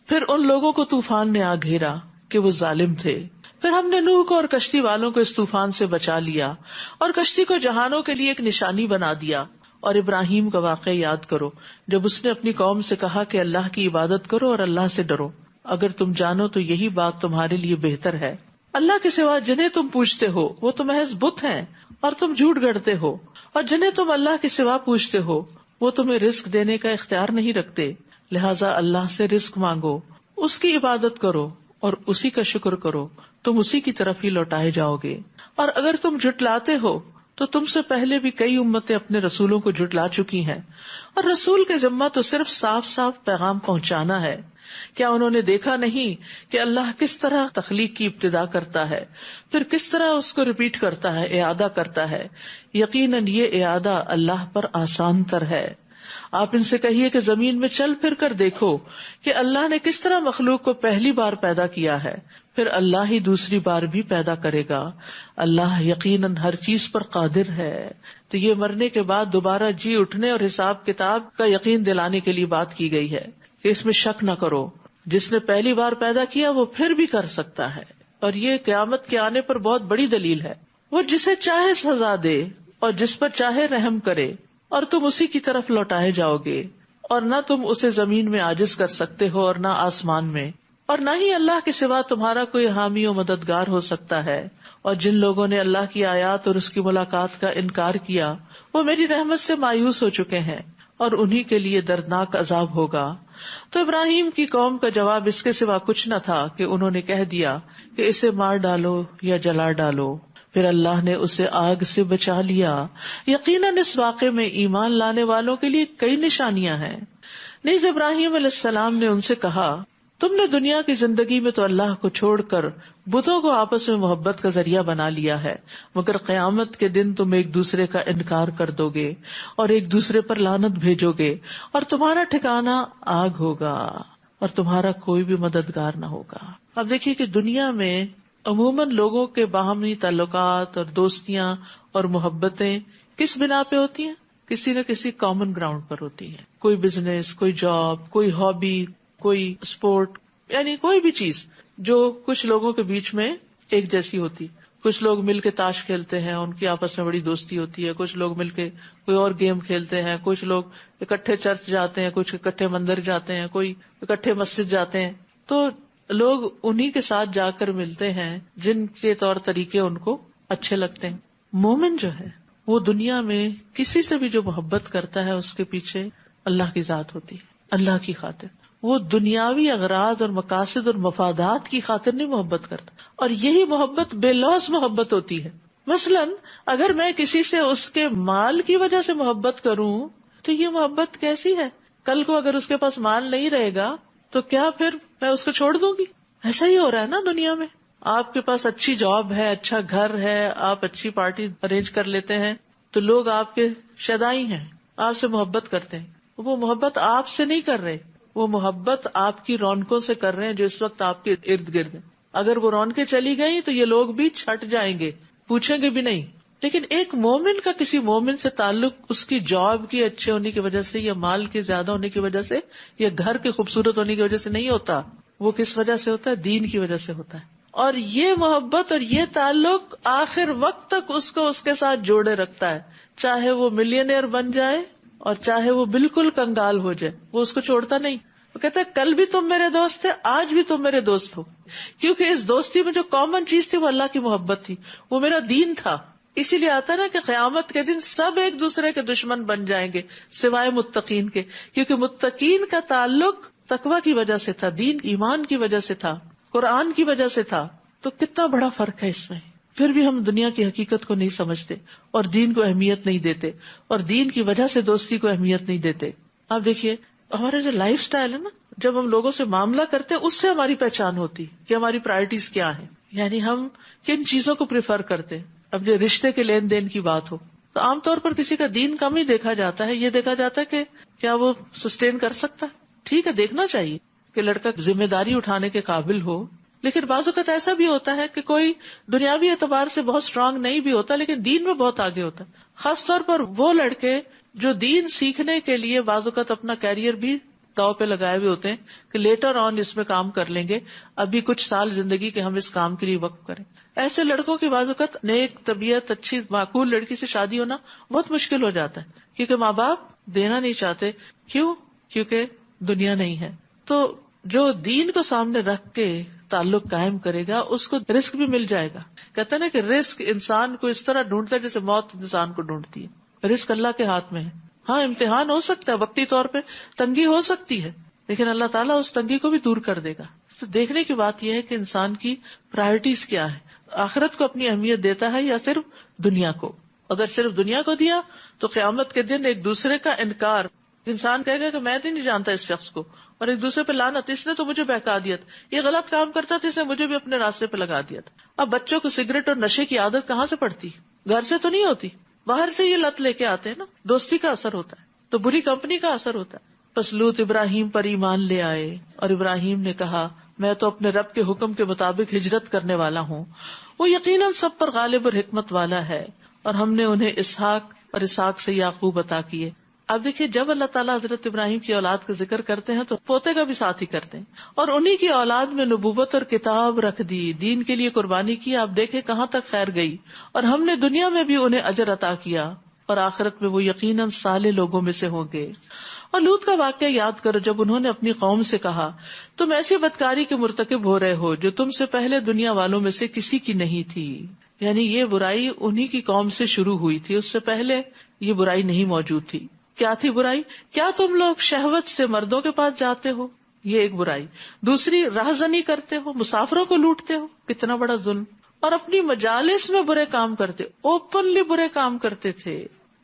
پھر ان لوگوں کو طوفان نے آ گھیرا کہ وہ ظالم تھے. پھر ہم نے نوح کو اور کشتی والوں کو اس طوفان سے بچا لیا اور کشتی کو جہانوں کے لیے ایک نشانی بنا دیا. اور ابراہیم کا واقعہ یاد کرو جب اس نے اپنی قوم سے کہا کہ اللہ کی عبادت کرو اور اللہ سے ڈرو، اگر تم جانو تو یہی بات تمہارے لیے بہتر ہے. اللہ کے سوا جنہیں تم پوچھتے ہو وہ تو محض بت ہیں اور تم جھوٹ گڑتے ہو، اور جنہیں تم اللہ کے سوا پوچھتے ہو وہ تمہیں رزق دینے کا اختیار نہیں رکھتے. لہٰذا اللہ سے رزق مانگو، اس کی عبادت کرو اور اسی کا شکر کرو، تم اسی کی طرف ہی لوٹائے جاؤ گے. اور اگر تم جھٹلاتے ہو تو تم سے پہلے بھی کئی امتیں اپنے رسولوں کو جھٹلا چکی ہیں، اور رسول کے ذمہ تو صرف صاف صاف پیغام پہنچانا ہے. کیا انہوں نے دیکھا نہیں کہ اللہ کس طرح تخلیق کی ابتدا کرتا ہے، پھر کس طرح اس کو ریپیٹ کرتا ہے، اعادہ کرتا ہے. یقیناً یہ اعادہ اللہ پر آسان تر ہے. آپ ان سے کہیے کہ زمین میں چل پھر کر دیکھو کہ اللہ نے کس طرح مخلوق کو پہلی بار پیدا کیا ہے، پھر اللہ ہی دوسری بار بھی پیدا کرے گا. اللہ یقیناً ہر چیز پر قادر ہے. تو یہ مرنے کے بعد دوبارہ جی اٹھنے اور حساب کتاب کا یقین دلانے کے لیے بات کی گئی ہے کہ اس میں شک نہ کرو، جس نے پہلی بار پیدا کیا وہ پھر بھی کر سکتا ہے. اور یہ قیامت کے آنے پر بہت بڑی دلیل ہے. وہ جسے چاہے سزا دے اور جس پر چاہے رحم کرے، اور تم اسی کی طرف لوٹائے جاؤ گے. اور نہ تم اسے زمین میں عاجز کر سکتے ہو اور نہ آسمان میں، اور نہ ہی اللہ کے سوا تمہارا کوئی حامی و مددگار ہو سکتا ہے. اور جن لوگوں نے اللہ کی آیات اور اس کی ملاقات کا انکار کیا وہ میری رحمت سے مایوس ہو چکے ہیں، اور انہی کے لیے دردناک عذاب ہوگا. تو ابراہیم کی قوم کا جواب اس کے سوا کچھ نہ تھا کہ انہوں نے کہہ دیا کہ اسے مار ڈالو یا جلا ڈالو. پھر اللہ نے اسے آگ سے بچا لیا. یقیناً اس واقعے میں ایمان لانے والوں کے لیے کئی نشانیاں ہیں. نیز ابراہیم علیہ السلام نے ان سے کہا، تم نے دنیا کی زندگی میں تو اللہ کو چھوڑ کر بتوں کو آپس میں محبت کا ذریعہ بنا لیا ہے، مگر قیامت کے دن تم ایک دوسرے کا انکار کر دو گے اور ایک دوسرے پر لعنت بھیجو گے، اور تمہارا ٹھکانہ آگ ہوگا اور تمہارا کوئی بھی مددگار نہ ہوگا. اب دیکھیے کہ دنیا میں عموماً لوگوں کے باہمی تعلقات اور دوستیاں اور محبتیں کس بنا پہ ہوتی ہیں؟ کسی نہ کسی کامن گراؤنڈ پر ہوتی ہیں. کوئی بزنس، کوئی جاب، کوئی ہابی، کوئی اسپورٹ، یعنی کوئی بھی چیز جو کچھ لوگوں کے بیچ میں ایک جیسی ہوتی. کچھ لوگ مل کے تاش کھیلتے ہیں، ان کی آپس میں بڑی دوستی ہوتی ہے. کچھ لوگ مل کے کوئی اور گیم کھیلتے ہیں. کچھ لوگ اکٹھے چرچ جاتے ہیں، کچھ اکٹھے مندر جاتے ہیں، کوئی اکٹھے مسجد جاتے ہیں. تو لوگ انہی کے ساتھ جا کر ملتے ہیں جن کے طور طریقے ان کو اچھے لگتے ہیں. مومن جو ہے وہ دنیا میں کسی سے بھی جو محبت کرتا ہے اس کے پیچھے اللہ کی ذات ہوتی ہے، اللہ کی خاطر. وہ دنیاوی اغراض اور مقاصد اور مفادات کی خاطر نہیں محبت کرتا. اور یہی محبت بے لوث محبت ہوتی ہے. مثلاً اگر میں کسی سے اس کے مال کی وجہ سے محبت کروں تو یہ محبت کیسی ہے؟ کل کو اگر اس کے پاس مال نہیں رہے گا تو کیا پھر میں اس کو چھوڑ دوں گی؟ ایسا ہی ہو رہا ہے نا دنیا میں. آپ کے پاس اچھی جاب ہے، اچھا گھر ہے، آپ اچھی پارٹی ارینج کر لیتے ہیں تو لوگ آپ کے شیدائی ہیں، آپ سے محبت کرتے ہیں. وہ محبت آپ سے نہیں کر رہے، وہ محبت آپ کی رونقوں سے کر رہے ہیں جو اس وقت آپ کے ارد گرد ہیں. اگر وہ رونقیں چلی گئی تو یہ لوگ بھی چھٹ جائیں گے، پوچھیں گے بھی نہیں. لیکن ایک مومن کا کسی مومن سے تعلق اس کی جاب کی اچھے ہونے کی وجہ سے یا مال کے زیادہ ہونے کی وجہ سے یا گھر کے خوبصورت ہونے کی وجہ سے نہیں ہوتا. وہ کس وجہ سے ہوتا ہے؟ دین کی وجہ سے ہوتا ہے. اور یہ محبت اور یہ تعلق آخر وقت تک اس کو اس کے ساتھ جوڑے رکھتا ہے، چاہے وہ ملینئر بن جائے اور چاہے وہ بالکل کنگال ہو جائے، وہ اس کو چھوڑتا نہیں. وہ کہتا ہے کل بھی تم میرے دوست تھے، آج بھی تم میرے دوست ہو. کیونکہ اس دوستی میں جو کامن چیز تھی وہ اللہ کی محبت تھی، وہ میرا دین تھا. اسی لیے آتا نا کہ قیامت کے دن سب ایک دوسرے کے دشمن بن جائیں گے سوائے متقین کے، کیونکہ متقین کا تعلق تقویٰ کی وجہ سے تھا، دین ایمان کی وجہ سے تھا، قرآن کی وجہ سے تھا. تو کتنا بڑا فرق ہے اس میں. پھر بھی ہم دنیا کی حقیقت کو نہیں سمجھتے اور دین کو اہمیت نہیں دیتے اور دین کی وجہ سے دوستی کو اہمیت نہیں دیتے. آپ دیکھیے ہمارا جو لائف سٹائل ہے نا، جب ہم لوگوں سے معاملہ کرتے ہیں اس سے ہماری پہچان ہوتی کہ ہماری پرائرٹیز کیا ہیں، یعنی ہم کن چیزوں کو پریفر کرتے ہیں. اب جو رشتے کے لین دین کی بات ہو تو عام طور پر کسی کا دین کم ہی دیکھا جاتا ہے. یہ دیکھا جاتا ہے کہ کیا وہ سسٹین کر سکتا ہے. ٹھیک ہے، دیکھنا چاہیے کہ لڑکا ذمہ داری اٹھانے کے قابل ہو، لیکن بعض اوقات ایسا بھی ہوتا ہے کہ کوئی دنیاوی اعتبار سے بہت اسٹرانگ نہیں بھی ہوتا لیکن دین میں بہت آگے ہوتا ہے. خاص طور پر وہ لڑکے جو دین سیکھنے کے لیے بعض اوقات اپنا کیریئر بھی داؤ پہ لگائے ہوئے ہوتے ہیں کہ لیٹر آن اس میں کام کر لیں گے، ابھی کچھ سال زندگی کے ہم اس کام کے لیے وقف کریں. ایسے لڑکوں کی بعض اوقات نیک طبیعت اچھی معقول لڑکی سے شادی ہونا بہت مشکل ہو جاتا ہے کیونکہ ماں باپ دینا نہیں چاہتے. کیوں؟ کیونکہ دنیا نہیں ہے. تو جو دین کو سامنے رکھ کے تعلق قائم کرے گا اس کو رزق بھی مل جائے گا. کہتے ہیں نا کہ رزق انسان کو اس طرح ڈھونڈتا ہے جیسے موت انسان کو ڈھونڈتی ہے. رزق اللہ کے ہاتھ میں ہے. ہاں امتحان ہو سکتا ہے، وقتی طور پہ تنگی ہو سکتی ہے، لیکن اللہ تعالیٰ اس تنگی کو بھی دور کر دے گا. تو دیکھنے کی بات یہ ہے کہ انسان کی پرائرٹیز کیا ہے، آخرت کو اپنی اہمیت دیتا ہے یا صرف دنیا کو. اگر صرف دنیا کو دیا تو قیامت کے دن ایک دوسرے کا انکار، انسان کہے گا کہ میں نہیں جانتا اس شخص کو، اور ایک دوسرے پہ لعنت، اس نے تو مجھے بہکا دیا تھا، یہ غلط کام کرتا تھا، اس نے مجھے بھی اپنے راستے پہ لگا دیا تھا. اب بچوں کو سگریٹ اور نشے کی عادت کہاں سے پڑتی؟ گھر سے تو نہیں ہوتی، باہر سے یہ لت لے کے آتے ہیں نا. دوستی کا اثر ہوتا ہے تو بری کمپنی کا اثر ہوتا ہے. بس لوط ابراہیم پر ایمان لے آئے اور ابراہیم نے کہا میں تو اپنے رب کے حکم کے مطابق ہجرت کرنے والا ہوں، وہ یقیناً سب پر غالب اور حکمت والا ہے. اور ہم نے انہیں اسحاق اور اسحاق سے یعقوب عطا کیے. اب دیکھیے جب اللہ تعالیٰ حضرت ابراہیم کی اولاد کا ذکر کرتے ہیں تو پوتے کا بھی ساتھ ہی کرتے ہیں، اور انہی کی اولاد میں نبوت اور کتاب رکھ دی، دین کے لیے قربانی کی. آپ دیکھیں کہاں تک خیر گئی. اور ہم نے دنیا میں بھی انہیں اجر عطا کیا اور آخرت میں وہ یقیناً صالح لوگوں میں سے ہوں گے. اور لوط کا واقعہ یاد کرو جب انہوں نے اپنی قوم سے کہا تم ایسی بدکاری کے مرتکب ہو رہے ہو جو تم سے پہلے دنیا والوں میں سے کسی کی نہیں تھی. یعنی یہ برائی انہی کی قوم سے شروع ہوئی تھی، اس سے پہلے یہ برائی نہیں موجود تھی. کیا تھی برائی؟ کیا تم لوگ شہوت سے مردوں کے پاس جاتے ہو، یہ ایک برائی. دوسری راہزنی کرتے ہو، مسافروں کو لوٹتے ہو، کتنا بڑا ظلم. اور اپنی مجالس میں برے کام کرتے، اوپنلی برے کام کرتے تھے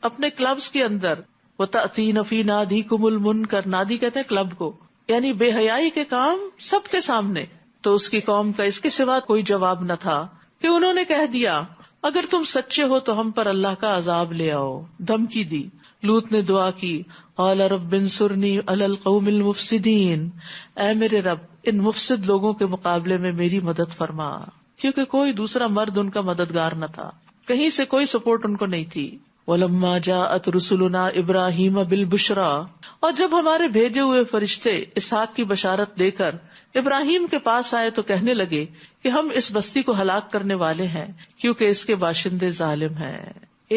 اپنے کلبز کے اندر. وَتَأْتِينَ فِي نَادِيكُمُ الْمُنكَرَ، نادی کہتے ہیں کلب کو، یعنی بے حیائی کے کام سب کے سامنے. تو اس کی قوم کا اس کے سوا کوئی جواب نہ تھا کہ انہوں نے کہہ دیا اگر تم سچے ہو تو ہم پر اللہ کا عذاب لے آؤ، دھمکی دی. لوط نے دعا کی قال رب انصرنی علی القوم المفسدین، اے میرے رب ان مفسد لوگوں کے مقابلے میں میری مدد فرما. کیونکہ کوئی دوسرا مرد ان کا مددگار نہ تھا، کہیں سے کوئی سپورٹ ان کو نہیں تھی. وَلَمَّا جَاءَتْ رُسُلُنَا إِبْرَاهِيمَ بِالْبُشْرَى، اور جب ہمارے بھیجے ہوئے فرشتے اسحاق کی بشارت دے کر ابراہیم کے پاس آئے تو کہنے لگے کہ ہم اس بستی کو ہلاک کرنے والے ہیں کیونکہ اس کے باشندے ظالم ہیں.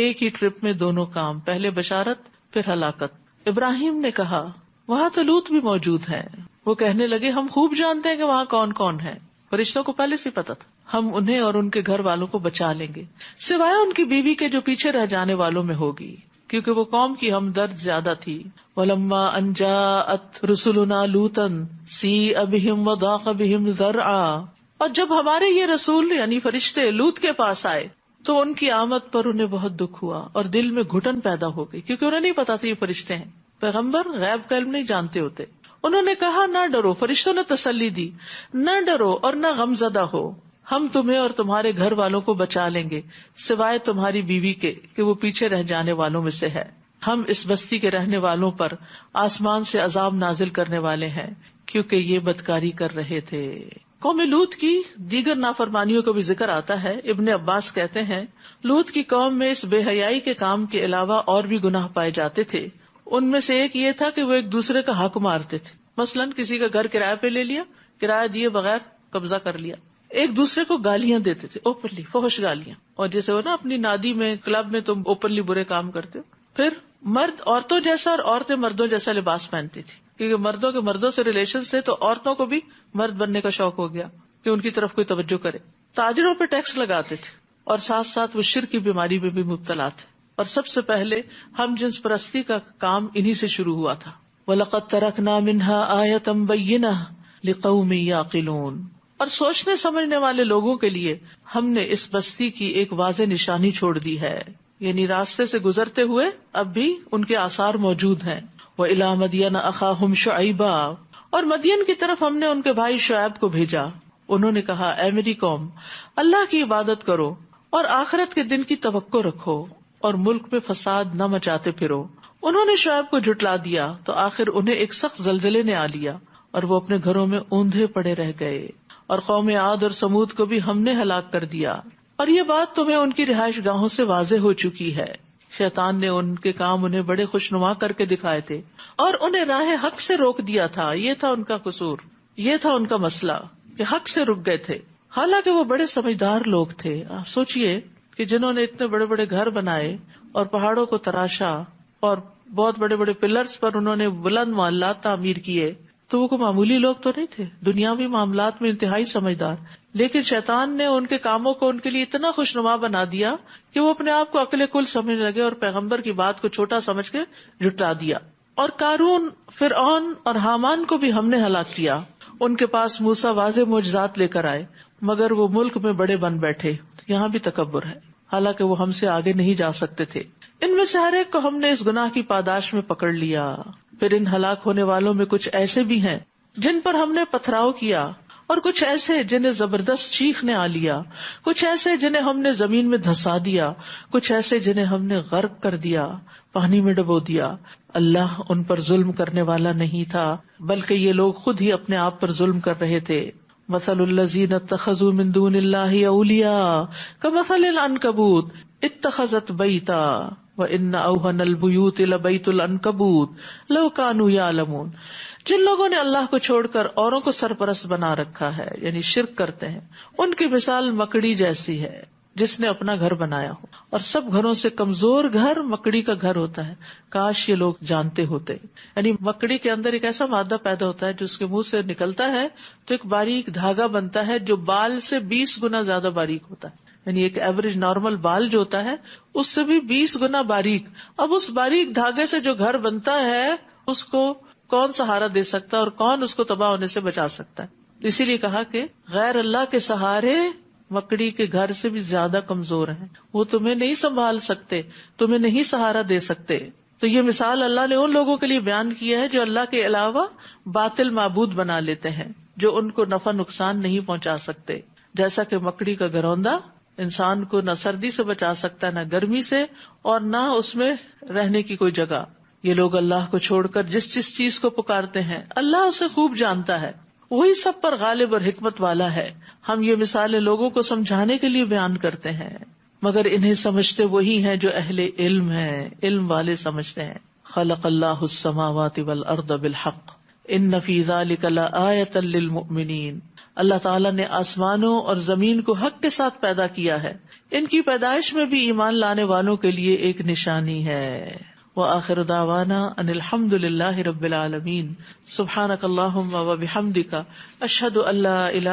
ایک ہی ٹرپ میں دونوں کام، پہلے بشارت پھر ہلاکت. ابراہیم نے کہا وہاں تو لوط بھی موجود ہے. وہ کہنے لگے ہم خوب جانتے ہیں کہ وہاں کون کون ہے، فرشتوں کو پہلے سے پتا تھا، ہم انہیں اور ان کے گھر والوں کو بچا لیں گے سوائے ان کی بیوی کے جو پیچھے رہ جانے والوں میں ہوگی، کیونکہ وہ قوم کی ہمدرد زیادہ تھی. وَلَمَّا أَن جَاءَتْ رُسُلُنَا لُوطًا سِیءَ بِهِمْ وَضَاقَ بِهِمْ ذَرْعًا، اور جب ہمارے یہ رسول یعنی فرشتے لوط کے پاس آئے تو ان کی آمد پر انہیں بہت دکھ ہوا اور دل میں گھٹن پیدا ہو گئی، کیونکہ انہیں نہیں پتا تھا یہ فرشتے ہیں. پیغمبر غیب کا علم نہیں جانتے ہوتے. انہوں نے کہا نہ ڈرو، فرشتوں نے تسلی دی، نہ ڈرو اور نہ غم زدہ ہو، ہم تمہیں اور تمہارے گھر والوں کو بچا لیں گے سوائے تمہاری بیوی کے کہ وہ پیچھے رہ جانے والوں میں سے ہے. ہم اس بستی کے رہنے والوں پر آسمان سے عذاب نازل کرنے والے ہیں کیونکہ یہ بدکاری کر رہے تھے. قوم لوط کی دیگر نافرمانیوں کا بھی ذکر آتا ہے. ابن عباس کہتے ہیں لوط کی قوم میں اس بے حیائی کے کام کے علاوہ اور بھی گناہ پائے جاتے تھے. ان میں سے ایک یہ تھا کہ وہ ایک دوسرے کا حق مارتے تھے. مثلاً کسی کا گھر کرایہ پہ لے لیا، کرایہ دیے بغیر قبضہ کر لیا. ایک دوسرے کو گالیاں دیتے تھے، اوپنلی فحش گالیاں. اور جیسے وہ نا اپنی نادی میں کلب میں تم اوپنلی برے کام کرتے ہو. پھر مرد عورتوں جیسا اور عورتیں مردوں جیسا لباس پہنتی تھی، کیونکہ مردوں کے مردوں سے ریلیشن سے تو عورتوں کو بھی مرد بننے کا شوق ہو گیا کہ ان کی طرف کوئی توجہ کرے. تاجروں پہ ٹیکس لگاتے تھے اور ساتھ ساتھ وہ شرک کی بیماری میں بھی مبتلا تھے. اور سب سے پہلے ہم جنس پرستی کا کام انہی سے شروع ہوا تھا. وَلَقَدْ تَرَكْنَا مِنْهَا آيَةً بَيِّنَةً لِقَوْمٍ يَعْقِلُونَ، اور سوچنے سمجھنے والے لوگوں کے لیے ہم نے اس بستی کی ایک واضح نشانی چھوڑ دی ہے، یعنی راستے سے گزرتے ہوئے اب بھی ان کے آثار موجود ہیں. وَإِلَىٰ مَدْيَنَ أَخَاهُمْ شُعَيْبًا، اور مدین کی طرف ہم نے ان کے بھائی شعیب کو بھیجا. انہوں نے کہا، اے میری قوم، اللہ کی عبادت کرو اور آخرت کے دن کی توقع رکھو اور ملک میں فساد نہ مچاتے پھرو. انہوں نے شعیب کو جھٹلا دیا تو آخر انہیں ایک سخت زلزلے نے آ لیا اور وہ اپنے گھروں میں اوندھے پڑے رہ گئے. اور قوم عاد اور سمود کو بھی ہم نے ہلاک کر دیا. اور یہ بات تمہیں ان کی رہائش گاہوں سے واضح ہو چکی ہے. شیطان نے ان کے کام انہیں بڑے خوشنما کر کے دکھائے تھے اور انہیں راہ حق سے روک دیا تھا. یہ تھا ان کا قصور، یہ تھا ان کا مسئلہ کہ حق سے رک گئے تھے، حالانکہ وہ بڑے سمجھدار لوگ تھے. آپ سوچئے کہ جنہوں نے اتنے بڑے بڑے گھر بنائے اور پہاڑوں کو تراشا اور بہت بڑے بڑے پلرز پر انہوں نے بلند محلات تعمیر کیے، تو وہ کوئی معمولی لوگ تو نہیں تھے، دنیاوی معاملات میں انتہائی سمجھدار. لیکن شیطان نے ان کے کاموں کو ان کے لیے اتنا خوشنما بنا دیا کہ وہ اپنے آپ کو عقل کل سمجھنے لگے اور پیغمبر کی بات کو چھوٹا سمجھ کے جھٹلا دیا. اور قارون، فرعون اور حامان کو بھی ہم نے ہلاک کیا. ان کے پاس موسیٰ واضح معجزات لے کر آئے، مگر وہ ملک میں بڑے بن بیٹھے. یہاں بھی تکبر ہے، حالانکہ وہ ہم سے آگے نہیں جا سکتے تھے. ان میں سے ہر ایک کو ہم نے اس گناہ کی پاداش میں پکڑ لیا. پھر ان ہلاک ہونے والوں میں کچھ ایسے بھی ہیں جن پر ہم نے پتھراؤ کیا، اور کچھ ایسے جنہیں زبردست چیخ نے آ لیا، کچھ ایسے جنہیں ہم نے زمین میں دھسا دیا، کچھ ایسے جنہیں ہم نے غرق کر دیا، پانی میں ڈبو دیا. اللہ ان پر ظلم کرنے والا نہیں تھا، بلکہ یہ لوگ خود ہی اپنے آپ پر ظلم کر رہے تھے. مثل الذین اتخذوا من دون اللہ اولیاء کمثل العنکبوت اتخذت بیتا وان اوہن البیوت لبیت العنکبوت لو کانوا یعلمون. جن لوگوں نے اللہ کو چھوڑ کر اوروں کو سرپرست بنا رکھا ہے، یعنی شرک کرتے ہیں، ان کی مثال مکڑی جیسی ہے جس نے اپنا گھر بنایا ہو، اور سب گھروں سے کمزور گھر مکڑی کا گھر ہوتا ہے. کاش یہ لوگ جانتے ہوتے. یعنی مکڑی کے اندر ایک ایسا مادہ پیدا ہوتا ہے جو اس کے منہ سے نکلتا ہے تو ایک باریک دھاگا بنتا ہے جو بال سے 20 گنا زیادہ باریک ہوتا ہے. یعنی ایک ایوریج نارمل بال جو ہوتا ہے اس سے بھی 20 گنا باریک. اب اس باریک دھاگے سے جو گھر بنتا ہے اس کو کون سہارا دے سکتا ہے اور کون اس کو تباہ ہونے سے بچا سکتا ہے. اسی لیے کہا کہ غیر اللہ کے سہارے مکڑی کے گھر سے بھی زیادہ کمزور ہیں. وہ تمہیں نہیں سنبھال سکتے، تمہیں نہیں سہارا دے سکتے. تو یہ مثال اللہ نے ان لوگوں کے لیے بیان کیا ہے جو اللہ کے علاوہ باطل معبود بنا لیتے ہیں، جو ان کو نفع نقصان نہیں پہنچا سکتے. جیسا کہ مکڑی کا گروندا انسان کو نہ سردی سے بچا سکتا ہے، نہ گرمی سے، اور نہ اس میں رہنے کی کوئی جگہ. یہ لوگ اللہ کو چھوڑ کر جس چیز کو پکارتے ہیں اللہ اسے خوب جانتا ہے، وہی سب پر غالب اور حکمت والا ہے. ہم یہ مثالیں لوگوں کو سمجھانے کے لیے بیان کرتے ہیں، مگر انہیں سمجھتے وہی ہیں جو اہل علم ہیں، علم والے سمجھتے ہیں. خلق اللہ السماوات والارض بالحق ان فی ذلک لآیۃ للمؤمنین. اللہ تعالیٰ نے آسمانوں اور زمین کو حق کے ساتھ پیدا کیا ہے، ان کی پیدائش میں بھی ایمان لانے والوں کے لیے ایک نشانی ہے. وآخر دعوانا ان الحمد للہ رب العالمین. سبحانک اللہم وبحمدک اشہد ان لا الہ